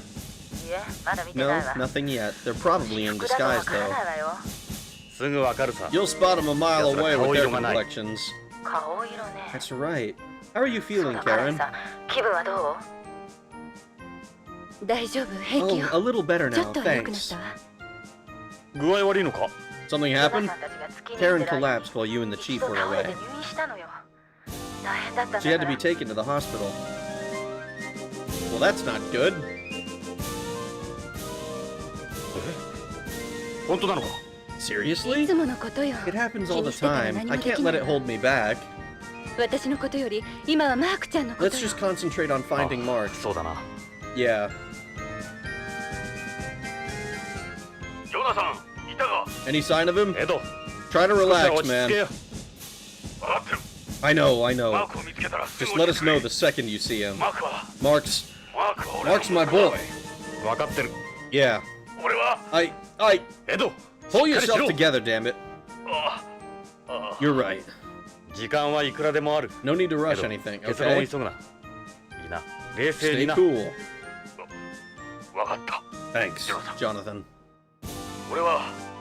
え、まだ見て No, ないわ。 nothing yet. They're probably in 服だとわ disguise, から though. ないわよ。すぐわかるさ You'll spot them a mile That's away right. with their 顔色がない complexions. 顔色ね。 That's right. How are you そう feeling, だから Karen? さ、気分はどう？大丈夫、平 Oh, 気よ a。little better ちょ now, っとは良くなっ thanks. たわ。具合悪いのか Something ジョナ happened? さんたちが月に Karen 行ってる間 collapsed while you and the 一 chief 度 were 倒れて away. 入院したのよ。大変だったんだ She had か to ら be。taken to the hospital. Well, that's not good. 本当なのかい Seriously? つものことよ。 It happens 気 all に the してたら time. 何 I もで can't きな let い it わ。 hold me back. 私のことより今はマークちゃんのこ Let's とよ。 just concentrate on finding あ Mark. そうだな Yeah. ジョナサンいたか Any sign of him? エド Try to 少しは relax, 落ち着け man. よ分かってる I know, I マ know. ークを見つけたらすぐ Just 教 let え us てくれ know the second you see him. マークは Mark's マークは俺の Mark's my 息子だ boy. 分かってる Yeah. 俺は I エド pull しっかりし yourself ろ together, damn it. ああ You're right. 時間はいくらでもある No need to エ rush ド anything, 結論を okay? 急ぐないいな冷静 Stay にな cool. 分かった Thanks, Jonathan. 俺は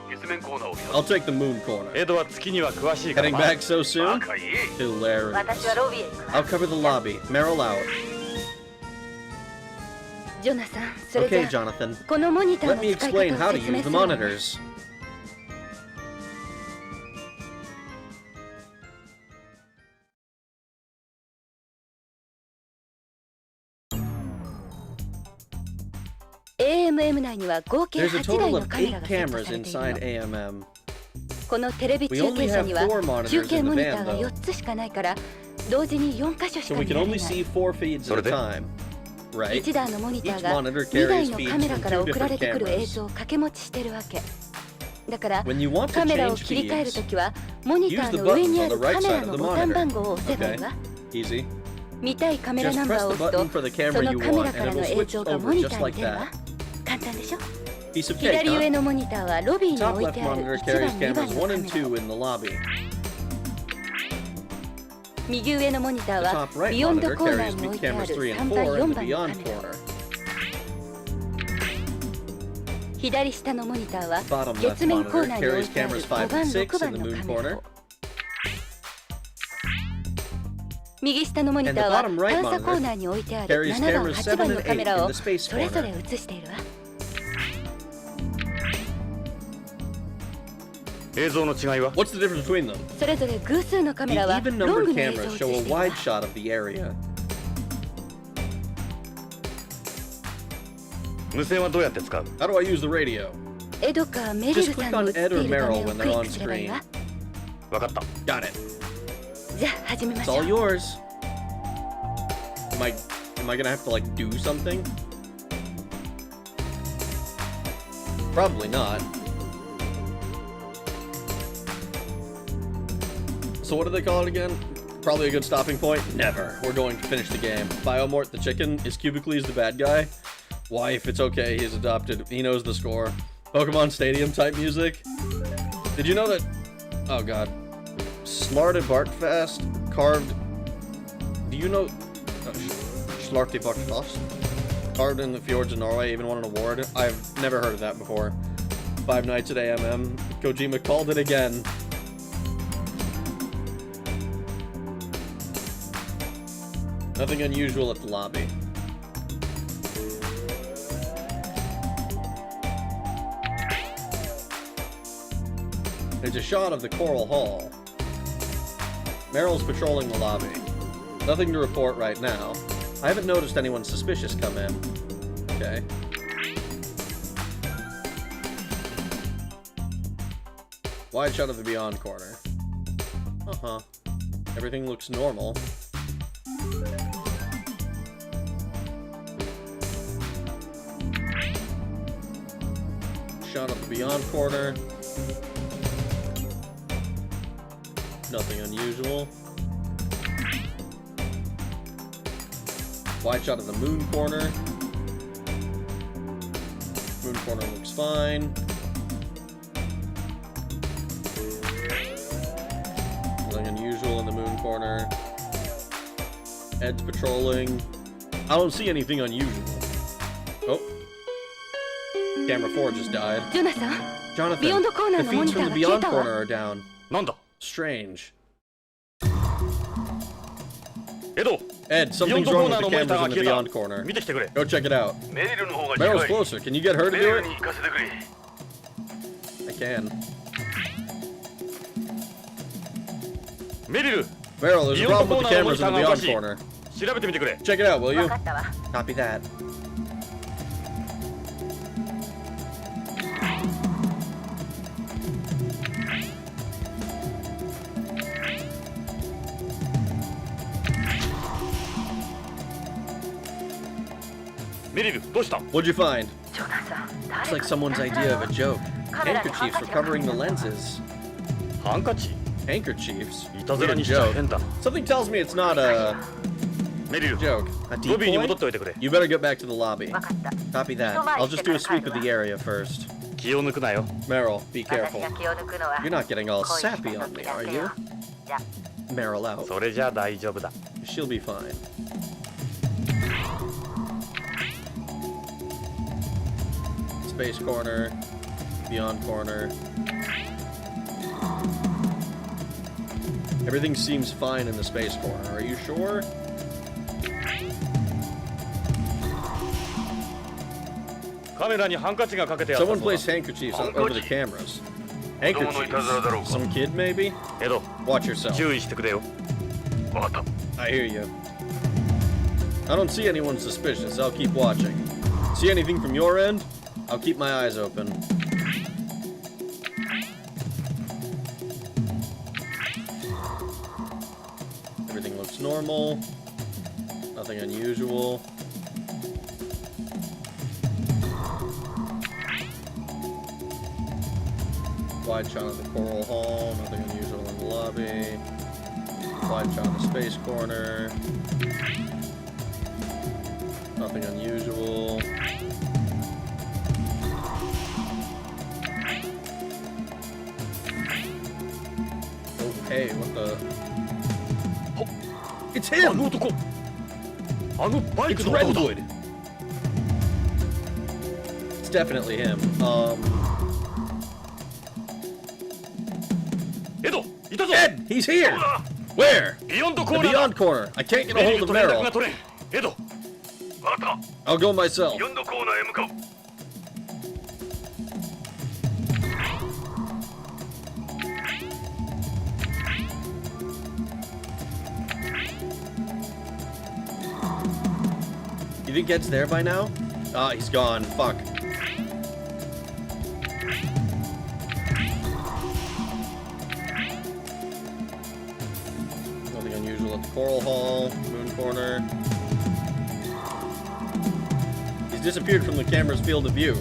月面コーナーを I'll take the moon corner. エドは月には詳しいから Heading な back so バ soon? カ言え Hilarious. 私はロビーへ行くわ。 I'll cover the lobby. Meryl out. ジョナサン、それ Okay, じゃあ Jonathan. このモニター Let の me 使い explain 方を how to 説明 use す the るわね。 monitors. AMM 内には合計 There's a 8台 total の of カメ 8ラがセット cameras されてい inside るの。 AMM. このテレビ We 中 only 継車 have には 4 monitors 中継 in モ the ニタ van, ーが though. 4つしかないから同時に4箇所し So か we 見 can られ only ない。 see 4 feeds at a Sorry. time. Right? 1台のモニター Each が monitor 2台 carries の feeds カメラ from から two 送られ different てくる映 cameras. 像を掛け持ちしてるわけ。だから When you want カ to メラを change 切り替える feeds, ときはモニターの上にあるカメラのボタン番号を押せばいいわ。 easy. 見たいカメラ Just ナンバ press ーを the 押す button と for the そ camera の you カメラ want, から and の it 映 will 像 switch がモ over ニ just ターに like 出るわ that. 簡単でしょ。 Piece of cake, 左上 huh? のモニターはロビーに Top 置い left てある monitor 1 carries 番2 cameras 番 1 and のカメラ。 2 in the lobby. 右上のモニター The は top right ビヨンド monitor コーナー carries に置いてあ cameras る 3 and 3番 4 4 in the 番の beyond カメラ。 corner. 左下のモニターは Bottom left 月面コー monitor ナーに置い carries てある cameras 5 5番 and 6 6番 in the の moon カメラ corner. を。右下のモニターは And the bottom right 探査コーナーに置いてある carries 7番 cameras 8 7番 and のカメ 8 in ラを the space それぞれ corner. 映しているわ。映像の違いは What's the difference between them? それぞれ偶数のカ The メラは even ロン numbered グの映像を cameras 映 show して a いるわ。 wide shot of the area. 無線はどうやって使う How do I use the radio? エドかメリル Just さ click んの on 映って Ed or いる画 Meryl 面を when ク they're リッ on クすればいい screen. わ。分かった Got it. じゃあ始めま It's しょ all う。 yours. Am I gonna have to like do something? Probably not. So what do they call it again? Probably a good stopping point? Never. We're going to finish the game. Biomort the chicken. Is Cubicles the bad guy? Why, if it's okay, he's adopted. He knows the score. Pokemon Stadium type music? Did you know that... Oh god. Slarty Barkfast carved... Do you know... Slarty Barkfast? Carved in the fjords of Norway, even won an award? I've never heard of that before. 5 Nights at AMM. Kojima called it again. Nothing unusual at the lobby. There's a shot of the Coral Hall. Meryl's patrolling the lobby. Nothing to report right now. I haven't noticed anyone suspicious come in. Okay. Wide shot of the Beyond corner. Uh-huh. Everything looks normal. Shot of the Beyond corner. Nothing unusual. Wide shot of the Moon corner. Moon corner looks fine. Nothing unusual in the Moon corner. Ed's patrolling. I don't see anything unusual. Oh. Camera 4 just died. Jonathan, Jonathan, the feeds from the Beyond corner are down. なんだ Strange. エド Ed, ビヨン something's ドコ wrong ーナー with の the モニター cameras が in the 消え Beyond た corner. 見てきてくれ Go check it out. メリルの方が Meryl's 近い closer. Can you get her to メ do リル it? に行かせてくれ I can. メリル Meryl, there's a Beyond problem with the corner cameras in the monitor Beyond がおかしい corner. 調べてみてくれ Check it out, will 分 you? かったわ Copy that. What'd you find? ジョナサン It's like someone's idea of a joke. Handkerchiefs for covering the lenses. ハンカチ Handkerchiefs? いたずら Weird にしちゃ joke. 変だ Something tells me it's not a メリル joke. A ロビーに戻っ decoy? ておいてくれ You better get back to the lobby. 分かった Copy that. I'll just do a sweep of the area first. 気を抜くなよ Meryl, be 私 careful. が気を抜くのは You're not getting all 恋した sappy on 時 me, だ are け you? よじゃ Meryl out. それじゃ大丈夫だ She'll be fine. Space corner. Beyond corner. Everything seems fine in the space corner. Are you sure? Someone placed handkerchiefs over the cameras. Handkerchiefs? Some kid, maybe? エド Watch yourself. 注意してくれよ I hear you. I don't see anyone suspicious. I'll keep watching. See anything from your end? I'll keep my eyes open. Everything looks normal. Nothing unusual. Wide shot of the Coral Hall. Nothing unusual in the lobby. Wide shot of the space corner. Nothing unusual. Oh, hey, what the? Oh, it's あの him! 男あのバイク It's の男だ Redwood! It's definitely him. エドいたぞ Ed! He's here! Where? ビヨンドコ The ーナーだ Beyond corner. I can't get a メリ hold ル of と連絡が Meryl. 取れんエド 分かっ I'll go myself. た4度コーナーへ向かう You think Ed's there by now? Ah, he's gone. Fuck. Nothing unusual at the Coral Hall, Moon Corner. He's disappeared from the camera's field of view.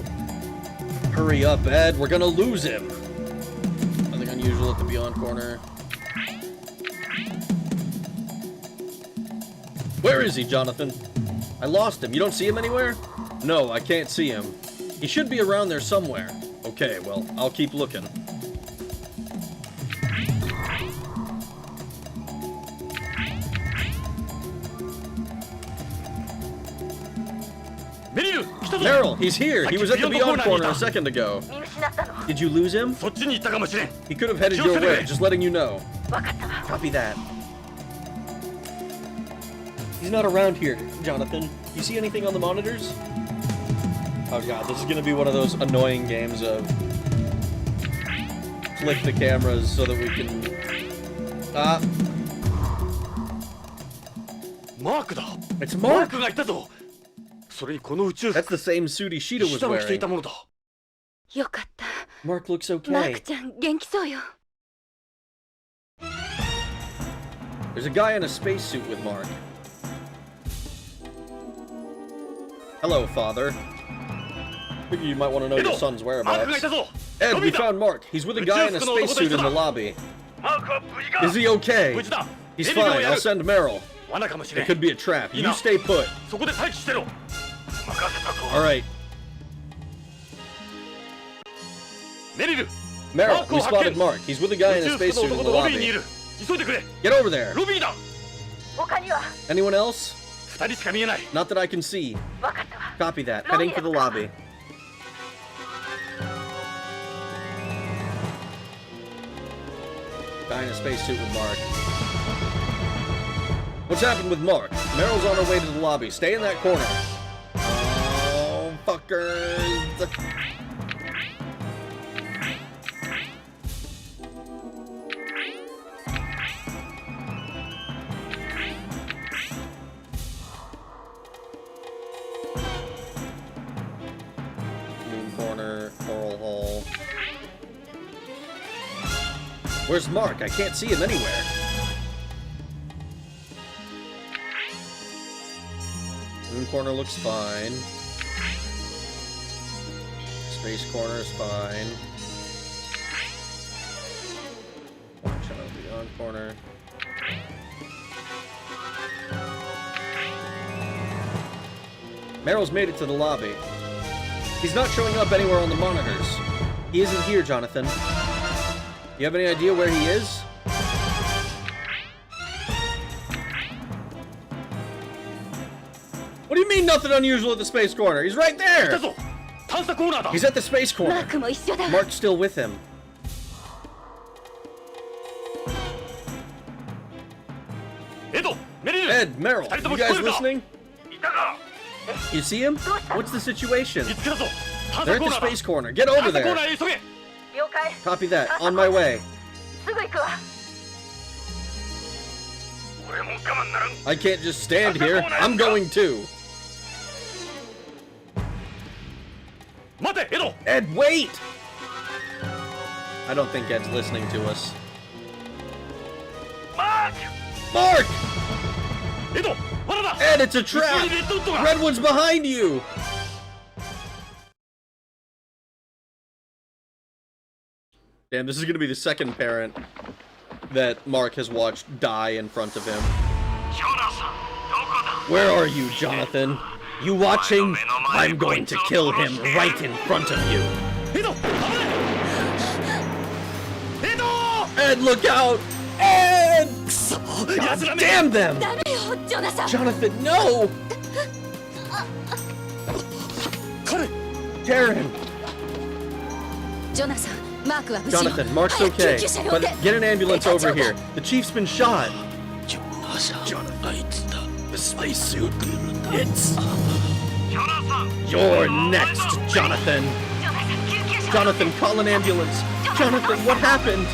Hurry up, Ed. We're gonna lose him. Nothing unusual at the Beyond Corner. Where is he, Jonathan? I lost him. You don't see him anywhere? No, I can't see him. He should be around there somewhere. Okay, well, I'll keep looking. Meryl, he's here. He was at the Beyond corner a second ago. 見失ったの Did you lose him? そっちに行ったかもしれん He could have headed your way. Just letting you know. 分かったわ Copy that. He's not around here, Jonathan. You see anything on the monitors? Oh god, this is gonna be one of those annoying games of flick the cameras so that we can... Mark だ It's マー Mark! クがいたぞそれにこの宇宙 That's 服 the same suit Ishida was 下も着てい wearing. たものだよかった Mark looks マー okay. クちゃん元気そうよ There's a guy in a spacesuit with Mark. Hello, father. Figure you might want to know your son's マークがい whereabouts. たぞ Ed, we found Mark. He's with a guy in a spacesuit in the lobby. マークは無事か Is he okay? 無事だ He's エリルを fine. や I'll る send Meryl. 罠かもしれ It ん could be a trap. You Ina. stay put. そこで待機してろ任せたぞ Alright. メリル Meryl, we Mark, spotted Hakim. Mark. He's with a guy in 宇 a 宙服 spacesuit の in 男 the とロビーにい lobby. る急いでくれ Get over there. ロビーだ他には Anyone else? 二人しか見えない Not that I can see. 分かったわ Copy that. Heading for the lobby. Guy in a spacesuit with Mark. What's happened with Mark? Meryl's on her way to the lobby. Stay in that corner. Oh, fuckers. Moon corner, coral hole. Where's Mark? I can't see him anywhere. Moon corner looks fine. Space corner is fine. Watch out, beyond corner. Meryl's made it to the lobby. He's not showing up anywhere on the monitors. He isn't here, Jonathan. You have any idea where he is? What do you mean nothing unusual at the space corner? He's right 来た there! ぞ探査コーナーだ He's at the space マー corner. クも一緒だ Mark's still with him. エドメリル Ed, Meryl, you guys listening? いたか You see him? What's the situation? 見つけたぞ探 They're 査 at コー the ナーだ space corner. Get over 探査コーナ there. ーへ急げ了解 Copy that. On my way. すぐ行くわ俺も我慢ならん I can't just stand here. I'm going too. 待てエド Ed, wait! I don't think Ed's listening to us. マーク Mark! エド罠だ Ed, it's a 後ろ trap! にレッドウッドが Redwood's behind you! Damn, this is gonna be the second parent that Mark has watched die in front of him. ジョナサンどこだ Where are you, Jonathan? You watching? I'm going to kill him right in front of you. エド危ないエド Ed, look out! Ed! くそ God 奴らめ damn them! ダメよジョナサン Jonathan, no! 彼 Karen! ジョナサンマークは無事よ Jonathan, Mark's 早く okay. 救急車呼ん But で get an ambulance over here. The chief's been shot. ジョナサンあいつだ The spacesuit. It's ジョナサン you're next, Jonathan. ジョナサン救急車 Jonathan, call an ambulance. Jonathan, what happened?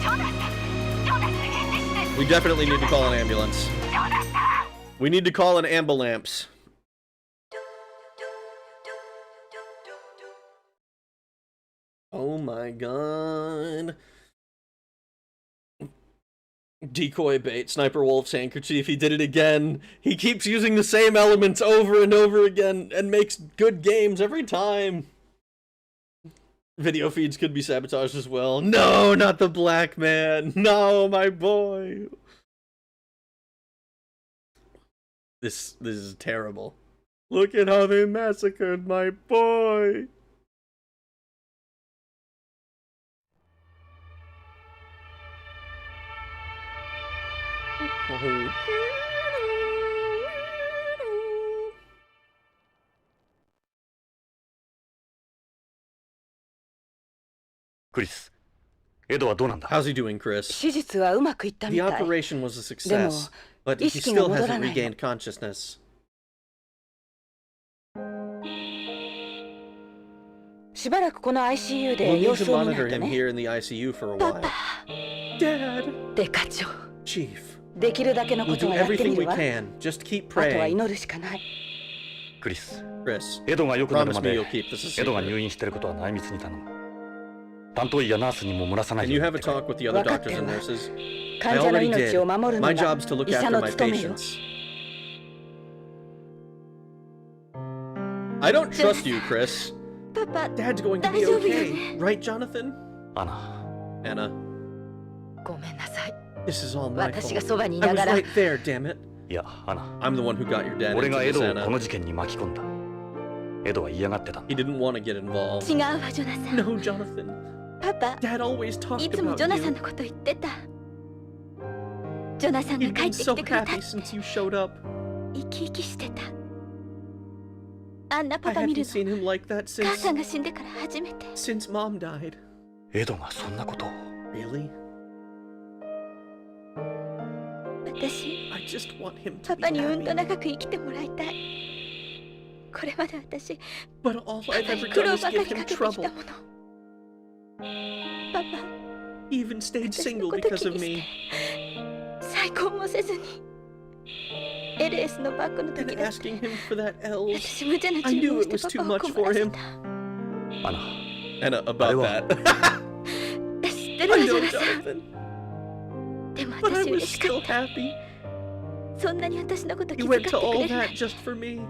ジョナサンジョナサン返事して We definitely need to call an ambulance. ジョナサン We need to call an ambulance. Oh my god. Decoy bait, Sniper Wolf's handkerchief, he did it again. He keeps using the same elements over and over again and makes good games every time. Video feeds could be sabotaged as well. No, not the black man. No, my boy. This is terrible. Look at how they massacred my boy. Chris エドはどうなんだ How's he doing, Chris? 手術はうまくいったみ The たい operation was a でも success. But he 意識が still 戻ら hasn't ないの。 regained consciousness. しばらくこの ICU We'll で need 様 to 子を見な monitor いと him ね。 here in the ICU for a パ while. パ、 Dad, デカ長、 Chief, できるだけのこ we'll と do はやって everything み we るわ。 can. Just keep あとは praying. 祈るしかない。クリス、 Chris, エドが良くなる promise ま me で you'll keep this a エドが secret. 入院してることは内密に頼む。担当医やナースにも漏らさない Can で you く have れ a talk with the other 分かって doctors る and わ。 nurses? 患 I 者の already 命を did. 守るの My が job's to look 医者 after の my 務めよ。 patients. I don't trust you, Chris. パパ、 Dad's going to be 大丈夫よ okay. ね。 Right, Jonathan? アナ、 Anna, ごめんなさい。 this is all my 私が fault. そばにい I な was がら。 right there, damn it. いやアナ、 I'm the one who got your dad 俺 into がエ this, ドをこ Anna. の事件に巻き込んだ。エドは嫌がってたん He だ。 didn't want to get involved. 違うわ、ジョナサン。 No, Jonathan. パパ、 Dad always い talked つも about ジョナサン you. のこと言ってた。ジョナサンが He'd 帰 been ってき so てくれた happy って since you showed up. 生き生きしてた。あんな I パパ見 hadn't る seen の him like that 母さん since が死んでから初めて。 Mom died. エドがそんなことを。 Really? 私、 I just want him to パ be パにうんと happy. 長く生きてもらいたい。これまで私、 But all パ I've パに ever 苦 done 労 is ばか give りか him けてきた trouble. もの。パパ、 He even stayed 私の single こと because 気 of にし me. て、再婚もせずに。LS のバッグの And 時だって asking him for that L's. 私無茶な I 注 knew 文を it し was て too パパを much 困 for らせ him. た。アナ、 Anna, about I that. 知ってる I わ、ジョ know, ナサン。 Jonathan. でも But I 私 was 嬉しか still った。 happy. そんなに私のこと気 He 遣っ went て to く all れるな that ら just for me.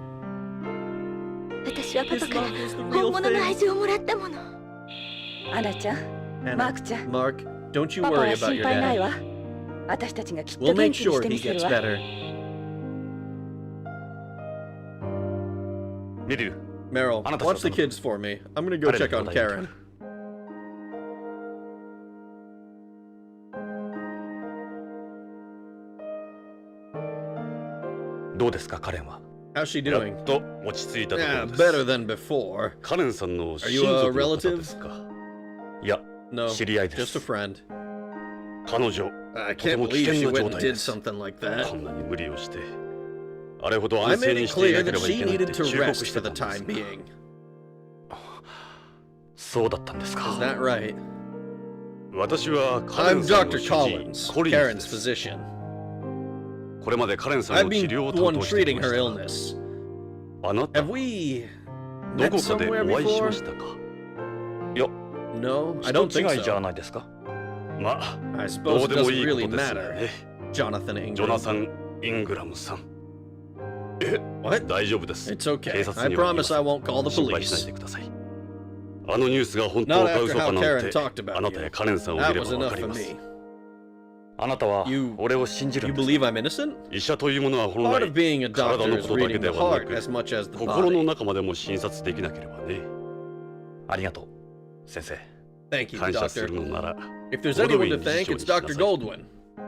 私はパ His パから love was the 本 real 物の愛 thing. 情をもらったもの。アナちゃん、 Anna, マークちゃん、 Mark, don't you パパ worry は about 心 your 配ない dad. わ。私たちがきっと We'll 元 make 気にし sure て he みせ gets るわ。 better. ミリル、 Meryl, Anna, watch the that's kids for me. I'm gonna go Karen, check on what I Karen. どうですかカレンは。 How's she や doing? っと落ち着いたとこ Yeah, ろです better than before. カレンさんの Are 親 you a 族の方 relative? ですか。いや、 No, 知り合いで just a す。 friend. 彼女 I とて can't も危 believe 険 she な went 状 and 態で did す。 something like こ that. んなに無理をしてあれほど I 安静 made に it していな clear けれ that ばい she けないって needed to 忠告 rest し for てた the んです time が being. そうだったんですか。 Is that right? 私はカレ I'm ンさんの Dr. 主治医 Collins, コリンズ Karen's です。 physician. これまでカレンさん I've の治 been 療を the 担 one 当してき treating まし her た。 illness. あなた Have は we ど met こかで somewhere お会いし before? ましたか。 No, I 人 don't think 違いじゃ so. ないですか。まあ I ど suppose う it でも doesn't いいこ really とですが matter. ね。 Jonathan ジョナ Ingram. サン・イングラムさん。 What? 大丈夫です。 It's okay. 警察 I には言いま promise せん I won't call the 心配しない police. でください。あのニュースが本当 Not か after 嘘か how なん Karen て talked about あなた you. やカレンさんを見 That れば was わ enough かり for ます me. あなたは You- 俺を信じる You んですか。 believe I'm innocent? 医者というものは本 Part 来 of being a 体 doctor の is ことだけ reading で the はな heart く as much as the 心の body. 中までも診察できなければね。ありがとう先生。 Thank you, 感謝す doctor. るのなら If there's anyone to thank, it's Dr. Goldwyn.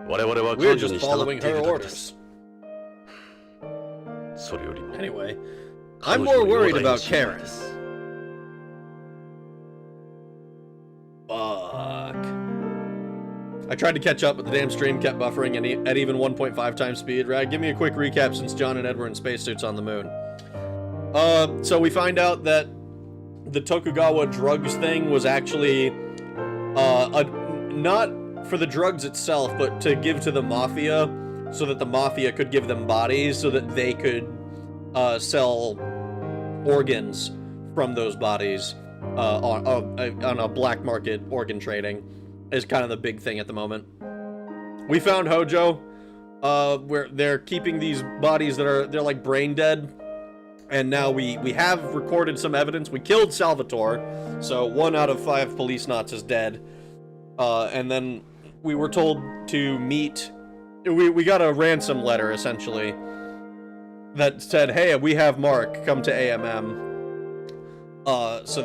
我々は We're 彼女 just に従 following ってい her るだけです。 orders. それよりも Anyway, 彼 I'm 女 more の容 worried 体の about 心配 Karen. です。 Fuck. I tried to catch up, but the damn stream kept buffering at even 1.5 times speed. Rag, give me a quick recap since John and Ed were in spacesuits on the moon. So we find out that the Tokugawa drugs thing was actually not for the drugs itself, but to give to the mafia, so that the mafia could give them bodies, so that they could sell organs from those bodies on a black market organ trading is kind of the big thing at the moment. We found Hojo, where they're keeping these bodies they're like brain dead, and now we have recorded some evidence. We killed Salvatore, so 1 out of 5 Policenauts is dead, and then we were told to meet. We got a ransom letter essentially that said, "Hey, we have Mark. Come to AMM." So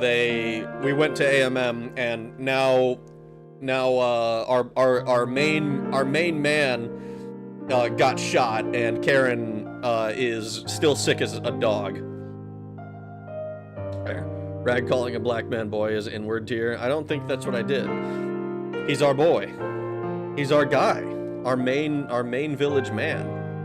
we went to AMM, and now our main man got shot, and Karen is still sick as a dog. Rag calling a black man boy is inward tier. I don't think that's what I did. He's our boy. He's our guy. Our main village man.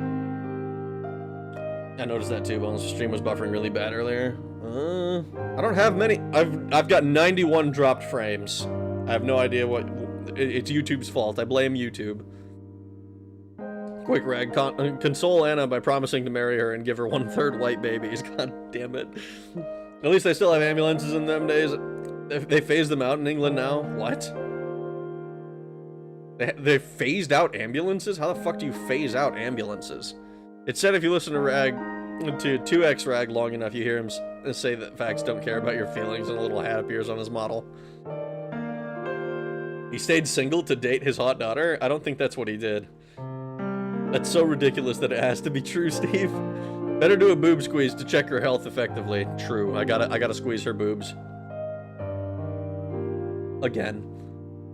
I noticed that too. Bones. The stream was buffering really bad earlier. I don't have many. I've got 91 dropped frames. I have no idea what. It's YouTube's fault. I blame YouTube. Quick rag, console Anna by promising to marry her and give her 1/3 white babies. God damn it. At least they still have ambulances in them days. They phased them out in England now. What? They phased out ambulances? How the fuck do you phase out ambulances? It said if you listen to Rag, to 2x Rag long enough, you hear him say that facts don't care about your feelings, and a little hat appears on his model. He stayed single to date his hot daughter? I don't think that's what he did. That's so ridiculous that it has to be true, Steve. Better do a boob squeeze to check her health effectively. True. I gotta squeeze her boobs. Again.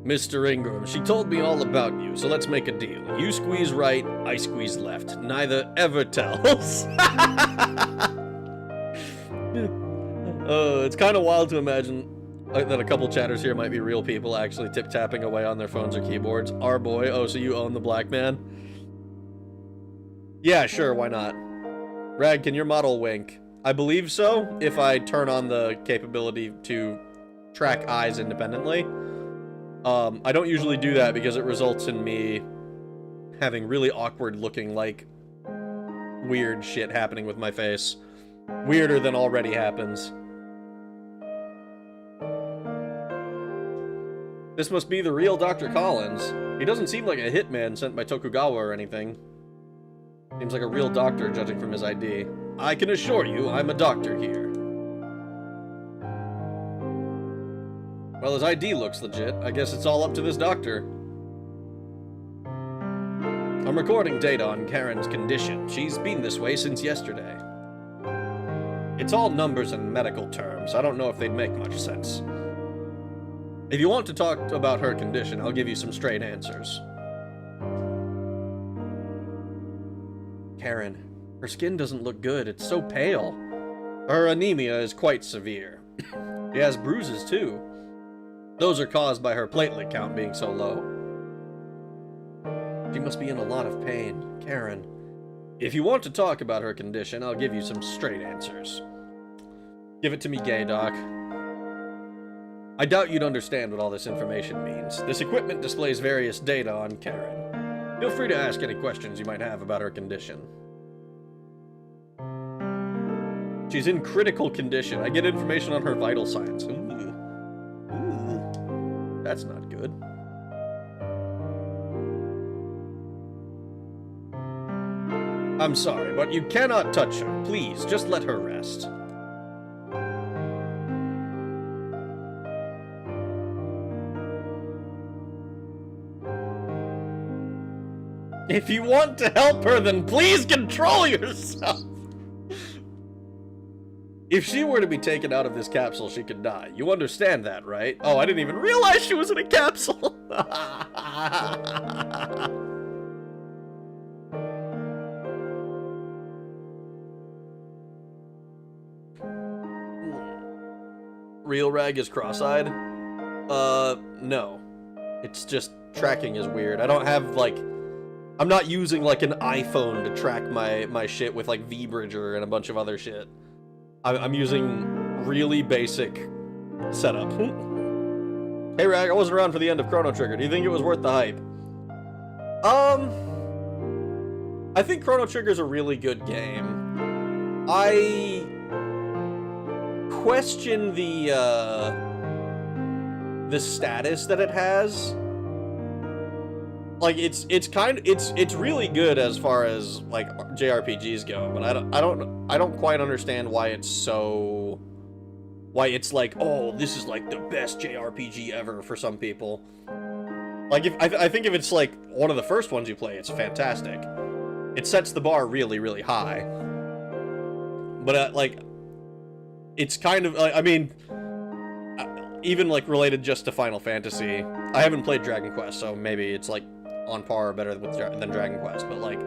Mr. Ingram, she told me all about you, so let's make a deal. You squeeze right, I squeeze left. Neither ever tells. It's kind of wild to imagine that a couple chatters here might be real people actually tip-tapping away on their phones or keyboards. Our boy, oh, so you own the black man? Yeah, sure, why not? Rag, can your model wink? I believe so, if I turn on the capability to track eyes independently. I don't usually do that because it results in me having really awkward looking, like, weird shit happening with my face. Weirder than already happens. This must be the real Dr. Collins. He doesn't seem like a hitman sent by Tokugawa or anything. Seems like a real doctor, judging from his ID. I can assure you, I'm a doctor here. Well, his ID looks legit. I guess it's all up to this doctor. I'm recording data on Karen's condition. She's been this way since yesterday. It's all numbers and medical terms. I don't know if they'd make much sense. If you want to talk about her condition, I'll give you some straight answers. Karen, her skin doesn't look good. It's so pale. Her anemia is quite severe. She has bruises, too. Those are caused by her platelet count being so low. She must be in a lot of pain. Karen, if you want to talk about her condition, I'll give you some straight answers. Give it to me, gay doc. I doubt you'd understand what all this information means. This equipment displays various data on Karen. Feel free to ask any questions you might have about her condition. She's in critical condition. I get information on her vital signs. Ooh. That's not good. I'm sorry, but you cannot touch her. Please, just let her rest. If you want to help her, then please control yourself! If she were to be taken out of this capsule, she could die. You understand that, right? Oh, I didn't even realize she was in a capsule! Real Rag is cross-eyed? No. It's just tracking is weird. I don't have, like... I'm not using, like, an iPhone to track my shit with, like, V-Bridger and a bunch of other shit. I'm using really basic setup. Hey, Rag, I wasn't around for the end of Chrono Trigger. Do you think it was worth the hype? I think Chrono Trigger's a really good game. I question the status that it has. Like, it's really good as far as, like, JRPGs go, but I don't quite understand why it's like, oh, this is like the best JRPG ever for some people. Like, I think if it's like one of the first ones you play, it's fantastic. It sets the bar really, really high. But like, it's kind of, I mean, even like related just to Final Fantasy. I haven't played Dragon Quest, so maybe it's like on par or better than Dragon Quest, but like,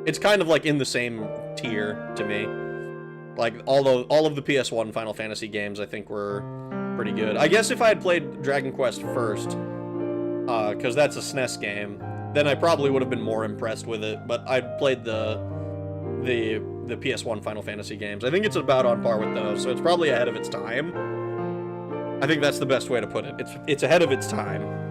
it's kind of like in the same tier to me. Like, all of the PS1 Final Fantasy games I think were pretty good. I guess if I had played Dragon Quest first, because that's a SNES game, then I probably would have been more impressed with it, but I played the the PS1 Final Fantasy games. I think it's about on par with those, so it's probably ahead of its time. I think that's the best way to put it. It's ahead of its time.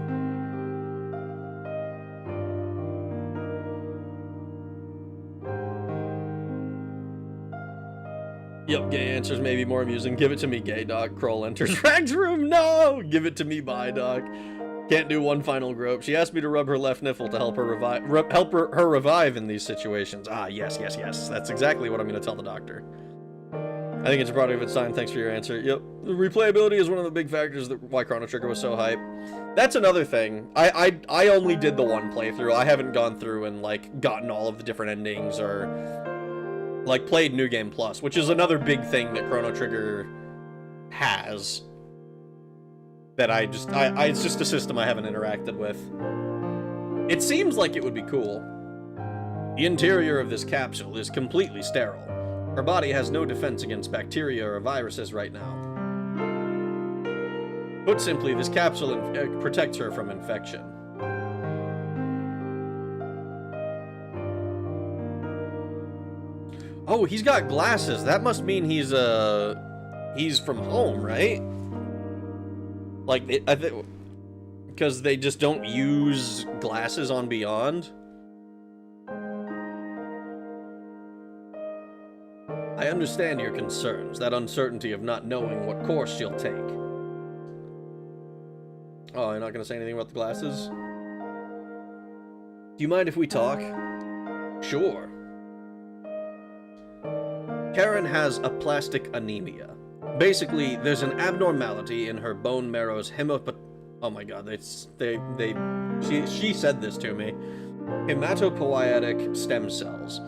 Yep, gay answers may be more amusing. Give it to me, gay dog. Kroll enters Rag's room. No! Give it to me, bye, dog. Can't do one final grope. She asked me to rub her left nipple to help her revive in these situations. Ah, yes. That's exactly what I'm going to tell the doctor. I think it's a product of its time. Thanks for your answer. Yep. The replayability is one of the big factors why Chrono Trigger was so hype. That's another thing. I only did the one playthrough. I haven't gone through and, like, gotten all of the different endings or, like, played New Game Plus, which is another big thing that Chrono Trigger has. That it's just a system I haven't interacted with. It seems like it would be cool. The interior of this capsule is completely sterile. Her body has no defense against bacteria or viruses right now. Put simply, this capsule protects her from infection. Oh, he's got glasses. That must mean he's from home, right? Like, I think, because they just don't use glasses on Beyond. I understand your concerns, that uncertainty of not knowing what course she'll take. Oh, you're not going to say anything about the glasses? Do you mind if we talk? Sure. Karen has aplastic anemia. Basically, there's an abnormality in her bone marrow's oh my god, she said this to me. Hematopoietic stem cells.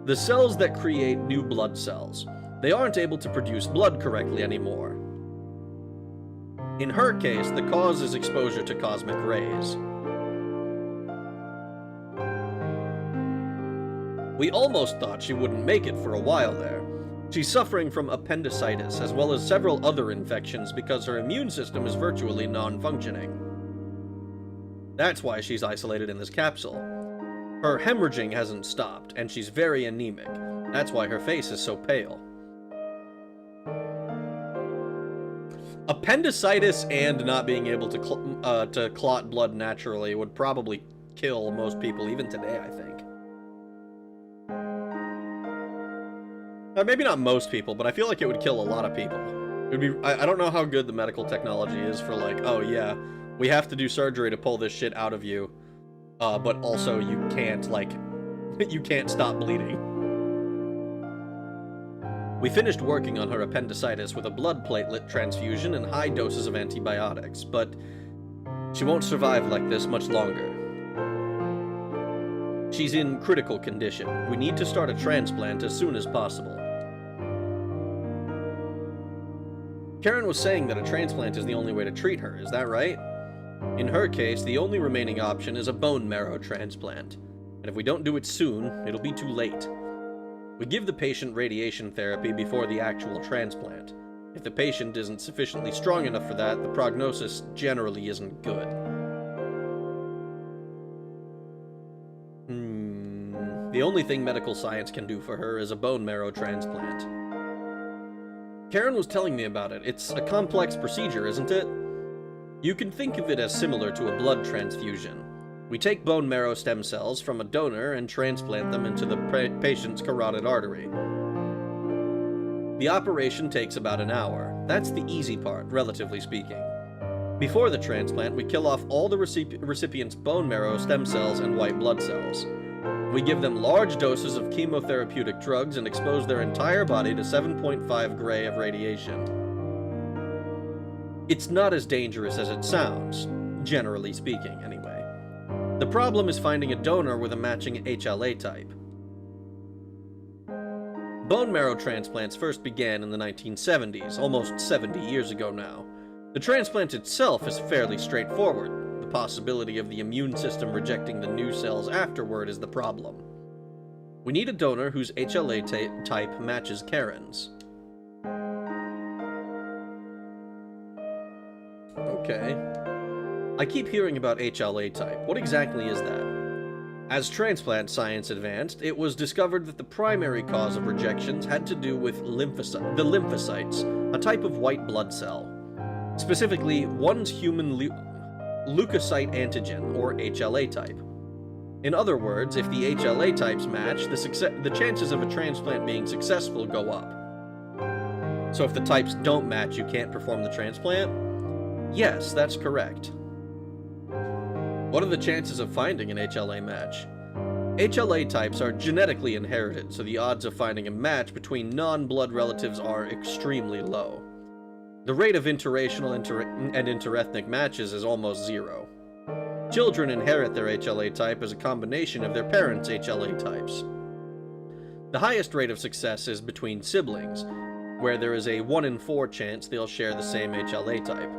The cells that create new blood cells. They aren't able to produce blood correctly anymore. In her case, the cause is exposure to cosmic rays. We almost thought she wouldn't make it for a while there. She's suffering from appendicitis, as well as several other infections because her immune system is virtually non-functioning. That's why she's isolated in this capsule. Her hemorrhaging hasn't stopped, and she's very anemic. That's why her face is so pale. Appendicitis and not being able to clot blood naturally would probably kill most people, even today, I think. Maybe not most people, but I feel like it would kill a lot of people. It would be, I don't know how good the medical technology is for, like, oh yeah, we have to do surgery to pull this shit out of you, but also you can't, like, you can't stop bleeding. We finished working on her appendicitis with a blood platelet transfusion and high doses of antibiotics, but she won't survive like this much longer. She's in critical condition. We need to start a transplant as soon as possible. Karen was saying that a transplant is the only way to treat her, is that right? In her case, the only remaining option is a bone marrow transplant. And if we don't do it soon, it'll be too late. We give the patient radiation therapy before the actual transplant. If the patient isn't sufficiently strong enough for that, the prognosis generally isn't good. The only thing medical science can do for her is a bone marrow transplant. Karen was telling me about it. It's a complex procedure, isn't it? You can think of it as similar to a blood transfusion. We take bone marrow stem cells from a donor and transplant them into the patient's carotid artery. The operation takes about an hour. That's the easy part, relatively speaking. Before the transplant, we kill off all the recipient's bone marrow stem cells and white blood cells. We give them large doses of chemotherapeutic drugs and expose their entire body to 7.5 gray of radiation. It's not as dangerous as it sounds, generally speaking, anyway. The problem is finding a donor with a matching HLA type. Bone marrow transplants first began in the 1970s, almost 70 years ago now. The transplant itself is fairly straightforward. The possibility of the immune system rejecting the new cells afterward is the problem. We need a donor whose HLA type matches Karen's. Okay. I keep hearing about HLA type. What exactly is that? As transplant science advanced, it was discovered that the primary cause of rejections had to do with the lymphocytes, a type of white blood cell. Specifically, one's human leukocyte antigen, or HLA type. In other words, if the HLA types match, the chances of a transplant being successful go up. So if the types don't match, you can't perform the transplant? Yes, that's correct. What are the chances of finding an HLA match? HLA types are genetically inherited, so the odds of finding a match between non-blood relatives are extremely low. The rate of interracial and interethnic matches is almost zero. Children inherit their HLA type as a combination of their parents' HLA types. The highest rate of success is between siblings, where there is a 1 in 4 chance they'll share the same HLA type.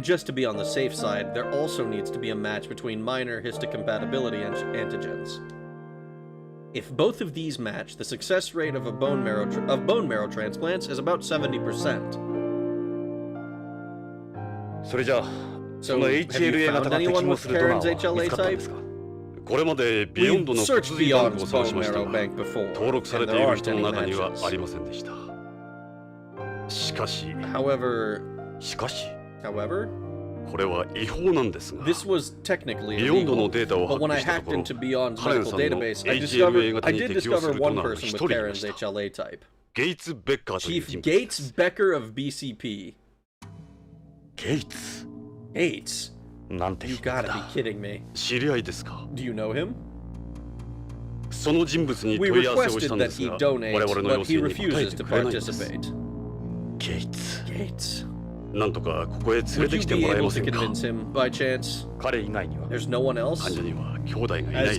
Just to be on the safe side, there also needs to be a match between minor histocompatibility antigens. If both of these match, the success rate of bone marrow transplants is about 70%. So, have you found anyone with Karen's HLA type? We've searched Beyond's bone marrow bank before, and there aren't any matches. However, this was technically illegal, but when I hacked into Beyond's medical database, I did discover one person with Karen's HLA type. Chief Gates Becker of BCP. Gates? You gotta be kidding me. Do you know him? We requested that he donate, but he refuses to participate. Gates. Would you be able to convince him, by chance? There's no one else? As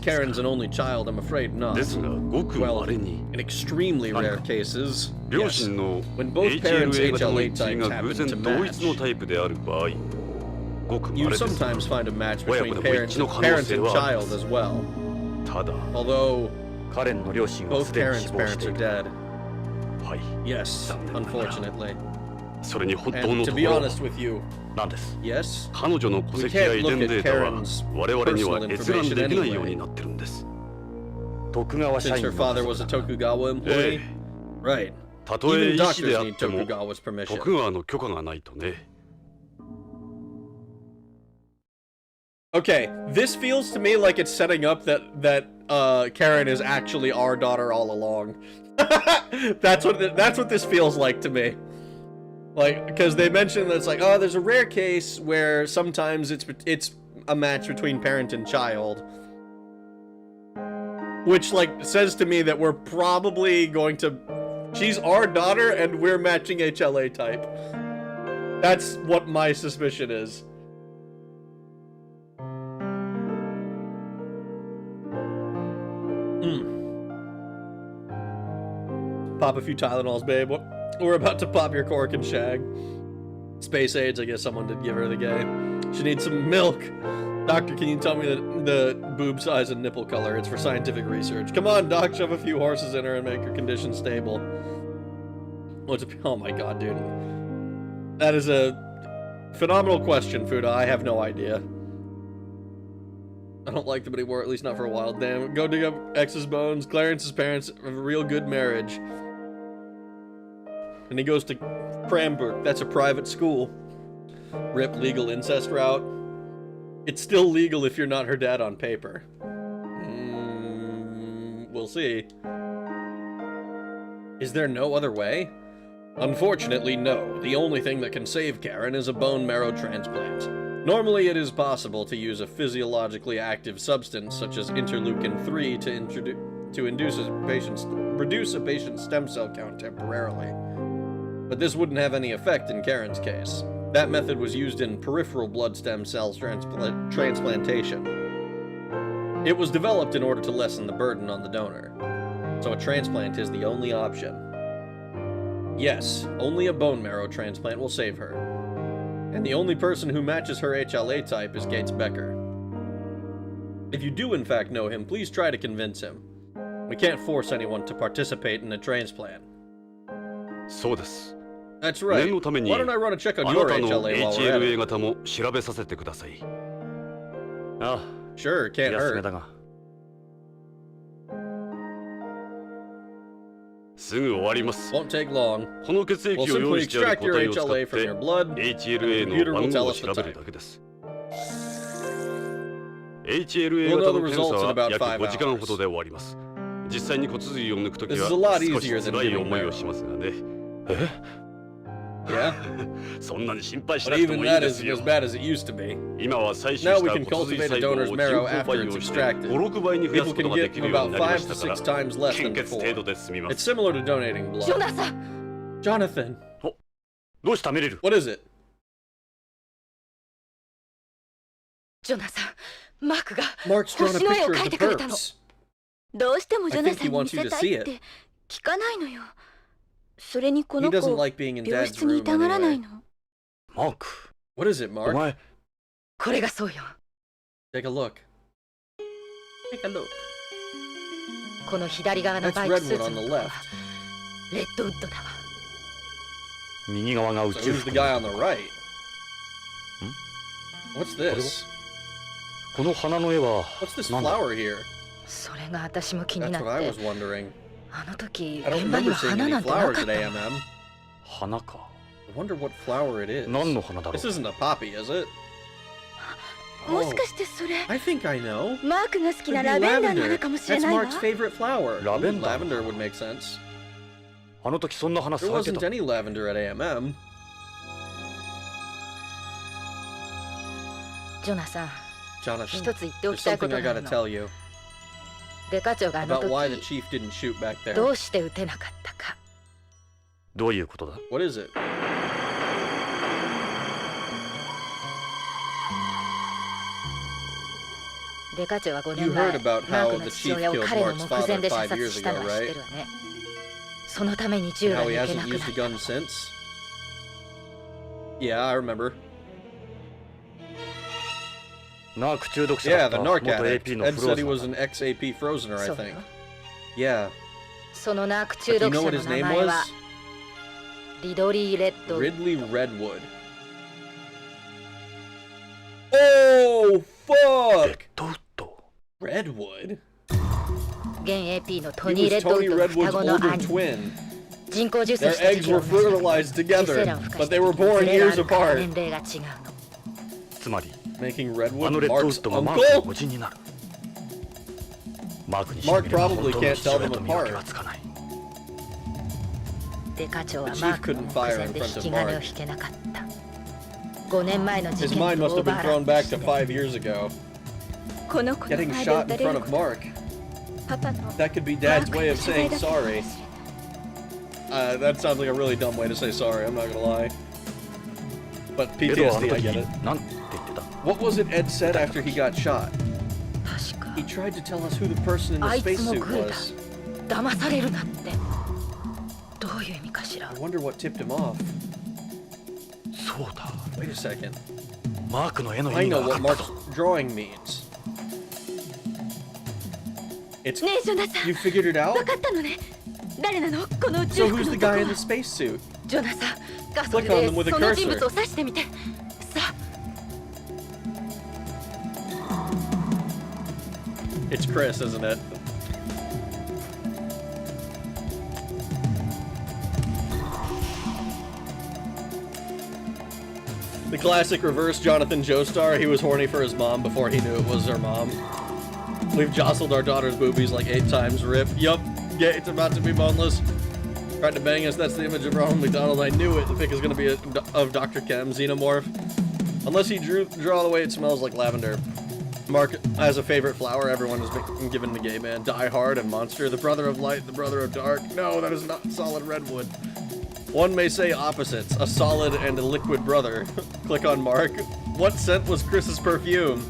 Karen's an only child, I'm afraid not. Well, in extremely rare cases, yes. When both parents' HLA types happen to match, you sometimes find a match between parent and child as well. Although, both Karen's parents are dead. Yes, unfortunately. And to be honest with you, yes, we can't look at Karen's personal information anyway. Since her father was a Tokugawa employee? Right. Even doctors need Tokugawa's permission. Okay, this feels to me like it's setting up that Karen is actually our daughter all along. That's what this feels like to me. Like, because they mentioned that it's like, oh, there's a rare case where sometimes it's a match between parent and child. Which, like, says to me that we're probably going to... She's our daughter, and we're matching HLA type. That's what my suspicion is. Pop a few Tylenols, babe. We're about to pop your cork and shag. Space AIDS, I guess someone did give her the gay. She needs some milk. Doctor, can you tell me the boob size and nipple color? It's for scientific research. Come on, doc, shove a few horses in her and make her condition stable. Oh my god, dude. That is a phenomenal question, Fuda. I have no idea. I don't like them anymore, at least not for a while. Damn, go dig up X's bones. Clarence's parents have a real good marriage. And he goes to Cranbrook. That's a private school. Rip legal incest route. It's still legal if you're not her dad on paper. We'll see. Is there no other way? Unfortunately, no. The only thing that can save Karen is a bone marrow transplant. Normally, it is possible to use a physiologically active substance such as interleukin-3 to reduce a patient's stem cell count temporarily. But this wouldn't have any effect in Karen's case. That method was used in peripheral blood stem cell transplantation. It was developed in order to lessen the burden on the donor. So a transplant is the only option. Yes, only a bone marrow transplant will save her. And the only person who matches her HLA type is Gates Becker. If you do in fact know him, please try to convince him. We can't force anyone to participate in a transplant. That's right. Why don't I run a check on your HLA while we're at it? Sure, can't 安め hurt. だが。すぐ終わります。 Won't take long. この血液 We'll を用 simply 意してある extract 個 your 体を使っ HLA from て your blood. HLA の番号を調べるだけです。HLA 型の検査は約5時間ほどで終わります。実際に骨髄を抜くときは少し辛い思いをしますがね。Yeah. そんなに心配し But なくて even もいい that です isn't よ。 as bad as it used to be. 今は採取した Now we 骨 can 髄 cultivate 細 a 胞 donor's を marrow 人工 after 培 it's 養して extracted. 5、6倍に増や People すこと can がで get きるよう about になりま 5 to したから 6 times less 献 than 血程 before. 度で済みま It's す。 similar to donating ジョ blood. ナサン Jonathan, どうしたメレル？ what is it? ジョナサン、マークが Mark's drawn a 星の絵を picture 描 of い the てくれたの。 perps. どうしてもジョナサンに見 I think he wants you せ to た see い it. って聞かないのよ。それにこ He の子 doesn't like being in 病 Dad's 室に room いたがらない anyway. の。マーク。 What is it, お Mark? 前。これがそうよ。 Take a look. Take a look. この左側の That's バイクスー Redwood ツ on の the 子は left. レッドウッドだわ。右側が宇 So 宙 who's 服 the guy on the right? What's this? この花の絵は What's this なんだ？ flower here? それが私も気に That's なっ what I was て。 wondering. あの時 I don't 現場に remember は seeing 花 any なんてなか flowers っ at たの。 AMM. 花か。 I wonder what flower it is. 何の花だろ This う？ isn't a poppy, is it? もしかしてそれ I think I know. マークが好き Could な be ラベンダーな lavender. のかもしれ That's ないわ。 Mark's favorite flower. Ooh, Lavender. Lavender would make sense. あの時そんな花 There 咲いて wasn't た。 any lavender at AMM. ジョナサン、 Jonathan, 一つ言ってお there's きたいこ something と I があ gotta るの。 tell you デカ長があの about why the 時 chief didn't shoot back ど there. うして撃てなかったか。どういうことだ？ What is it? デカ長は5 You 年前 heard about マー how クの the 父 chief 親を killed 彼の Mark's 目前 father で射 5殺 years したの ago, は知って right? るわね。そのために銃 And が how 抜 he けな hasn't くな used a った。 gun since? Yeah, I remember. ナーク中毒者 Yeah, だっ the た narc 元 addict. AP の Ed フロ said he ー was ズン an ex-AP Frozener, I そう think. よ。 Yeah. そのナーク But 中 do you 毒 know 者 what の his 名 name 前 was? はリドリー・レッド。 Ridley Redwood. Oh, fuck! ドウッド。 Redwood? 現 AP のト He ニー・レ was ッドウ Tony ッドの双 Redwood's 子の older 兄。 twin. 人工授精 Their した eggs 時は were 同じだ。 fertilized 受精 together, 卵を孵化 but し they were た時 born ズレがあ years るから apart. 年齢が違うの。つまり Making あ Redwood のレッドウッ Mark's ドがマークの uncle? 叔父になる。マークにして Mark みれば probably 本当の can't 父 tell 親 them と見分け apart. はつかない。デカ長は The マ chief ークの couldn't 目 fire 前 in で front 引 of き金を Mark. 引けなかった。5年前の事 His 件 mind と must オー have バ been ーラ thrown ッ back プして to 5 years ago. この子の Getting 前で shot 撃た in れ front る of ことは Mark. パパの That could be マー Dad's ク way の of 謝罪 saying だったかもし sorry. れない。That sounds like a really dumb way to say sorry, I'm not gonna lie. But けどあの PTSD, I 時 get it. なんて言ってた？ What was it Ed said after he got shot? 確か He tried to tell us who the person in the あいつも spacesuit グーだ。 was. 騙されるなって。どういう意味かしら。 I wonder what tipped him off. そうだ。 Wait a second. マークの絵の意 I 味が know 分 what かった Mark's ぞ。 drawing means. It's ねえジョナサン、 you figured it out? 分かったのね。誰なのこの宇 So 宙服 who's の the 男 guy in は the。spacesuit? ジョナサン、ガソリ Click on で them with a その人 cursor. 物を指してみて。さあ。 It's Chris, isn't it? The classic reverse Jonathan Joestar. He was horny for his mom before he knew it was her mom. We've jostled our daughter's boobies like 8 times. Rip. Yup. It's about to be boneless. Tried to bang us. That's the image of Ronald McDonald. I knew it. The pic is going to be of Dr. Chem, Xenomorph. Unless he draw the way it smells like lavender. Mark has a favorite flower everyone has been given the gay man. Die Hard and Monster. The brother of light, the brother of dark. No, that is not solid redwood. One may say opposites. A solid and a liquid brother. Click on Mark. What scent was Chris's perfume?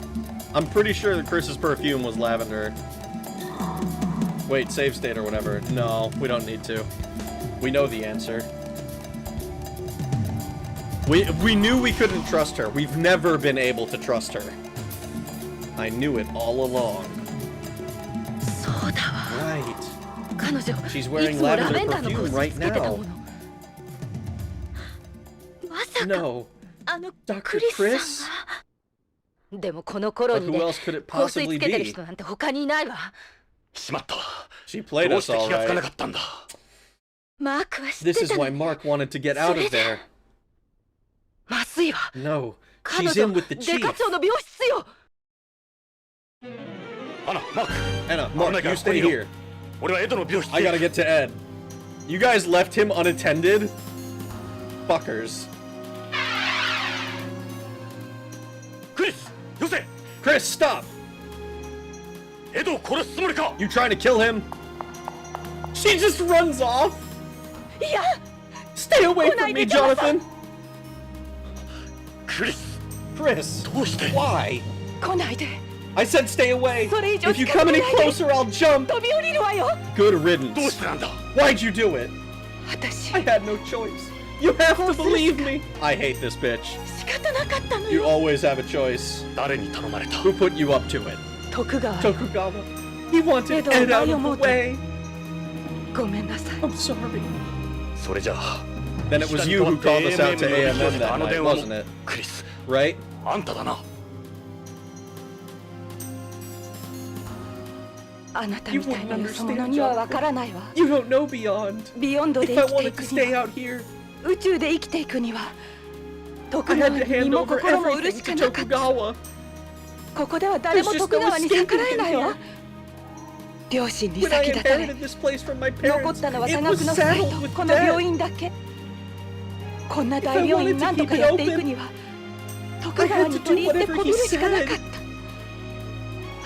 I'm pretty sure that Chris's perfume was lavender. Wait, save state or whatever. No, we don't need to. We know the answer. We knew we couldn't trust her. We've never been able to trust her. I knew it all along. そうだわ。 Right. 彼女、 She's い wearing つもラ lavender ベンダーの香 perfume 水 right つけてたも now. の。まさか、 No. あの Dr. クリスさん Chris? は。でもこの頃に But who else could it 香水 possibly つけてる be? 人なんて他にいないわ。しまった。 She played どう us して気がつかな alright. かったんだ。マークは知って This is た why の。 Mark wanted to get out of there. まずいわ。 No, 彼 she's 女 in with the デカ chief. 長の病室よ。アナ、マーク。 Anna, Mark, you stay here. 俺はエドの病室 I へ。 gotta get to Ed. You guys left him unattended? Fuckers. クリス、よせ。 Chris, stop! エドを殺すつもりか。 You trying to kill him? She just runs off! いや、 Stay away from me, Jonathan! クリス、 Chris, どうして。 why? 来ないで。 I said stay away! それ以上 If you come any 近づかないで。 closer, I'll jump! 飛び降りるわよ。 Good どう riddance. してなんだ。 Why'd you do it? 私 I had no choice. You have to believe me! I hate this bitch. 仕方なかったの You よ。 always have a choice. 誰に頼まれた。 Who put you up to it? 徳川よ。 Tokugawa. He wanted Edo, Ed out of Mario the way. ごめんなさい。 I'm sorry. それじゃあ。 Then it was you who called us out to AMM that night, wasn't it? クリス、 Right? あんただな。あなたみたいなよそ者にはわからないわ。 You don't know beyond. ビヨンドで If I 生きてい wanted く to に stay は、 out here, 宇宙で生きていくには、 I 徳 had 川 to に身 hand も over 心も売る everything しか to なかった。 Tokugawa. ここでは誰も There's just 徳 no 川に逆らえない escaping わ from。両親に When I 先立たれ、 inherited this place from my 残っ parents, たのは it 多額 was の負債 saddled と with この病 debt. 院だけ。こんな大病院なんとかやっていくには、徳川に取り入ってこびるしかなかった。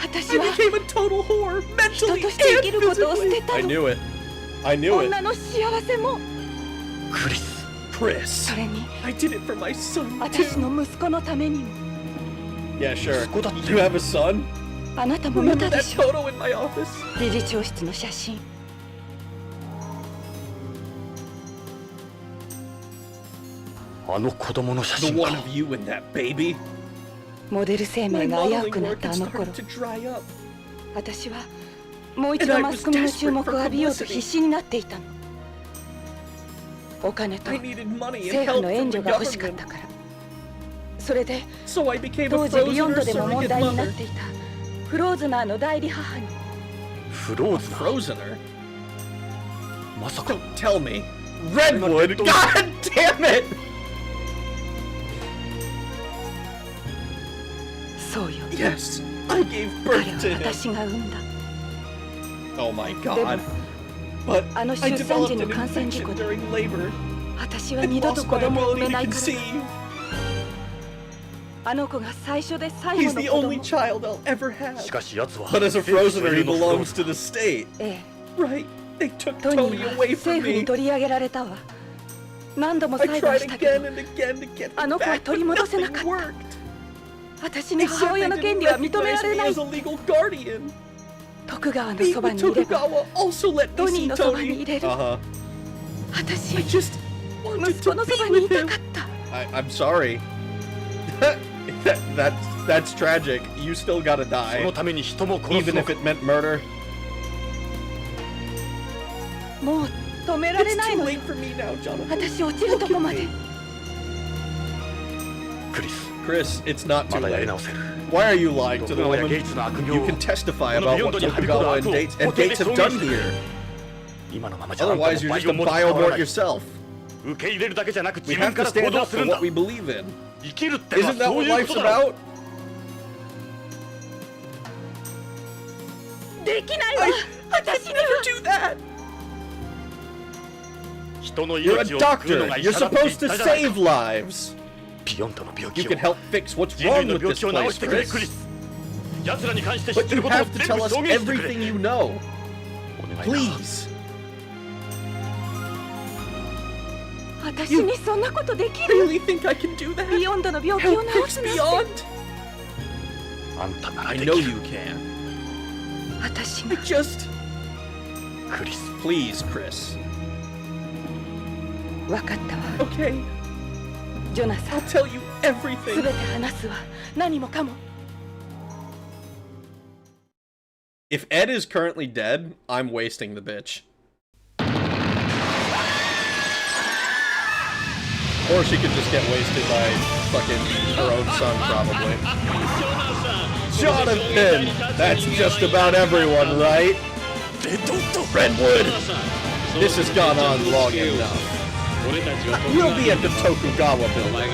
私 I は became a total whore, 人 mentally として生き and ることを捨 physically. てた I の。 knew it. I knew it. 女の幸せも、クリス、 Chris, それに I did it for my son 私 too. の息子のためにも。 Yeah, sure. 息子だって。 You have a son? あなたも見 Remember た that でしょ。 photo in my office? 理事長室の写真。あの子供の写 The 真 one か。 of you and that baby. モデル生 My 命が危う modeling くなっ work たあ had の頃、 started to dry up. 私はもう一度マスコミの注目を浴びようと必死になっていたの。お金と I needed money and 政府 help の from 援 the 助が欲しかっ government. たから。それで So I became a 当時ビヨン frozen ド or でも問 surrogate 題になっ mother. ていたフローズナーの代理母に。フローズナー。 Frozener? まさか。 Don't tell me. Redwood? God damn it! そうよ。 Yes, I gave 彼 birth は to him. 私が産んだ。 Oh my で god. も But あの I 出産 developed 時 an の感染事 infection 故で during labor 私は and 二度と lost 子 my 供を産 ability め to ないから。 conceive. あの子が最初で最 He's 後の the 子 only 供。 child I'll ever have. しかし奴は。 But as a Frozener, he フロ belongs ーズ to the state. ええ、 Right? They took トニ Tony ーは away 政 from 府に me. 取り上げられたわ。何度も I 裁判 tried したけ again ど、 and again to get あ him の子は back, 取り but 戻せな nothing かっ worked. た。私に They 母 said 親 they の権 didn't 利は認めら recognize れ me ない。 as a legal guardian. 徳川の Being そば with にいれば、 Tokugawa also let ト me ニー see のそばに Tony. いれる。 Uh-huh. 私、 I just wanted 息子 to の be そばにい with たか him. った。 I'm sorry. That's tragic. You still gotta そ die. のために人も殺す Even の if か。 it meant murder. もう止められ It's ない too の late よ。 for me now, Jonathan. 私落ちるとこまで。クリス、 Chris, it's not ま too だやり late. 直せる。 Why are you lying to 徳 the 川やゲイ woman? ツの悪 You 行を can testify この about ビヨン what ドにはびこる Tokugawa 悪 and を Dates 法廷で have 証 done 明してくれ here. 今のままじゃあんたも Otherwise, you're 倍 just を a もっと変わら biomort ない。 yourself. 受け入れるだけじゃなく We 自分 have か to ら行 stand 動 up す for るんだ。 what we believe in. 生きるってのは Isn't that そう what いう life's ことだろ。 about? できないわ。私には。 Do that. 人の You're a 命を救うの doctor. が医 You're 者だって言っ supposed to たじゃないか。 save lives. ビヨンドの病 You 気を can help fix what's 人類 wrong の with 病 this 気を治 place, してくれ、クリ Chris. ス。奴らに関して知っ But て you ることを have 全 to 部 tell us 証言してくれ。 everything you know. お願いだ。 Please. 私にそんなことできる？ Really think I can do ビ that? ヨンドの病気を Help 治 fix すなんて。 beyond? あんたなら I で know き you る。 can. 私 I が just... クリス、 Please, Chris. 分かったわ。 Okay, ジョナサ I'll ン、 tell you す everything. べて話すわ。何もかも。 If Ed is currently dead, I'm wasting the bitch. Or she could just get wasted by fucking her own son, probably. Jonathan! That's just about everyone, right? Redwood! This has gone on long enough. We'll be at the Tokugawa building.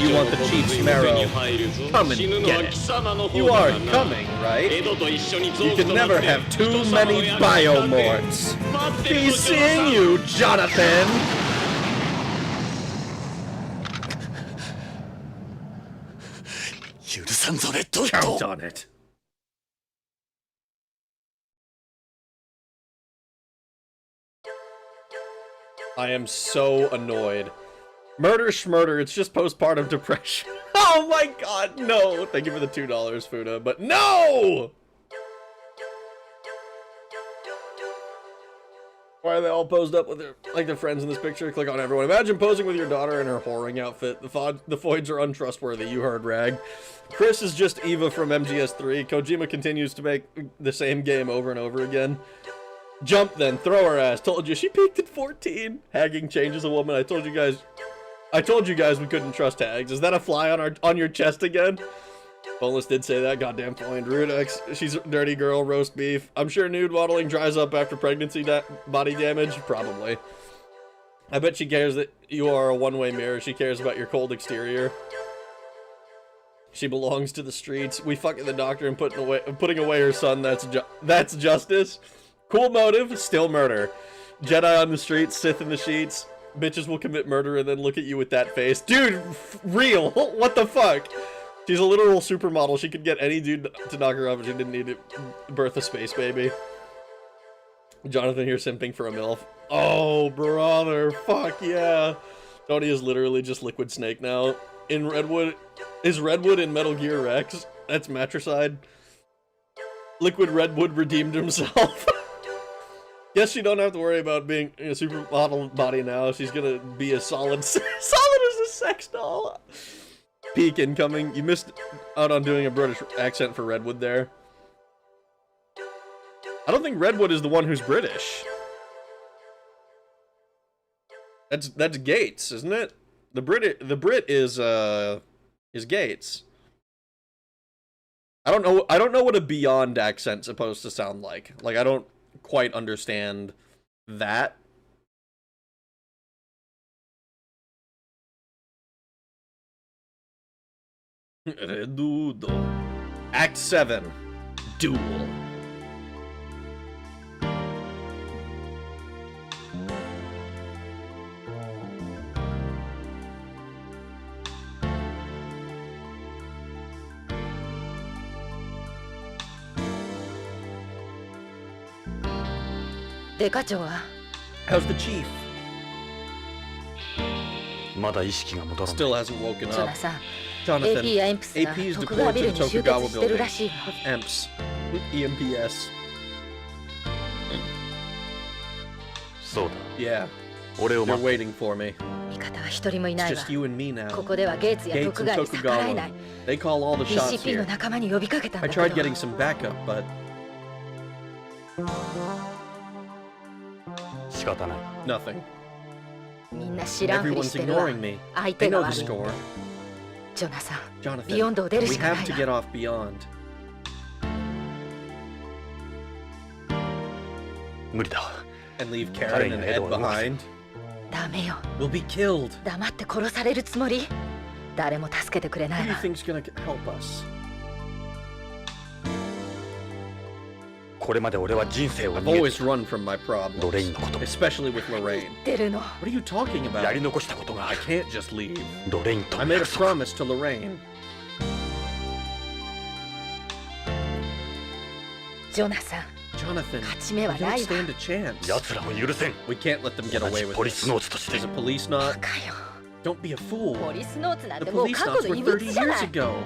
You want the chief's marrow? Come and get it. You are coming, right? You can never have too many biomorts. Be seeing you, Jonathan! Count on it. I am so annoyed. Murder schmurder, it's just postpartum depression. Oh my god, no! Thank you for the $2, Fuda, but no! Why are they all posed up with their, like, their friends in this picture? Click on everyone. Imagine posing with your daughter in her whoring outfit. The Foids are untrustworthy, you heard, Rag. Chris is just Eva from MGS3. Kojima continues to make the same game over and over again. Jump then, throw her ass. Told you, she peaked at 14. Hagging changes a woman. I told you guys we couldn't trust hags. Is that a fly on your chest again? Boneless did say that. Goddamn Floyd Rudex. She's a dirty girl, roast beef. I'm sure nude waddling dries up after pregnancy body damage. Probably. I bet she cares that you are a one-way mirror. She cares about your cold exterior. She belongs to the streets. We fucking the doctor and putting away her son. That's justice. Cool motive, still murder. Jedi on the streets, Sith in the sheets. Bitches will commit murder and then look at you with that face. Dude, real. What the fuck? She's a literal supermodel. She could get any dude to knock her up if she didn't need to birth a space baby. Jonathan here simping for a MILF. Oh, brother. Fuck yeah. Tony is literally just Liquid Snake now. In Redwood. Is Redwood in Metal Gear Rex? That's matricide. Liquid Redwood redeemed himself. Guess you don't have to worry about being a supermodel body now. She's gonna be as solid as a sex doll. Peak incoming. You missed out on doing a British accent for Redwood there. I don't think Redwood is the one who's British. That's Gates, isn't it? The Brit is Gates. I don't know what a Beyond accent's supposed to sound like. Like, I don't quite understand that. Redudo. Act 7. Duel. How's the chief? Still hasn't woken up. Jonathan, AP's deployed to the Tokugawa building. EMPS. EMPS. Yeah. They're waiting for me. It's just you and me now. Gates and Tokugawa. They call all the shots here. I tried getting some backup, but... nothing. Everyone's ignoring me. They know the score. Jonathan, we have to get off Beyond. And leave Karen and Ed behind. We'll be killed. Who do you think's gonna help us? I've always run from my problems, especially with Lorraine. What are you talking about? I can't just leave. I made a promise to Lorraine. Jonathan, we don't stand a chance. We can't let them get away with this. As a police knot? Don't be a fool. The police knots were 30 years ago.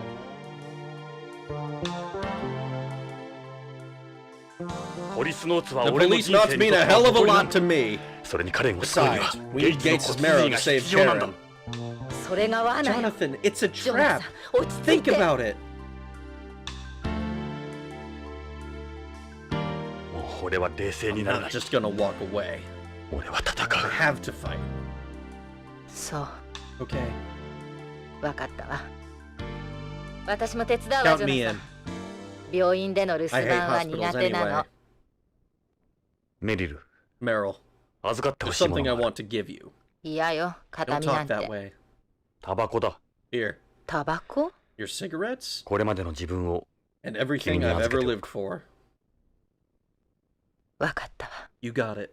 The police knots mean a hell of a lot to me. Besides, we need Gates' marrow to save Karen. Jonathan, it's a trap. Think about it. I'm not just gonna walk away. I have to fight. Okay. わかったわ。私も手伝うわ、 Count ジョ me ナ in. サン。病院での留 I 守 hate 番は hospitals 苦手な anyway. の。メリル、 Meryl, 預かってほ there's しいも something の I がある。 want to give you. 嫌よ、形 Don't 見な talk ん that て。 way. タバコだ。 Here, タバコ？ your cigarettes これまでの自分を and everything 君に I've 預け ever てお lived く。 for. わかったわ。 You got it.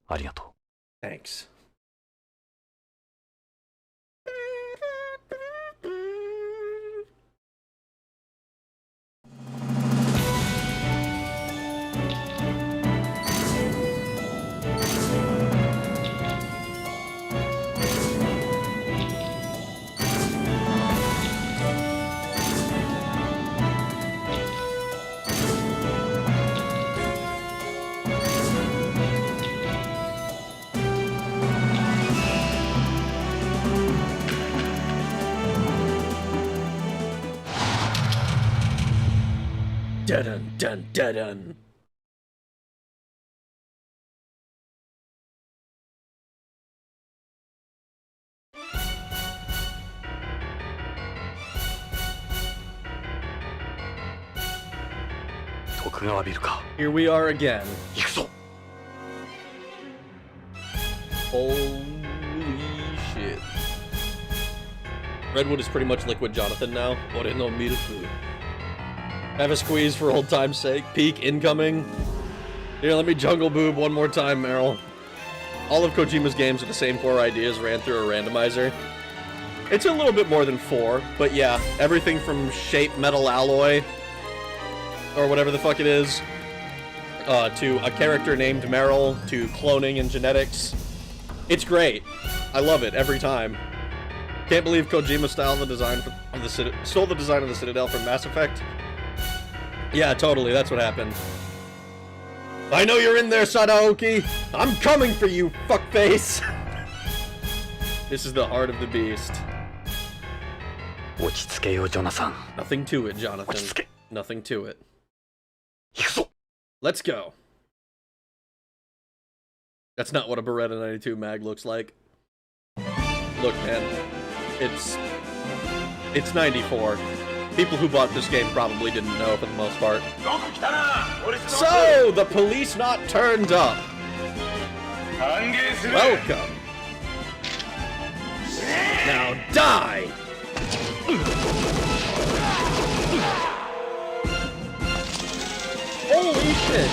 ありがと Thanks. Dun dun dun dun. Here we are again. う。行くぞ。 Holy shit. Redwood is pretty much Liquid Jonathan now. What in no food. Have a squeeze for old time's sake. Peak incoming. Here, let me jungle boob one more time, Meryl. All of Kojima's games with the same 4 ideas ran through a randomizer. It's a little bit more than 4, but yeah, everything from shape metal alloy, or whatever the fuck it is, to a character named Meryl, to cloning and genetics. It's great. I love it every time. Can't believe Kojima stole the design of the Citadel from Mass Effect. Yeah, totally, that's what happened. I know you're in there, Sadaoki! I'm coming for you, fuckface! This is the heart of the beast. 落ち着けよ、ジョナサン。 Nothing to it, 落ち Jonathan. 着け。 Nothing to it. 行くぞ。 Let's go. That's not what a Beretta 92 mag looks like. Look, man. It's 94. People who bought this game probably didn't know for the most part. So, the police not turned up. Welcome. Now die! Holy shit!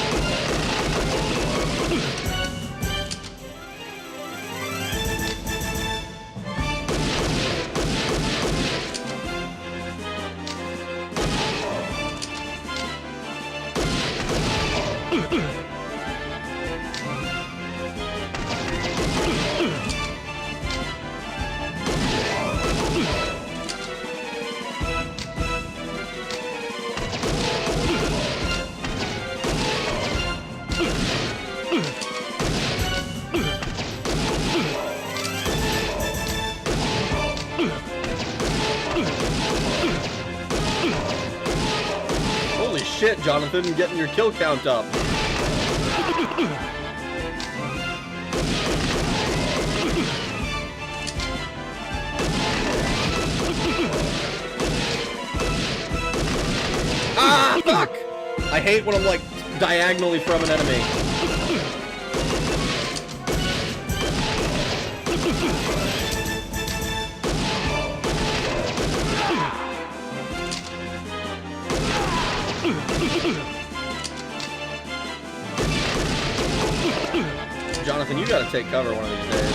Holy shit, Jonathan, getting your kill count up. Ah, fuck! I hate when I'm like diagonally from an enemy. Jonathan, you gotta take cover one of these days.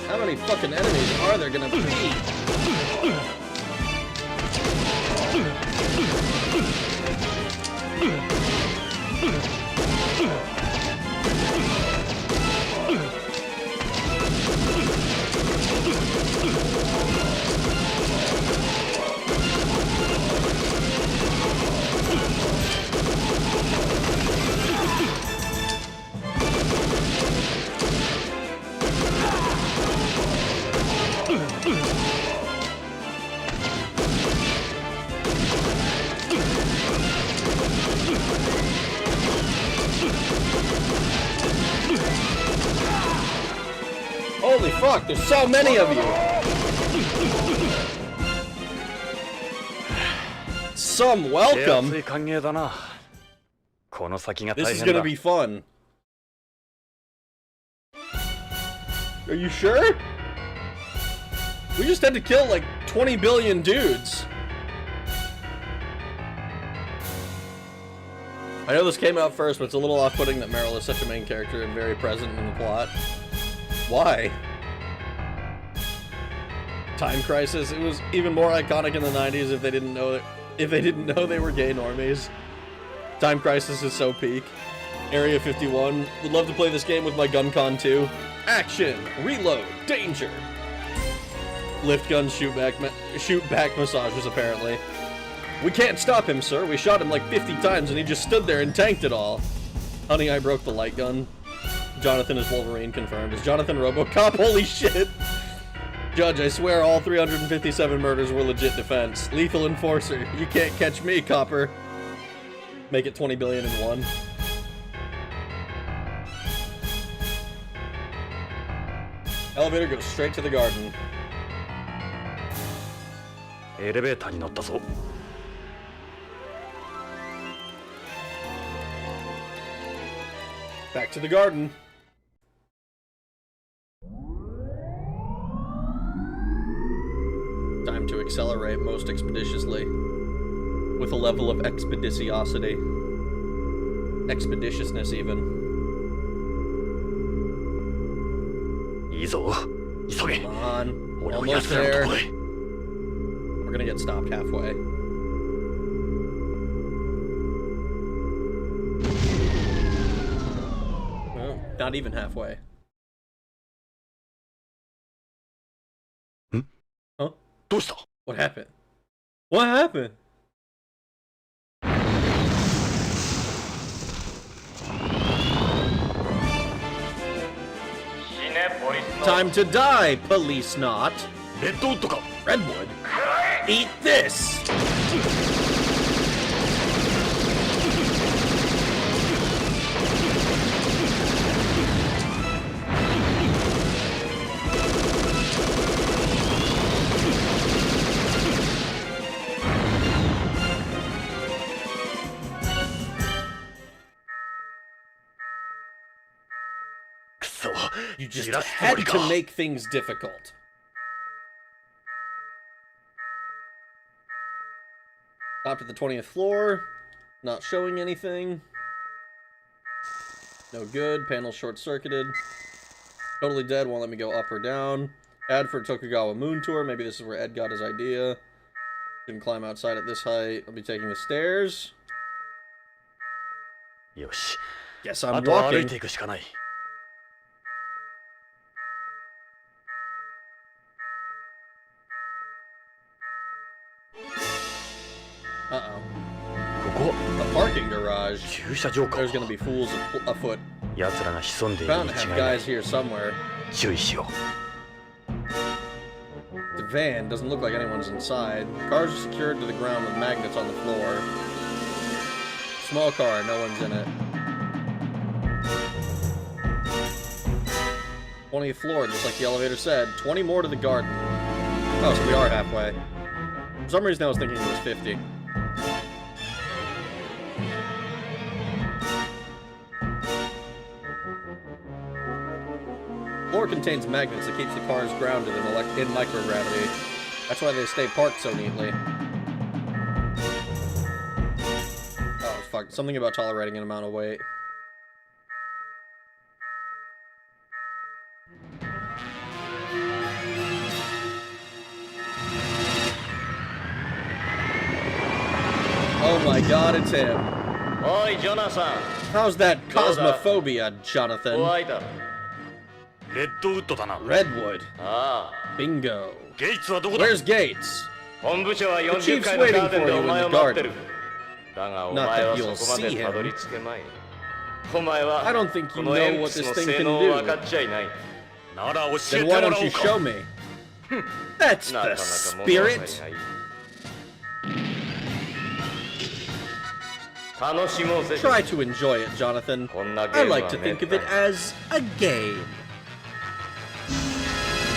How many fucking enemies are there gonna be? Holy fuck, there's so many of you! Some welcome! This is gonna be fun. Are you sure? We just had to kill like 20 billion dudes. I know this came out first, but it's a little off-putting that Meryl is such a main character and very present in the plot. Why? Time Crisis. It was even more iconic in the 90s if they didn't know they were gay normies. Time Crisis is so peak. Area 51. Would love to play this game with my gun con too. Action, reload, danger. Lift gun, shoot back massages apparently. We can't stop him, sir. We shot him like 50 times and he just stood there and tanked it all. Honey, I broke the light gun. Jonathan is Wolverine confirmed. Is Jonathan RoboCop? Holy shit! Judge, I swear all 357 murders were legit defense. Lethal Enforcer. You can't catch me, copper. Make it 20 billion in one. Elevator goes straight to the garden. Back to the garden. Time to accelerate most expeditiously. With a level of expeditiosity. Expeditiousness, even. Come on. Almost there. We're gonna get stopped halfway. Well, not even halfway. Huh? What happened? What happened? Time to die, Policenaut. Redwood? Eat this! You just had to make things difficult. Stopped at the 20th floor. Not showing anything. No good. Panel short-circuited. Totally dead. Won't let me go up or down. Ad for Tokugawa Moon Tour. Maybe this is where Ed got his idea. Couldn't climb outside at this height. I'll be taking the stairs. Guess I'm walking. Uh-oh. A parking garage. There's gonna be fools afoot. Bound to have guys here somewhere. The van doesn't look like anyone's inside. Cars are secured to the ground with magnets on the floor. Small car, no one's in it. 20th floor, just like the elevator said. 20 more to the garden. Oh, so we are halfway. For some reason I was thinking it was 50. The floor contains magnets that keeps the cars grounded in microgravity. That's why they stay parked so neatly. Oh, fuck. Something about tolerating an amount of weight. Oh my god, it's him. Oi, Jonathan. How's that cosmophobia, Jonathan? Redwood. Bingo. Where's Gates? The chief's waiting for you in the garden. Not that you'll see him. I don't think you know what this thing can do. Then why don't you show me? That's the spirit. Try to enjoy it, Jonathan. I like to think of it as a game.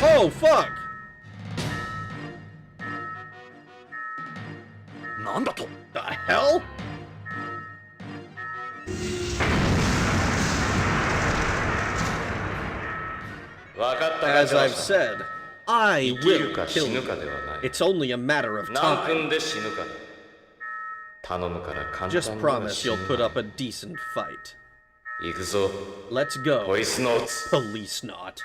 Oh, fuck! なんだと The hell? As I've said, I will kill you. It's only a matter of time. Just promise you'll put up a decent fight. Let's go, Policenauts.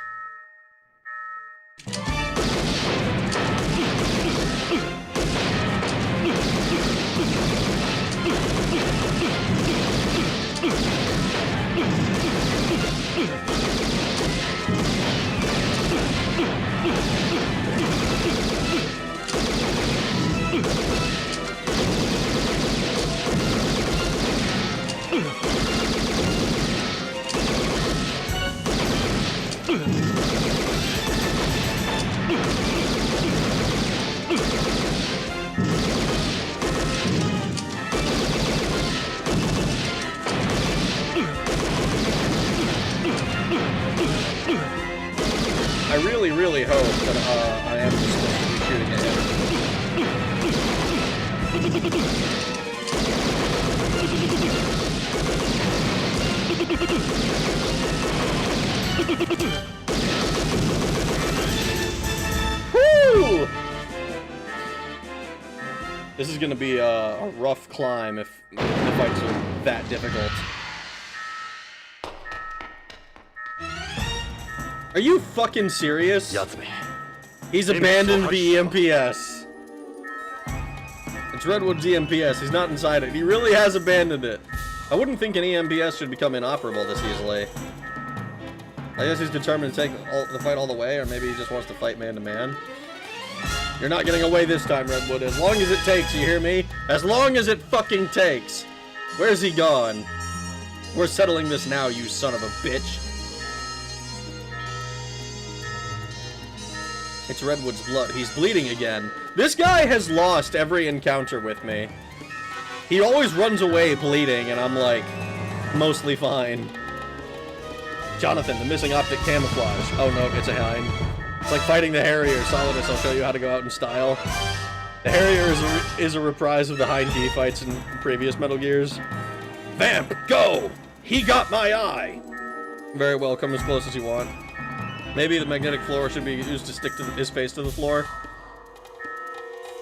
I really hope that I am just going to be shooting ahead. Woo! This is going to be a rough climb if the fights are that difficult. Are you fucking serious? He's abandoned the EMPS. It's Redwood's EMPS. He's not inside it. He really has abandoned it. I wouldn't think an EMPS should become inoperable this easily. I guess he's determined to take the fight all the way, or maybe he just wants to fight man-to-man. You're not getting away this time, Redwood. As long as it takes, you hear me? As long as it fucking takes. Where's he gone? We're settling this now, you son of a bitch. It's Redwood's blood. He's bleeding again. This guy has lost every encounter with me. He always runs away bleeding, and I'm like, mostly fine. Jonathan, the missing optic camouflage. Oh no, it's a Hind. It's like fighting the Harrier. Solidus, I'll show you how to go out in style. The Harrier is a reprise of the Hind D fights in previous Metal Gears. Vamp, go! He got my eye! Very well, come as close as you want. Maybe the magnetic floor should be used to stick to his face to the floor.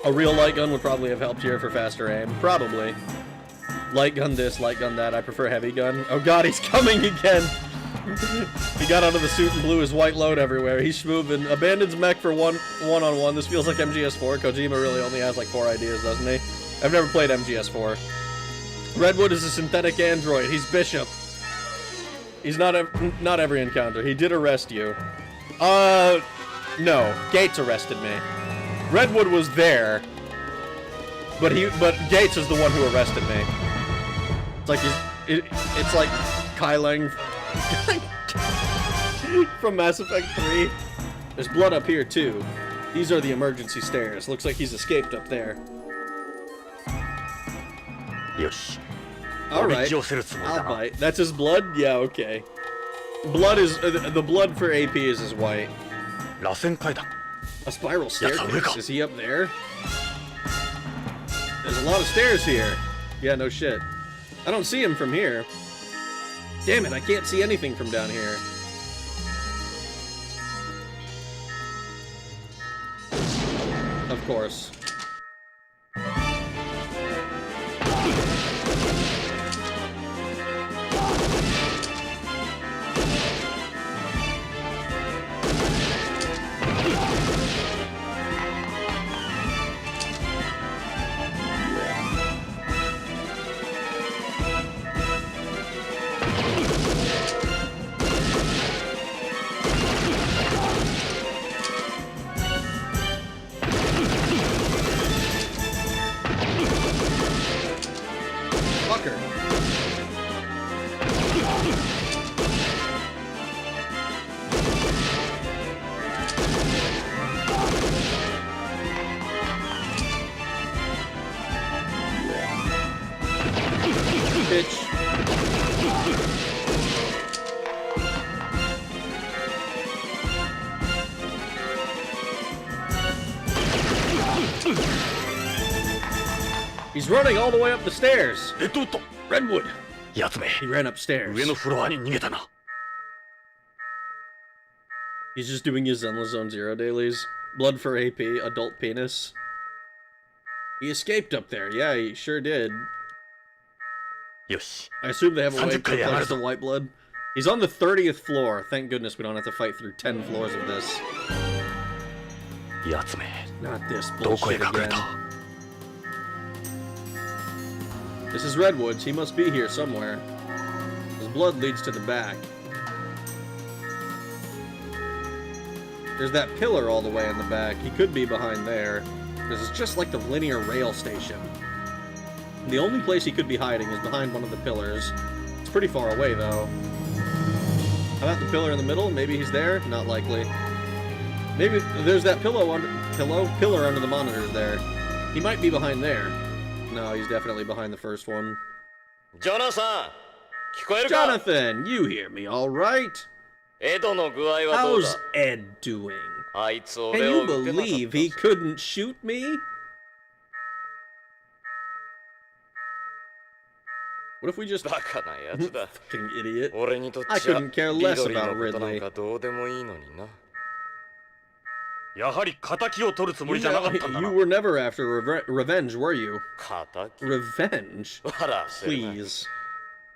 A real light gun would probably have helped here for faster aim. Probably. Light gun this, light gun that. I prefer heavy gun. Oh god, he's coming again! He got out of the suit and blew his white load everywhere. He's schmoovin'. Abandons mech for one-on-one. This feels like MGS4. Kojima really only has like 4 ideas, doesn't he? I've never played MGS4. Redwood is a synthetic android. He's Bishop. He's not every encounter. He did arrest you. No. Gates arrested me. Redwood was there, but Gates is the one who arrested me. It's like it's like Kai Lang from Mass Effect 3. There's blood up here too. These are the emergency stairs. Looks like he's escaped up there. Yosh. Alright, I'll bite. That's his blood? Yeah, okay. Blood is... the blood for AP is his white. A spiral staircase? Is he up there? There's a lot of stairs here. Yeah, no shit. I don't see him from here. Damn it, I can't see anything from down here. Of course. He's running all the way up the stairs. Redwood. やつめ He ran upstairs. 上のフロアに逃げたな He's just doing his Zenless Zone Zero dailies. Blood for AP, adult penis. He escaped up there. Yeah, he sure did. よし I assume they have a way to 30回上がる replace the white blood. He's on the 30th floor. Thank goodness we don't have to fight through 10 floors of this. やつめ Not this どこへ bullshit 隠れ again. た This is Redwoods. He must be here somewhere. His blood leads to the back. There's that pillar all the way in the back. He could be behind there. This is just like the linear rail station. The only place he could be hiding is behind one of the pillars. It's pretty far away, though. How about the pillar in the middle? Maybe he's there? Not likely. Maybe there's that pillar under the monitors there. He might be behind there. No, he's definitely behind the first one. Jonathan! 聞こえるか Jonathan, you hear me all right? エドの具合はどう How's だ Ed doing? あいつ Can 俺 you を撃てなかった believe he couldn't shoot me? What if we just... バカなやつだ Fucking idiot. 俺にとっ I ちゃ couldn't care リ less ドリー about のことなん Ridley. かどうでもいいのになやはり仇を取るつもりじゃなかったんだ You な were never after revenge, were you? 仇 Revenge? 笑わせるな Please.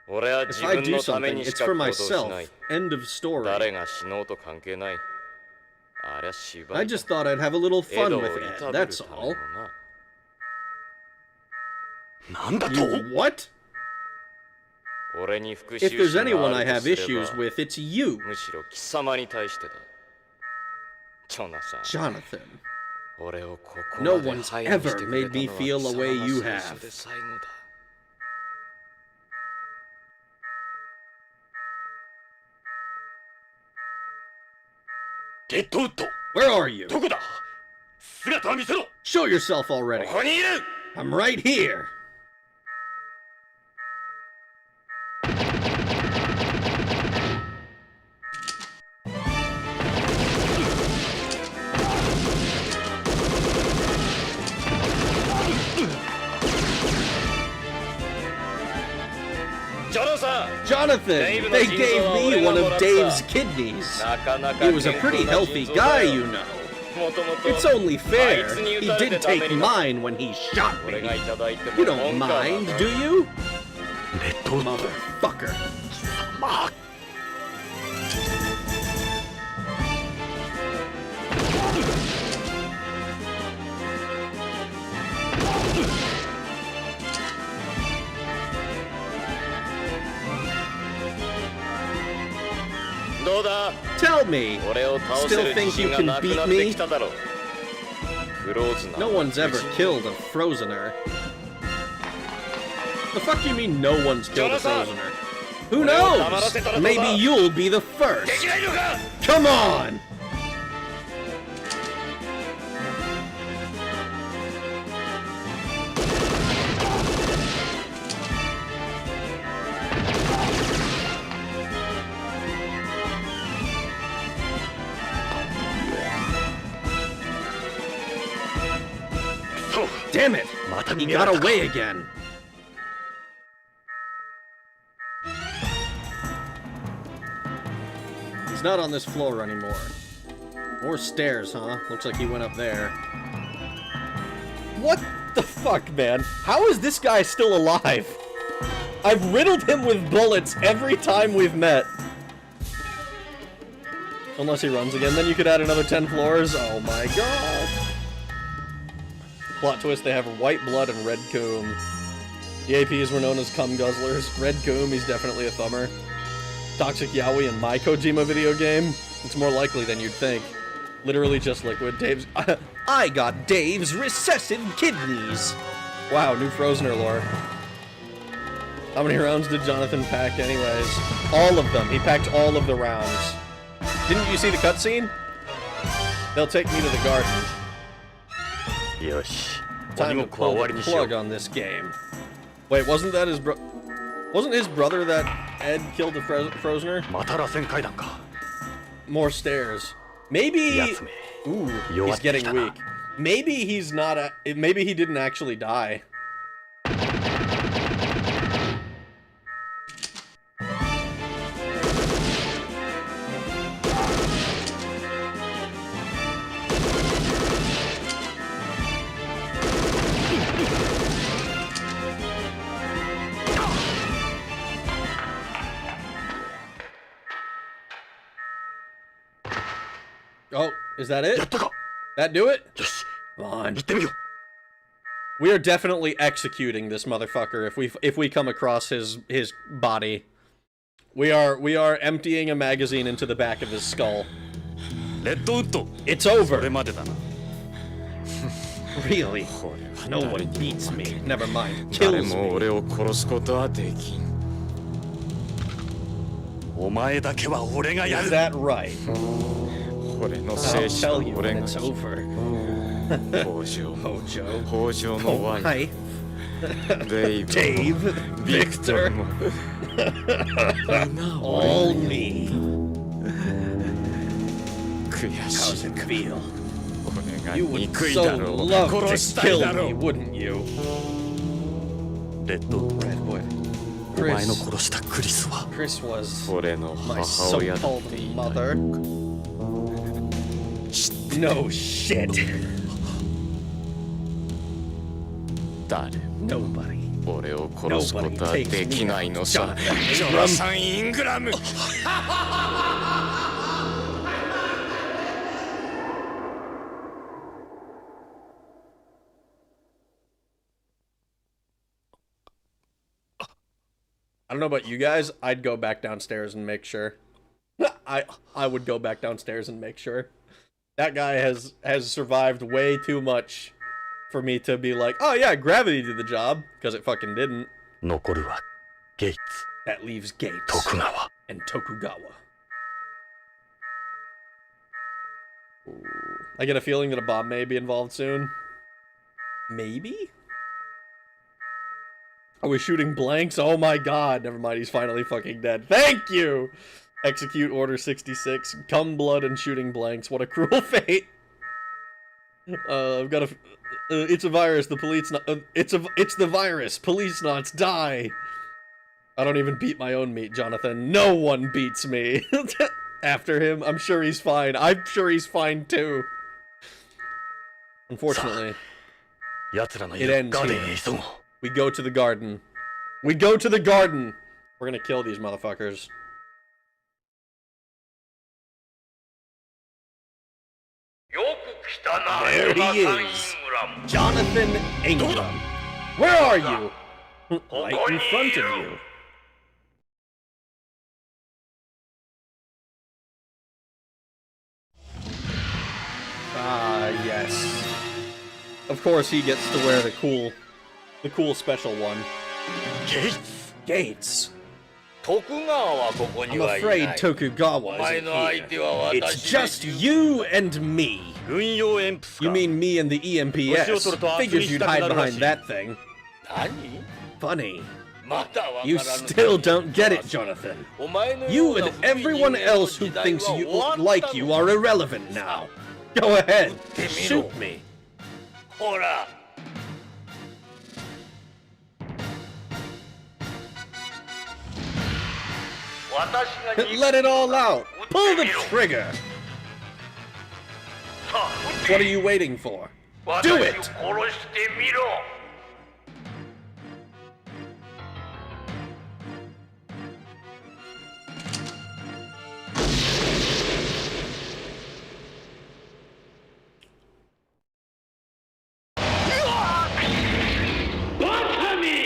俺は If 自 I 分 do のため something, にし it's か for 行動し myself. ない End of story. 誰が死のうと関係ないありゃ芝居 I just thought I'd have a little エ fun ドを with い Ed, たぶる that's ため all. のななんだと You what? 俺に復 If 讐 there's 心 anyone があ I ると have すれ issues ば with, it's you, むしろ貴様に対してだジョナサン Jonathan. 俺をここ No まで one's 排除 ever してくれ made た me のは feel 貴 the 様 way が you 最初 have. で最後だ レッドウッド Where are you? どこだ姿を見せろ Show yourself already. ここにいる I'm right here. Jonathan, they gave me one of Dave's kidneys. なかなか He was a pretty healthy guy, you know. もともと It's only fair. あいつに He 撃たれて did ダメ take にな mine when he shot 俺 me. がいただいても You 文 don't 句はな mind, い do you? レッドウッド Motherfucker. まあ どうだ Tell me, 俺を倒せ still る自 think 信 you が can なく beat なって me? きただろうフローズナ No one's ever killed a Frozener. The fuck do you mean no one's killed a Jonathan! Frozener? Who knows? Maybe you'll be the first. できないのか Come on! Damn it! また He 逃げら got れたか away again. He's not on this floor anymore. More stairs, huh? Looks like he went up there. What the fuck, man? How is this guy still alive? I've riddled him with bullets every time we've met. Unless he runs again, then you could add another 10 floors. Oh my god. Plot twist, they have white blood and red comb. The APs were known as cum guzzlers. Red comb, he's definitely a thumber. Toxic Yaoi in my Kojima video game? It's more likely than you'd think. Literally just liquid. Dave's... I got Dave's recessive kidneys! Wow, new Frozener lore. How many rounds did Jonathan pack anyways? All of them. He packed all of the rounds. Didn't you see the cutscene? They'll take me to the garden. よし Time 鬼 to ごっこは pull 終わ the りにしよ plug う on this game. Wait, wasn't that his Wasn't his brother that Ed killed the Frozener? また螺旋階段か More stairs. Maybe... やつめ Ooh, 弱 he's ってき getting たな weak. Maybe he's not maybe he didn't actually die. Oh, is that it? That do it? Come on. We are definitely executing this motherfucker if we come across his body. We are emptying a magazine into the back of his skull. It's over. Really? No one beats me. Never mind. Kills me. Is that right? I'll tell you when it's over. Hojo. Hi. Dave. Victor. All me. How's it feel? You would so love to kill me, wouldn't you? Redwood. Chris was my so-called mother. No shit. Nobody takes me out. Ingram. I don't know about you guys, I'd go back downstairs and make sure. I would go back downstairs and make sure. That guy has survived way too much for me to be like, oh yeah, gravity did the job, because it fucking didn't. That leaves Gates and Tokugawa. Ooh. I get a feeling that a bomb may be involved soon. Maybe? Are we shooting blanks? Oh my god. Never mind, he's finally fucking dead. Thank you! Execute Order 66. Cum blood and shooting blanks. What a cruel fate. I've got a... it's a virus. The police... it's the virus. Policenauts die. I don't even beat my own meat, Jonathan. No one beats me. After him, I'm sure he's fine. I'm sure he's fine too. Unfortunately, it ends here. We go to the garden. We go to the garden! We're gonna kill these motherfuckers. There he is! Jonathan Ingram. Where are you? Right in front of you. Ah, yes. Of course he gets to wear the cool special one. Gates! I'm afraid Tokugawa isn't here. It's just you and me. You mean me and the EMPS? Figures you'd hide behind that thing. Funny. You still don't get it, Jonathan. You and everyone else who thinks you like you are irrelevant now. Go ahead, shoot me. Let it all out. Pull the trigger. What are you waiting for? Do it!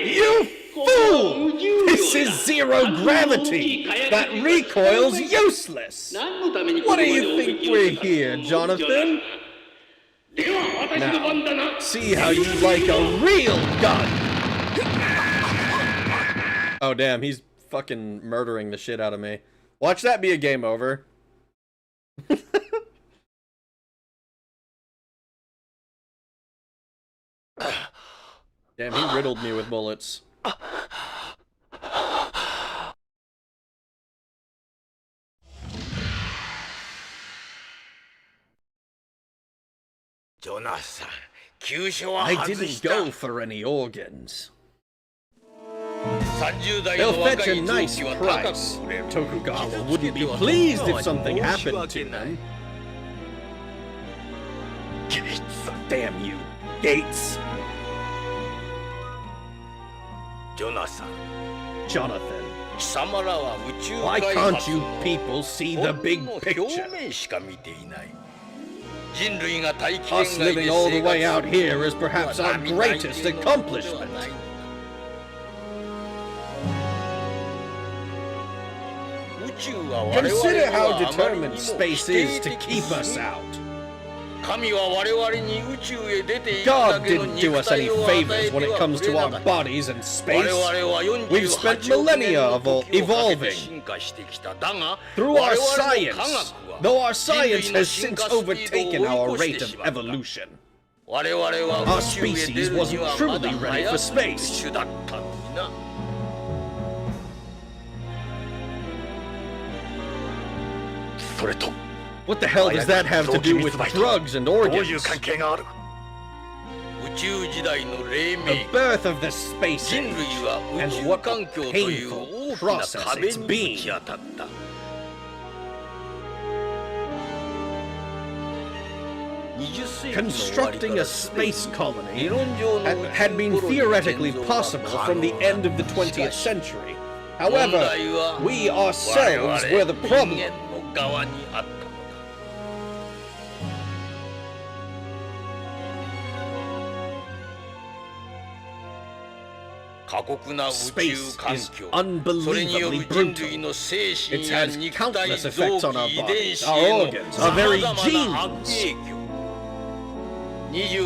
You fool! This is zero gravity! That recoil's useless! What do you think we're here, Jonathan? Now, see how you like a real gun! Oh damn, he's fucking murdering the shit out of me. Watch that be a game over. Damn, he riddled me with bullets. I didn't go for any organs. They'll fetch a nice price. Tokugawa wouldn't be pleased if something happened to them. Damn you, Gates. Jonathan. Why can't you people see the big picture? Us living all the way out here is perhaps our greatest accomplishment. Consider how determined space is to keep us out. God didn't do us any favors when it comes to our bodies and space. We've spent millennia evolving through our science, though our science has since overtaken our rate of evolution. Our species wasn't truly ready for space. What the hell does that have to do with drugs and organs? The birth of the space age, and what a painful process it's been. Constructing a space colony had been theoretically possible from the end of the 20th century. However, we ourselves were the problem. Space is unbelievably brutal. It has countless effects on our bodies, our organs, our very genes. Here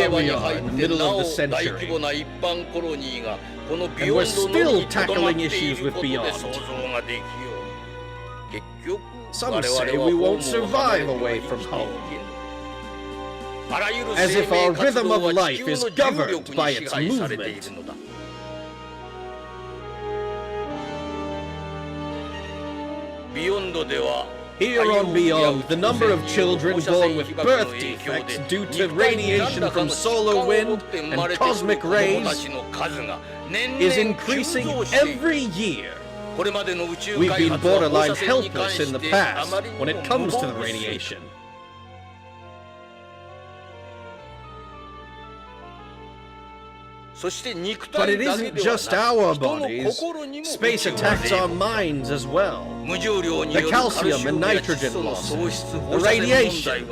we are in the middle of the century, and we're still tackling issues with beyond. Some say we won't survive away from home. As if our rhythm of life is governed by its movement. Here on Beyond, the number of children born with birth defects due to radiation from solar wind and cosmic rays is increasing every year. We've been borderline helpless in the past when it comes to the radiation. But it isn't just our bodies. Space attacks our minds as well. The calcium and nitrogen losses, the radiation.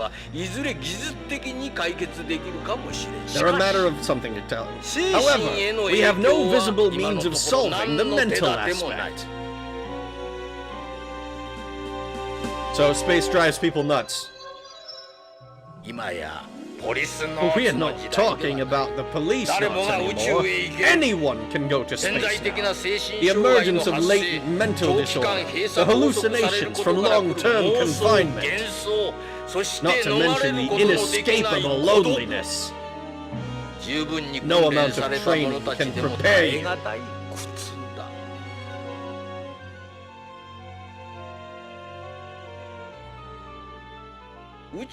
They're a matter of something to tell. However, we have no visible means of solving the mental aspect. So space drives people nuts. We are not talking about the Policenauts anymore. Anyone can go to space now. The emergence of latent mental disorder, the hallucinations from long-term confinement, not to mention the inescapable loneliness. No amount of training can prepare you. We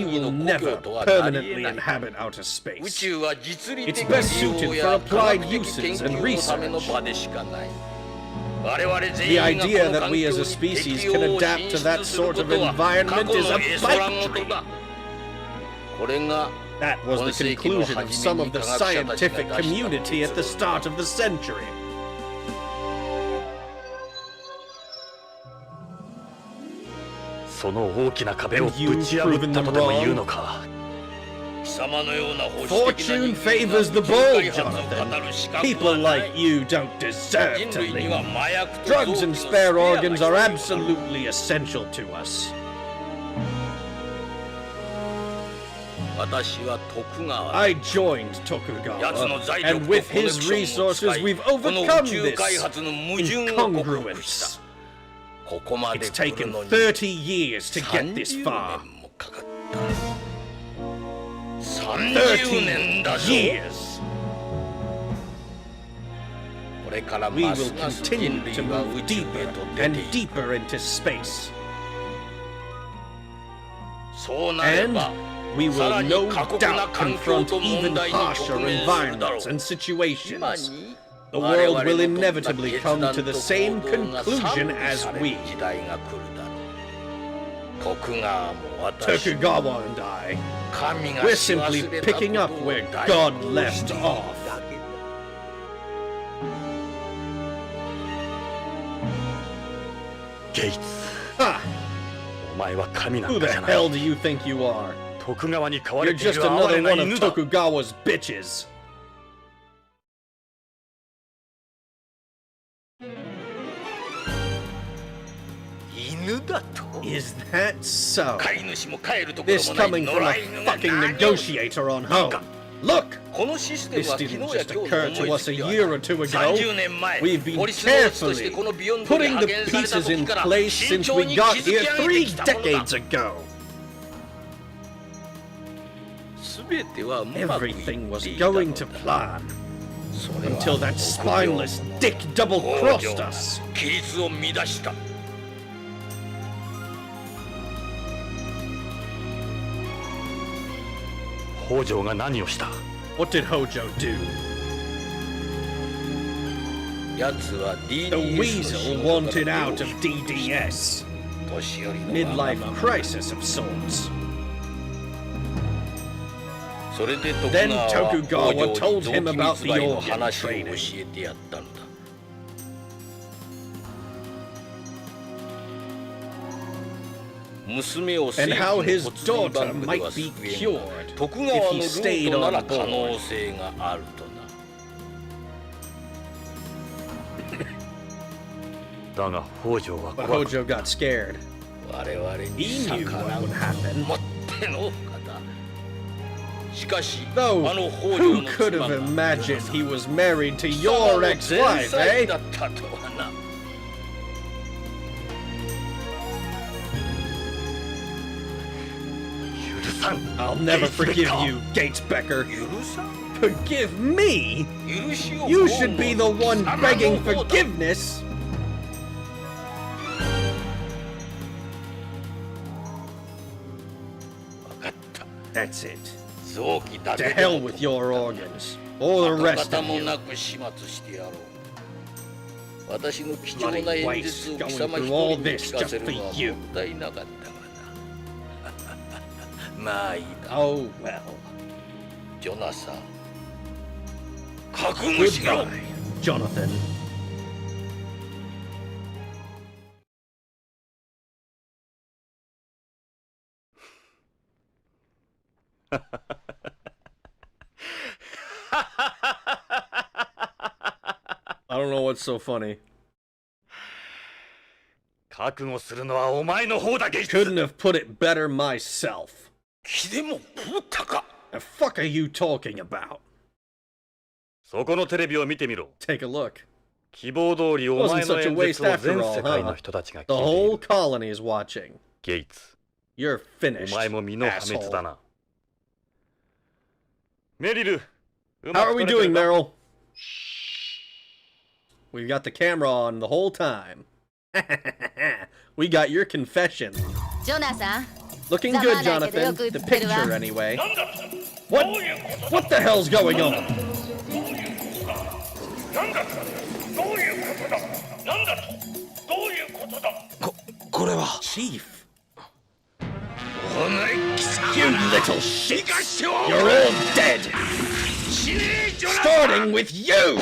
will never permanently inhabit outer space. It's best suited for applied uses and research. The idea that we as a species can adapt to that sort of environment is a pipe dream. That was the conclusion of some of the scientific community at the start of the century. And you've proven them wrong. Fortune favors the bold, Jonathan. People like you don't deserve to live. Drugs and spare organs are absolutely essential to us. I joined Tokugawa, and with his resources we've overcome this incongruence. It's taken 30 years to get this far. 30 years! We will continue to move deeper and deeper into space. And we will no doubt confront even harsher environments and situations. The world will inevitably come to the same conclusion as we. Tokugawa and I, we're simply picking up where God left off. Gates. Ha! Who the hell do you think you are? You're just another one of Tokugawa's bitches. Is that so? This coming from a fucking negotiator on home. Look! This didn't just occur to us a year or two ago. We've been carefully putting the pieces in place since we got here 3 decades ago. Everything was going to plan. Until that spineless dick double-crossed us. What did Hojo do? The weasel wanted out of DDS. Midlife crisis of sorts. Then Tokugawa told him about the organ training. And how his daughter might be cured if he stayed on board. But Hojo got scared. He knew what would happen. Though, who could have imagined he was married to your ex-wife, eh? I'll never forgive you, Gatesbecker. Forgive me? You should be the one begging forgiveness. That's it. To hell with your organs, or the rest of you. Bloody waste going through all this just for you. Oh well. Goodbye, Jonathan. I don't know what's so funny. Couldn't have put it better myself. The fuck are you talking about? Take a look. Wasn't such a waste after all, huh? The whole colony is watching. You're finished, asshole. How are we doing, Meryl? We got the camera on the whole time. We got your confession. Looking good, Jonathan. The picture, anyway. What the hell's going on? Chief. You little shit! You're all dead! Starting with you!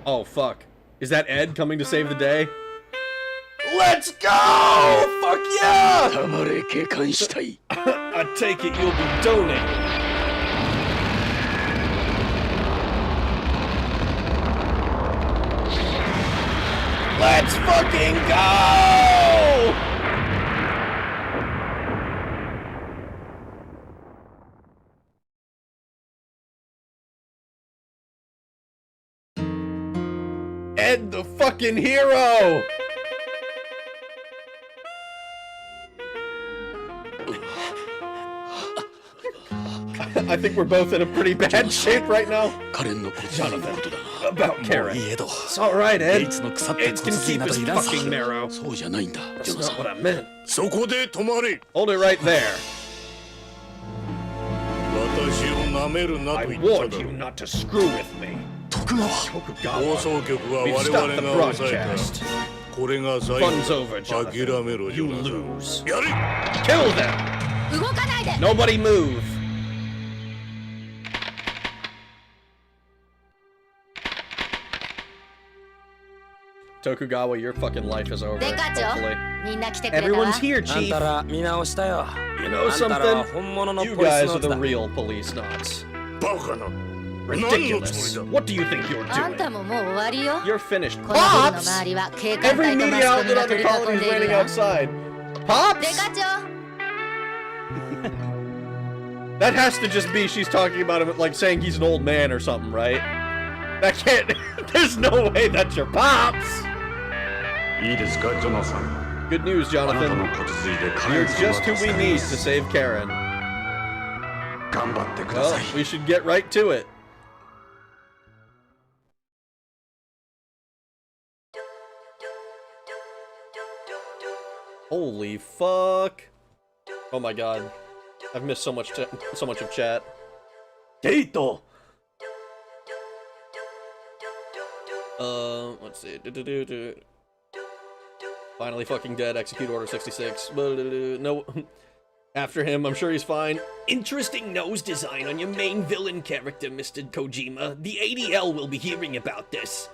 Oh, fuck. Is that Ed coming to save the day? Let's go! Fuck yeah! I take it you'll be donating. Let's fucking go! Ed the fucking hero! I think we're both in a pretty bad shape right now. Jonathan, about Karen. It's alright, Ed. Ed can keep his fucking marrow. That's not what I meant. Hold it right there. I warned you not to screw with me. Tokugawa, we've stopped the broadcast. Fun's over, Jonathan. You lose. Kill them! Nobody move! Tokugawa, your fucking life is over, hopefully. Everyone's here, Chief. You know something? You guys are the real Policenauts. Ridiculous. What do you think you're doing? You're finished. Pops! Every media outlet on the colony is waiting outside. Pops? That has to just be she's talking about him, like saying he's an old man or something, right? That can't... There's no way that's your Pops! Good news, Jonathan. You're just who we need to save Karen. Well, we should get right to it. Holy fuck. Oh my god. I've missed so much of chat. Keito! Let's see. Finally fucking dead. Execute Order 66. No. After him, I'm sure he's fine. Interesting nose design on your main villain character, Mr. Kojima. The ADL will be hearing about this.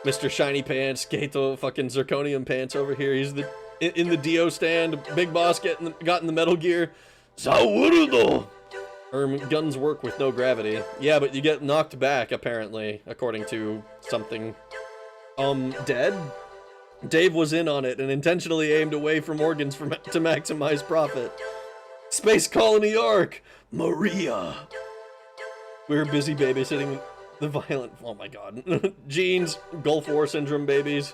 Mr. Shiny Pants, Keito fucking Zirconium Pants over here. He's in the Dio stand. Big Boss got in the Metal Gear. Saurudo! Guns work with no gravity. Yeah, but you get knocked back, apparently, according to something. Dead? Dave was in on it and intentionally aimed away from organs to maximize profit. Space Colony Arc! Maria! We were busy babysitting the violent... Oh my god. Genes, Gulf War Syndrome babies.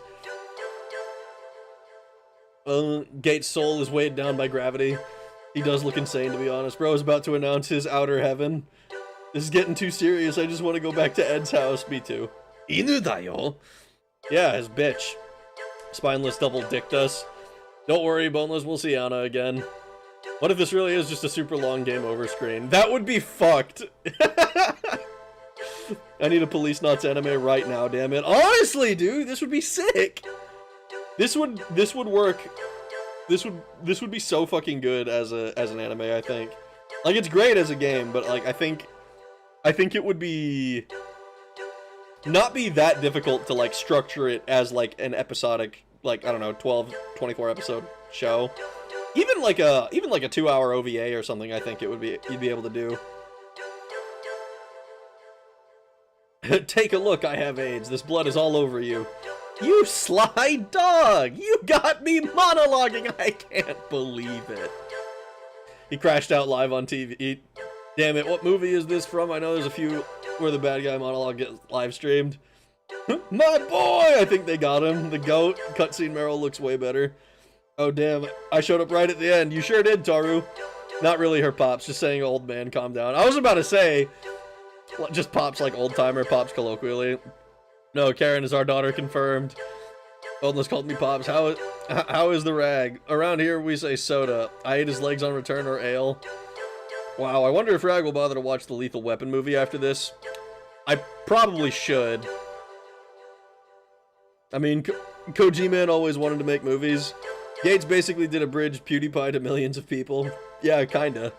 Gate's soul is weighed down by gravity. He does look insane, to be honest. Bro is about to announce his outer heaven. This is getting too serious. I just want to go back to Ed's house. Me too. Inu dayo? Yeah, his bitch. Spineless double dicked us. Don't worry, Boneless, we'll see Anna again. What if this really is just a super long game over screen? That would be fucked. I need a Policenauts anime right now, damn it. Honestly, dude, this would be sick. This would work. This would be so fucking good as an anime, I think. Like, it's great as a game, but like I think it would be not be that difficult to like structure it as like an episodic, like, I don't know, 12, 24 episode show. Even like a 2-hour OVA or something, I think you'd be able to do. Take a look, I have AIDS. This blood is all over you. You sly dog! You got me monologuing! I can't believe it. He crashed out live on TV. Damn it, what movie is this from? I know there's a few where the bad guy monologue gets live streamed. My boy! I think they got him. The goat. Cutscene Meryl looks way better. Oh damn, I showed up right at the end. You sure did, Taru. Not really her Pops, just saying old man, calm down. I was about to say, just Pops like old timer, Pops colloquially. No, Karen is our daughter confirmed. Boneless called me Pops. How is the rag? Around here we say soda. I ate his legs on return or ale. Wow, I wonder if Rag will bother to watch the Lethal Weapon movie after this. I probably should. I mean, Kojima always wanted to make movies. Gates basically did a bridge PewDiePie to millions of people. Yeah, kinda.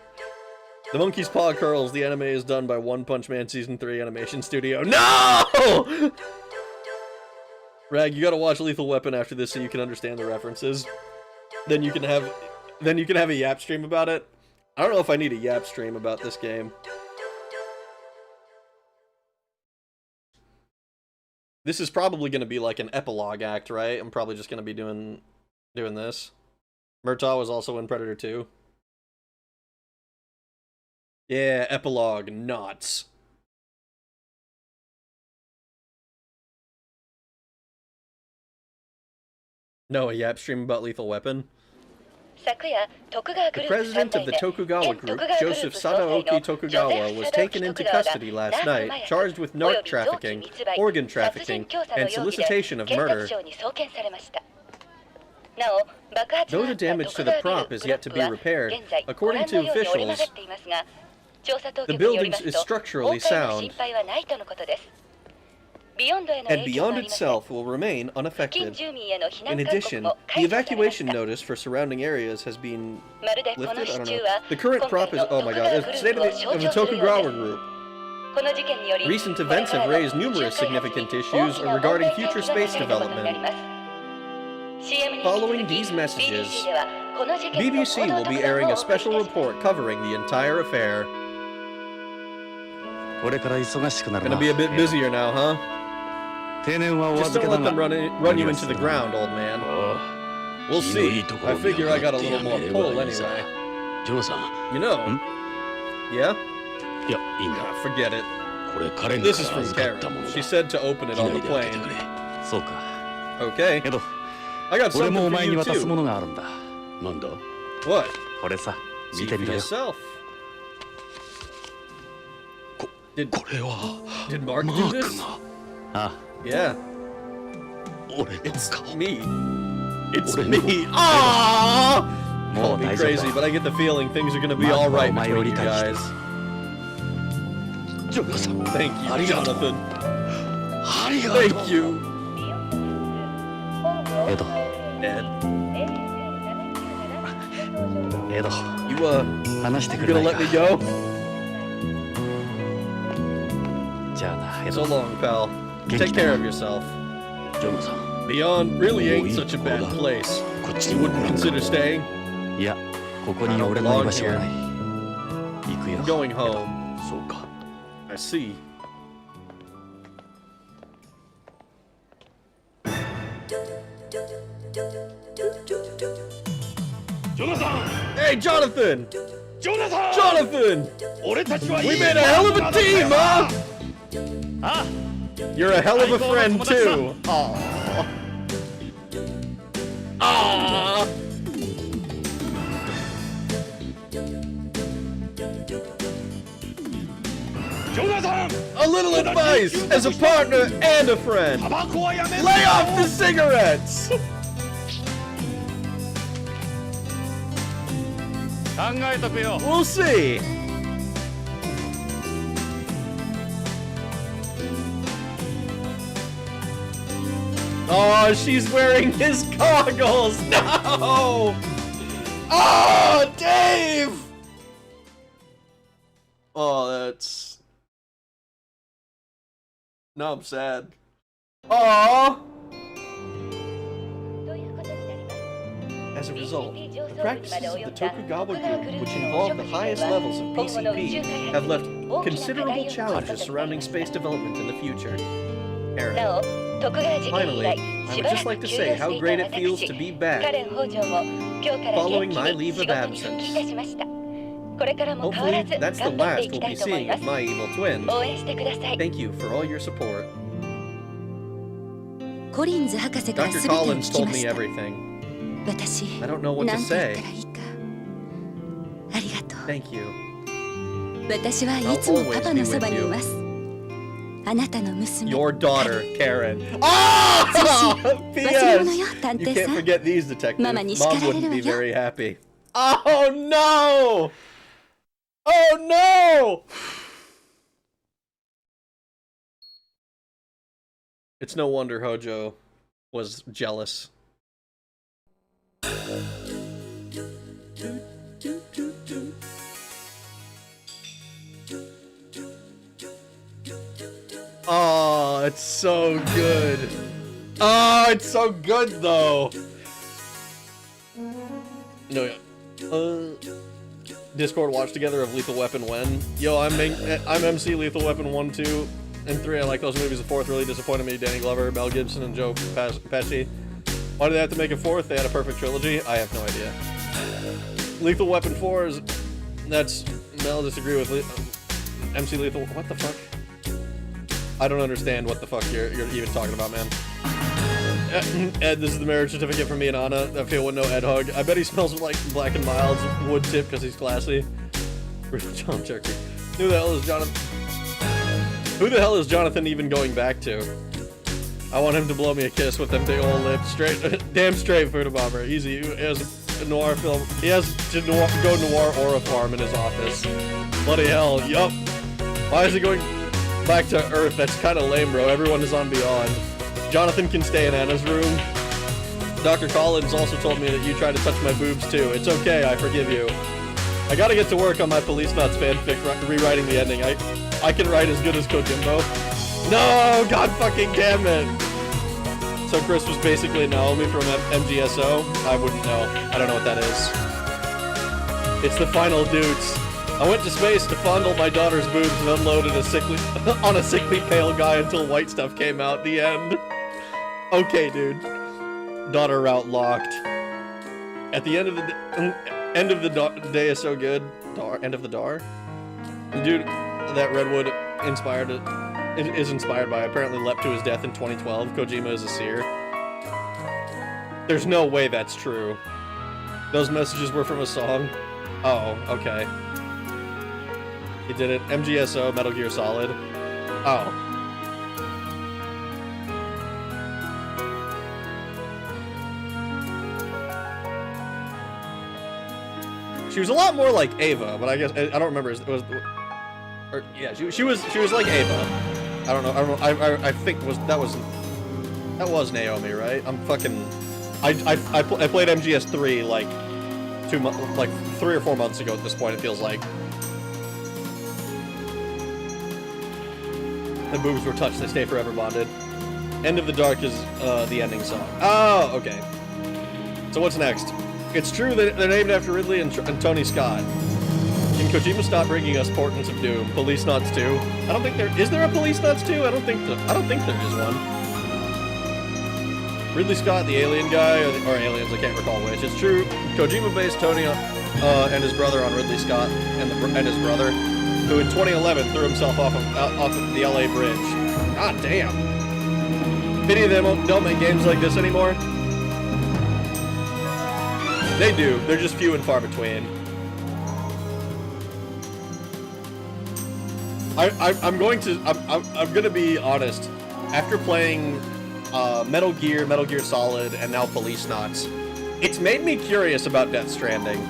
The Monkey's Paw Curls, the anime is done by One Punch Man Season 3 Animation Studio. No! Rag, you gotta watch Lethal Weapon after this so you can understand the references. Then you can have a yap stream about it. I don't know if I need a yap stream about this game. This is probably gonna be like an epilogue act, right? I'm probably just gonna be doing this. Murtaugh was also in Predator 2. Yeah, epilogue, knots. No, a yap stream about Lethal Weapon. The president of the Tokugawa group, Joseph Sadaoki Tokugawa, was taken into custody last night, charged with narc trafficking, organ trafficking, and solicitation of murder. Though the damage to the prop is yet to be repaired, according to officials, the building is structurally sound, and beyond itself will remain unaffected. In addition, the evacuation notice for surrounding areas has been lifted. I don't know. The current prop is, oh my god, it's the state of the Tokugawa group. Recent events have raised numerous significant issues regarding future space development. Following these messages, BBC will be airing a special report covering the entire affair. Gonna be a bit busier now, huh? Just don't let them run you into the ground, old man. We'll see. I figure I got a little more pull anyway. You know? Yeah? Forget it. This is from Karen. She said to open it on the plane. Okay. I got something for you too. What? See for yourself. Did Mark do this? Yeah. It's me. It's me. Aww! Call me crazy, but I get the feeling things are gonna be alright between you guys. Thank you, Jonathan. Thank you. Ed. You gonna let me go? So long, pal. Take care of yourself. Beyond really ain't such a bad place. You wouldn't consider staying? I don't belong here. I'm going home. I see. Hey, Jonathan! Jonathan! We made a hell of a team, huh? You're a hell of a friend, too. Aww. Aww. A little advice as a partner and a friend. Lay off the cigarettes. We'll see. Oh, she's wearing his goggles. No. Oh, Dave. Oh, that's... No, I'm sad. Aww! As a result, the practices of the Tokugawa group, which involve the highest levels of PCP, have left considerable challenges surrounding space development in the future. Aaron. Finally, I would just like to say how great it feels to be back, following my leave of absence. Hopefully, that's the last we'll be seeing of my evil twin. Thank you for all your support. Dr. Collins told me everything. I don't know what to say. Thank you. I'll always be with you. Your daughter, Karen. Oh! P.S. You can't forget these, detective. Mom wouldn't be very happy. Oh no! Oh no! It's no wonder Hojo was jealous. Oh, it's so good. Oh, it's so good though. No, yeah. Discord watch together of Lethal Weapon when? Yo, I'm MC Lethal Weapon 1, 2, and 3. I like those movies. The fourth really disappointed me. Danny Glover, Mel Gibson, and Joe Pesci. Why did they have to make a fourth? They had a perfect trilogy? I have no idea. Lethal Weapon 4 is... That's... Mel disagree with MC Lethal... What the fuck? I don't understand what the fuck you're even talking about, man. Ed, this is the marriage certificate from me and Anna. I feel with no Ed hug. I bet he smells like Black and Mild's wood tip because he's classy. Real John Turkey. Who the hell is Jonathan? Who the hell is Jonathan even going back to? I want him to blow me a kiss with them big old lips. Straight, damn straight, Food Bomber. Easy. He has a noir film. He has to go noir aura farm in his office. Bloody hell. Yup. Why is he going back to Earth? That's kind of lame, bro. Everyone is on Beyond. Jonathan can stay in Anna's room. Dr. Collins also told me that you tried to touch my boobs too. It's okay, I forgive you. I gotta get to work on my Policenauts fanfic, rewriting the ending. I can write as good as Kojimbo. No, god fucking damn it. So Chris was basically Naomi from MGSO? I wouldn't know. I don't know what that is. It's the final dudes. I went to space to fondle my daughter's boobs and unloaded on a sickly pale guy until white stuff came out. The end. Okay, dude. Daughter route locked. At the end of the day is so good. End of the Dar. Dude, that Redwood is inspired by apparently leapt to his death in 2012. Kojima is a seer. There's no way that's true. Those messages were from a song. Oh, okay. He did it. MGSO, Metal Gear Solid. Oh. She was a lot more like Ava, but I guess I don't remember. It was, or yeah, she was like Ava. I don't know. I think that was Naomi, right? I'm fucking. I played MGS3 like 3 or 4 months ago. At this point, it feels like. The boobs were touched. They stay forever bonded. End of the Dark is the ending song. Oh, okay. So what's next? It's true that they're named after Ridley and Tony Scott. Can Kojima stop bringing us Portents of Doom? Policenauts 2? I don't think is there a Policenauts 2? I don't think there is one. Ridley Scott, the alien guy, or aliens, I can't recall which. It's true. Kojima based Tony and his brother on Ridley Scott and his brother, who in 2011 threw himself off of the LA bridge. God damn. Pity they don't make games like this anymore. They do. They're just few and far between. I'm gonna be honest. After playing Metal Gear Solid, and now Policenauts, it's made me curious about Death Stranding.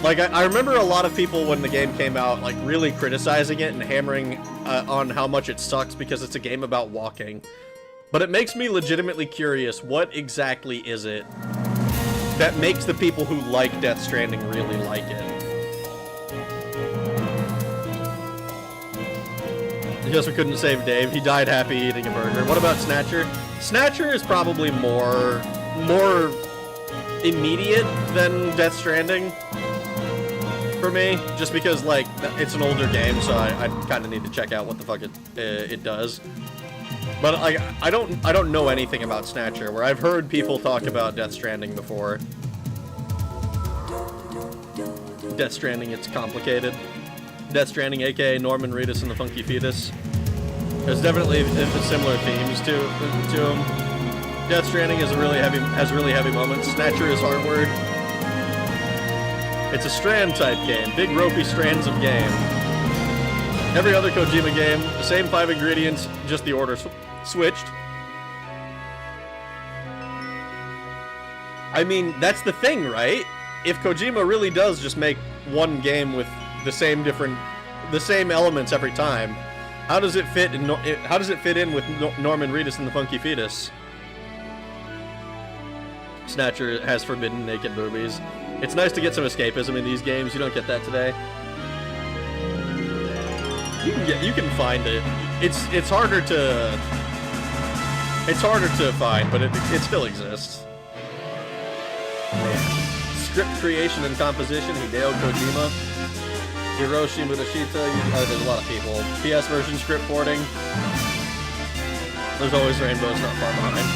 Like, I remember a lot of people when the game came out, like, really criticizing it and hammering on how much it sucks because it's a game about walking. But it makes me legitimately curious, what exactly is it that makes the people who like Death Stranding really like it? I guess we couldn't save Dave. He died happy eating a burger. What about Snatcher? Snatcher is probably more immediate than Death Stranding for me, just because, like, it's an older game, so I kind of need to check out what the fuck it does. But I don't know anything about Snatcher, where I've heard people talk about Death Stranding before. Death Stranding, it's complicated. Death Stranding, aka Norman Reedus and the Funky Fetus. There's definitely similar themes to him. Death Stranding has really heavy moments. Snatcher is hardware. It's a strand type game, big ropey strands of game. Every other Kojima game, the same 5 ingredients, just the order switched. I mean, that's the thing, right? If Kojima really does just make one game with the same elements every time, how does it fit in? How does it fit in with Norman Reedus and the Funky Fetus? Snatcher has forbidden naked boobies. It's nice to get some escapism in these games. You don't get that today. You can find it. It's harder to find, but it still exists. Script creation and composition, Hideo Kojima. Hiroshi Murashita, there's a lot of people. PS version script porting. There's always rainbows not far behind.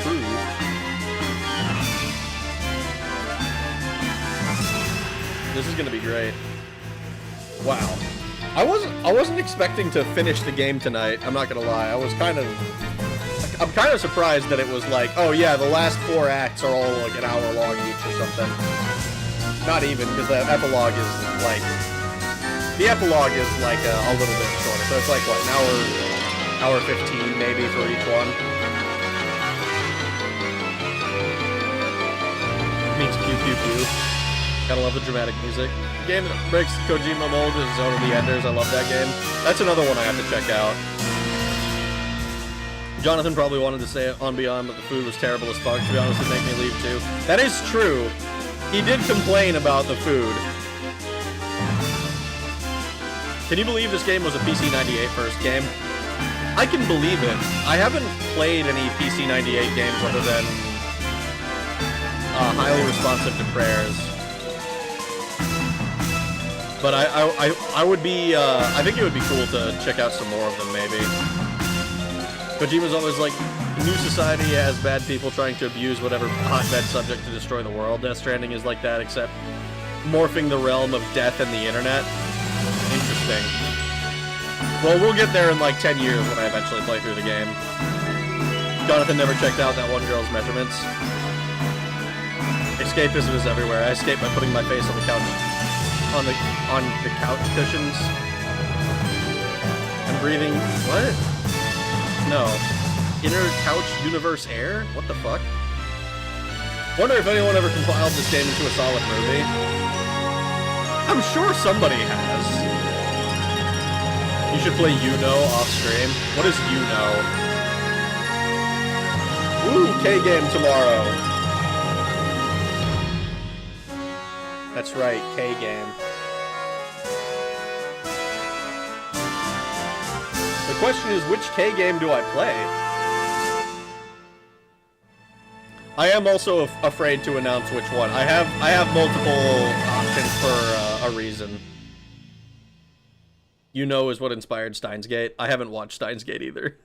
True. This is gonna be great. Wow. I wasn't expecting to finish the game tonight, I'm not gonna lie. I'm kind of surprised that it was like, oh yeah, the last 4 acts are all like an hour long each or something. Not even, because the epilogue is like a little bit shorter. So it's like, what, an hour 15 maybe for each one. Means pew pew pew. Gotta love the dramatic music. The game that breaks Kojima mold is Zone of the Enders. I love that game. That's another one I have to check out. Jonathan probably wanted to say it on Beyond, but the food was terrible as fuck. To be honest, it made me leave too. That is true. He did complain about the food. Can you believe this game was a PC 98 first game? I can believe it. I haven't played any PC 98 games other than highly responsive to prayers. But I would be, I think it would be cool to check out some more of them, maybe. Kojima's always like, new society has bad people trying to abuse whatever hotbed subject to destroy the world. Death Stranding is like that, except morphing the realm of death and the internet. Interesting. Well, we'll get there in like 10 years when I eventually play through the game. Jonathan never checked out that one girl's measurements. Escapism is everywhere. I escape by putting my face on the couch, on the couch cushions, and breathing. What? No. Inner couch universe air? What the fuck? Wonder if anyone ever compiled this game into a solid movie. I'm sure somebody has. You should play off stream. What is Woo, K-game tomorrow. That's right, K-game. The question is, which K-game do I play? I am also afraid to announce which one. I have multiple options for a reason. Is what inspired Steins Gate. I haven't watched Steins Gate either.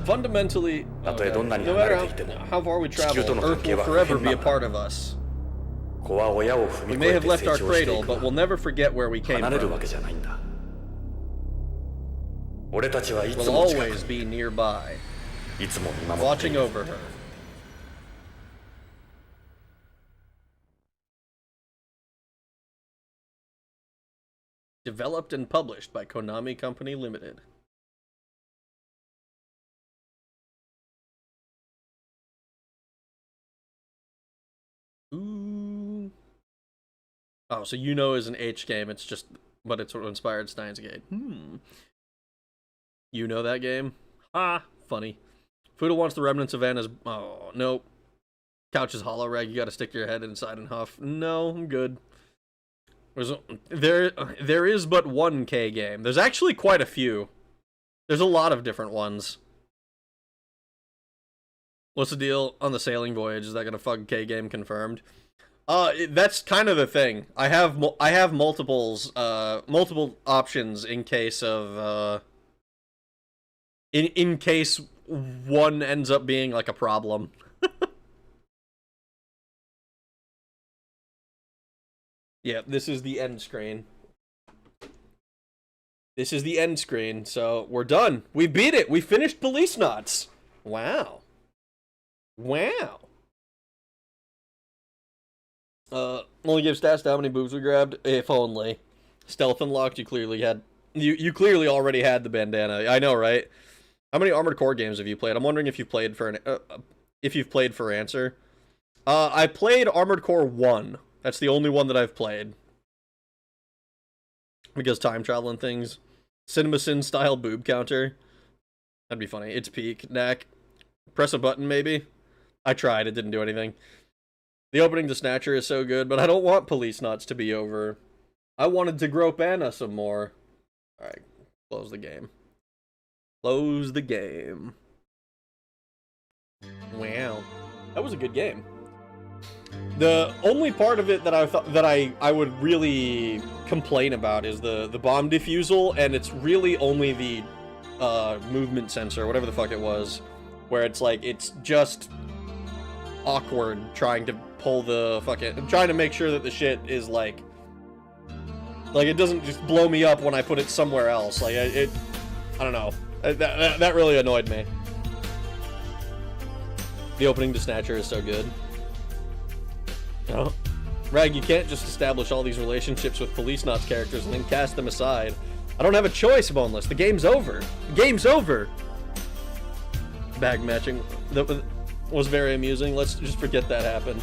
Fundamentally, no matter how far we travel, Earth will forever be a part of us. We may have left our cradle, but we'll never forget where we came from. We'll always be nearby, watching over her. Developed and published by Konami Company Limited. Ooh. Oh, so is an H game. It's just, but it's what inspired Steins Gate. You know that game? Ah, funny. Fuda wants the remnants of Anna's. Oh, nope. Couch is hollow rag. You gotta stick your head inside and huff. No, I'm good. There is but one K game. There's actually quite a few. There's a lot of different ones. What's the deal on the sailing voyage? Is that gonna fuck K game confirmed? That's kind of the thing. I have multiple options in case of in case one ends up being like a problem. Yeah, this is the end screen. This is the end screen, so we're done. We beat it. We finished Policenauts. Wow. Wow. Only give stats to how many boobs we grabbed. If only. Stealth unlocked. You clearly had. You clearly already had the bandana. I know, right? How many Armored Core games have you played? I'm wondering if you've played for Answer. I played Armored Core 1. That's the only one that I've played. Because time travel and things. CinemaSin style boob counter. That'd be funny. It's peak. Knack. Press a button, maybe? I tried. It didn't do anything. The opening to Snatcher is so good, but I don't want Policenauts to be over. I wanted to grope Anna some more. Alright. Close the game. Close the game. Wow. That was a good game. The only part of it that I thought that I would really complain about is the bomb defusal, and it's really only the movement sensor, whatever the fuck it was, where it's like it's just awkward trying to pull the fucking trying to make sure that the shit is like it doesn't just blow me up when I put it somewhere else. Like I don't know. That really annoyed me. The opening to Snatcher is so good. Oh. Rag, you can't just establish all these relationships with Policenauts characters and then cast them aside. I don't have a choice, Boneless. The game's over. The game's over! Bag matching. That was very amusing. Let's just forget that happened.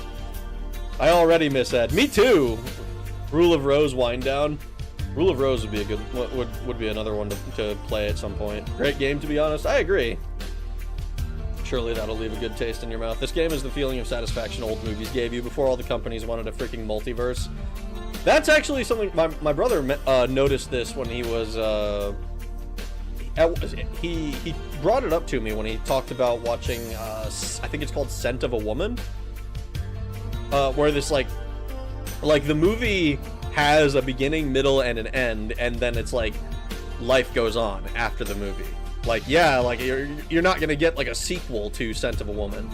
I already miss Ed. Me too! Rule of Rose wind down. Rule of Rose would be a good would be another one to play at some point. Great game, to be honest. I agree. Surely that'll leave a good taste in your mouth. This game is the feeling of satisfaction old movies gave you before all the companies wanted a freaking multiverse. That's actually something my brother noticed this when he was he brought it up to me when he talked about watching I think it's called Scent of a Woman, where this like the movie has a beginning, middle, and an end, and then it's like life goes on after the movie. Like, yeah, like you're not gonna get like a sequel to Scent of a Woman,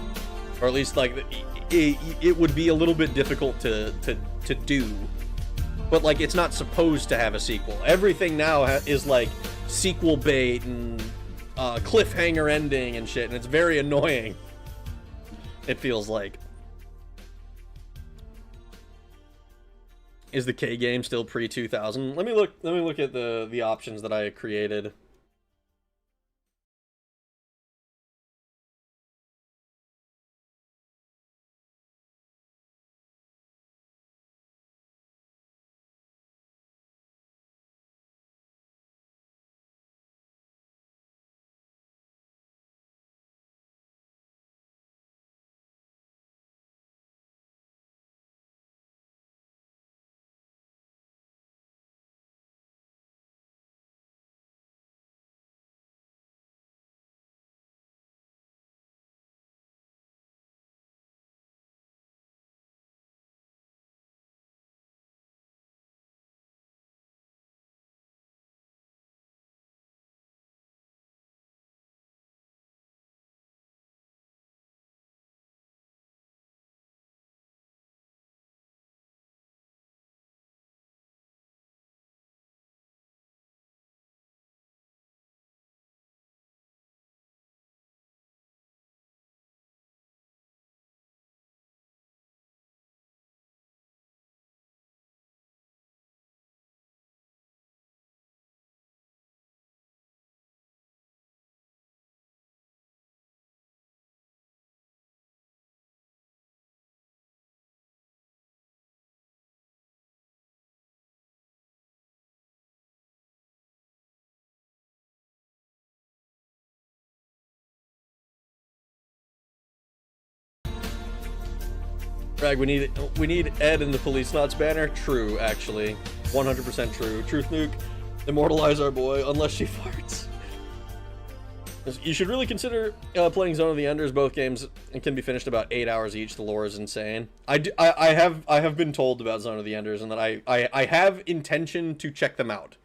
or at least like it would be a little bit difficult to do. But like, it's not supposed to have a sequel. Everything now is like sequel bait and cliffhanger ending and shit, and it's very annoying. It feels like. Is the K game still pre-2000? Let me look at the options that I created. Rag, we need Ed in the Policenauts banner. True, actually. 100% true. Truth Nuke, immortalize our boy, unless she farts. You should really consider playing Zone of the Enders. Both games can be finished about 8 hours each. The lore is insane. I have been told about Zone of the Enders, and that I have intention to check them out.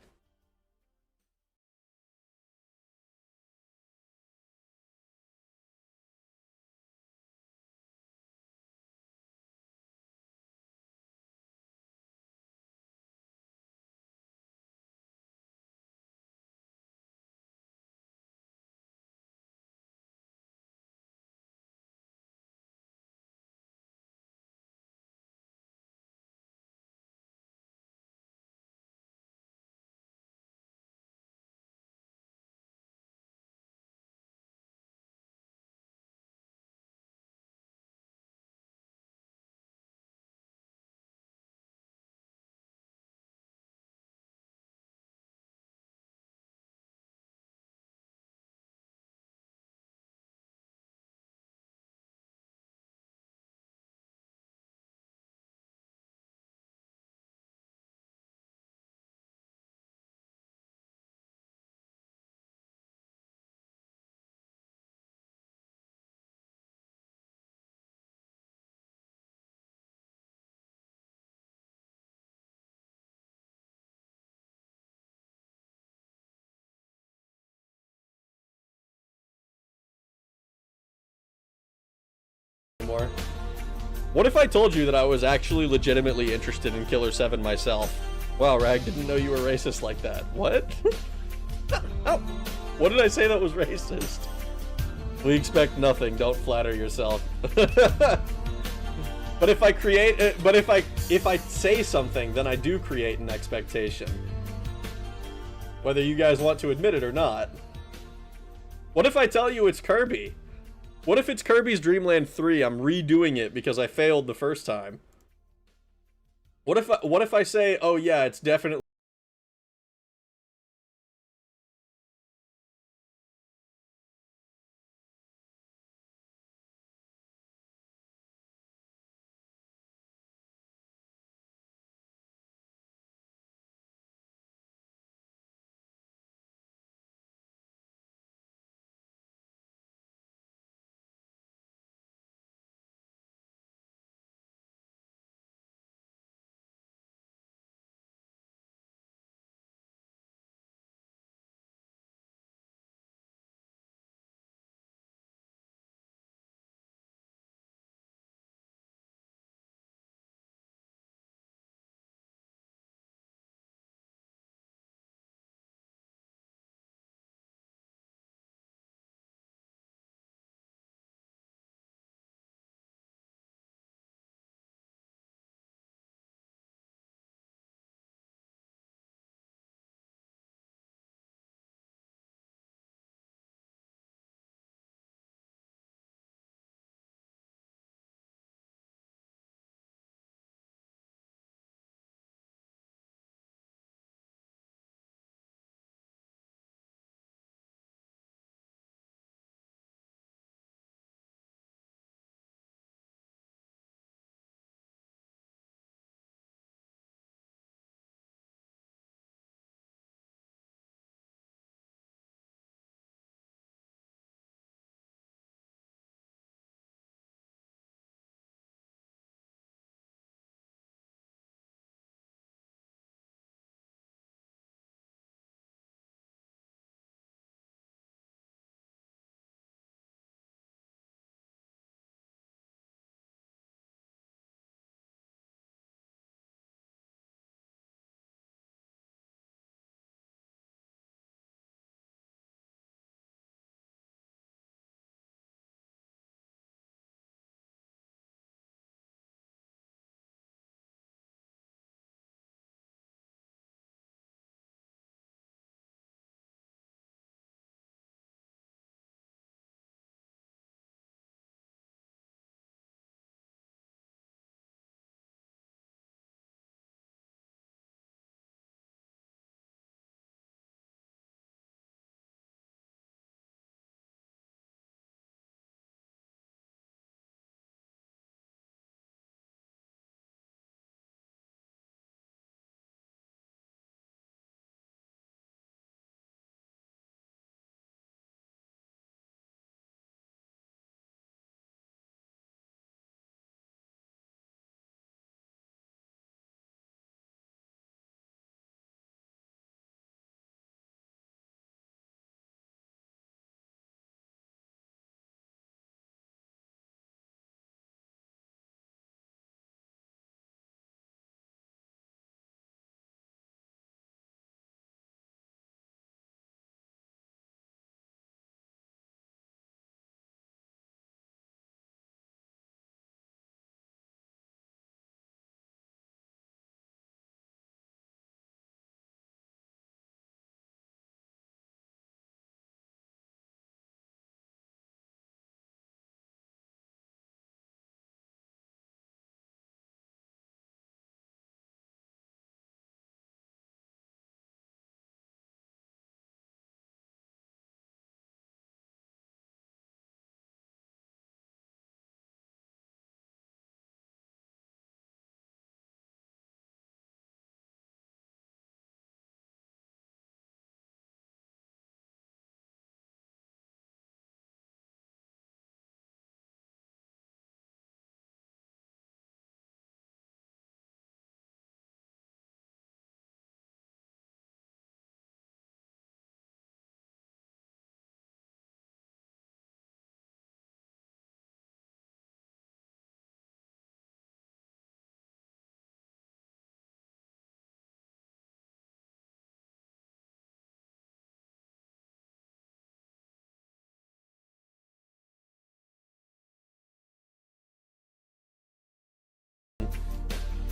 More. What if I told you that I was actually legitimately interested in Killer 7 myself? Wow, Rag, didn't know you were racist like that. What? Oh, what did I say that was racist? We expect nothing, don't flatter yourself. But if I create, but if I say something, then I do create an expectation. Whether you guys want to admit it or not. What if I tell you it's Kirby? What if it's Kirby's Dream Land 3? I'm redoing it because I failed the first time. What if I say, oh yeah, it's definitely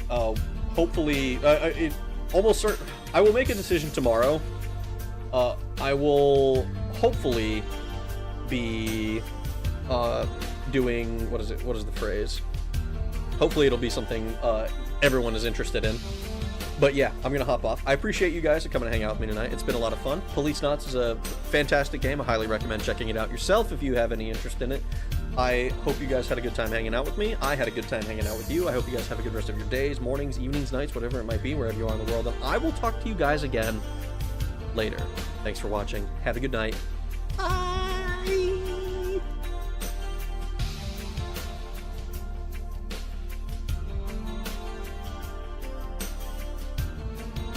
hopefully, almost certain, I will make a decision tomorrow. I will hopefully be doing, what is the phrase? Hopefully it'll be something everyone is interested in. But yeah, I'm gonna hop off. I appreciate you guys for coming to hang out with me tonight. It's been a lot of fun. Policenauts is a fantastic game. I highly recommend checking it out yourself if you have any interest in it. I hope you guys had a good time hanging out with me. I had a good time hanging out with you. I hope you guys have a good rest of your days, mornings, evenings, nights, whatever it might be, wherever you are in the world. And I will talk to you guys again later. Thanks for watching. Have a good night.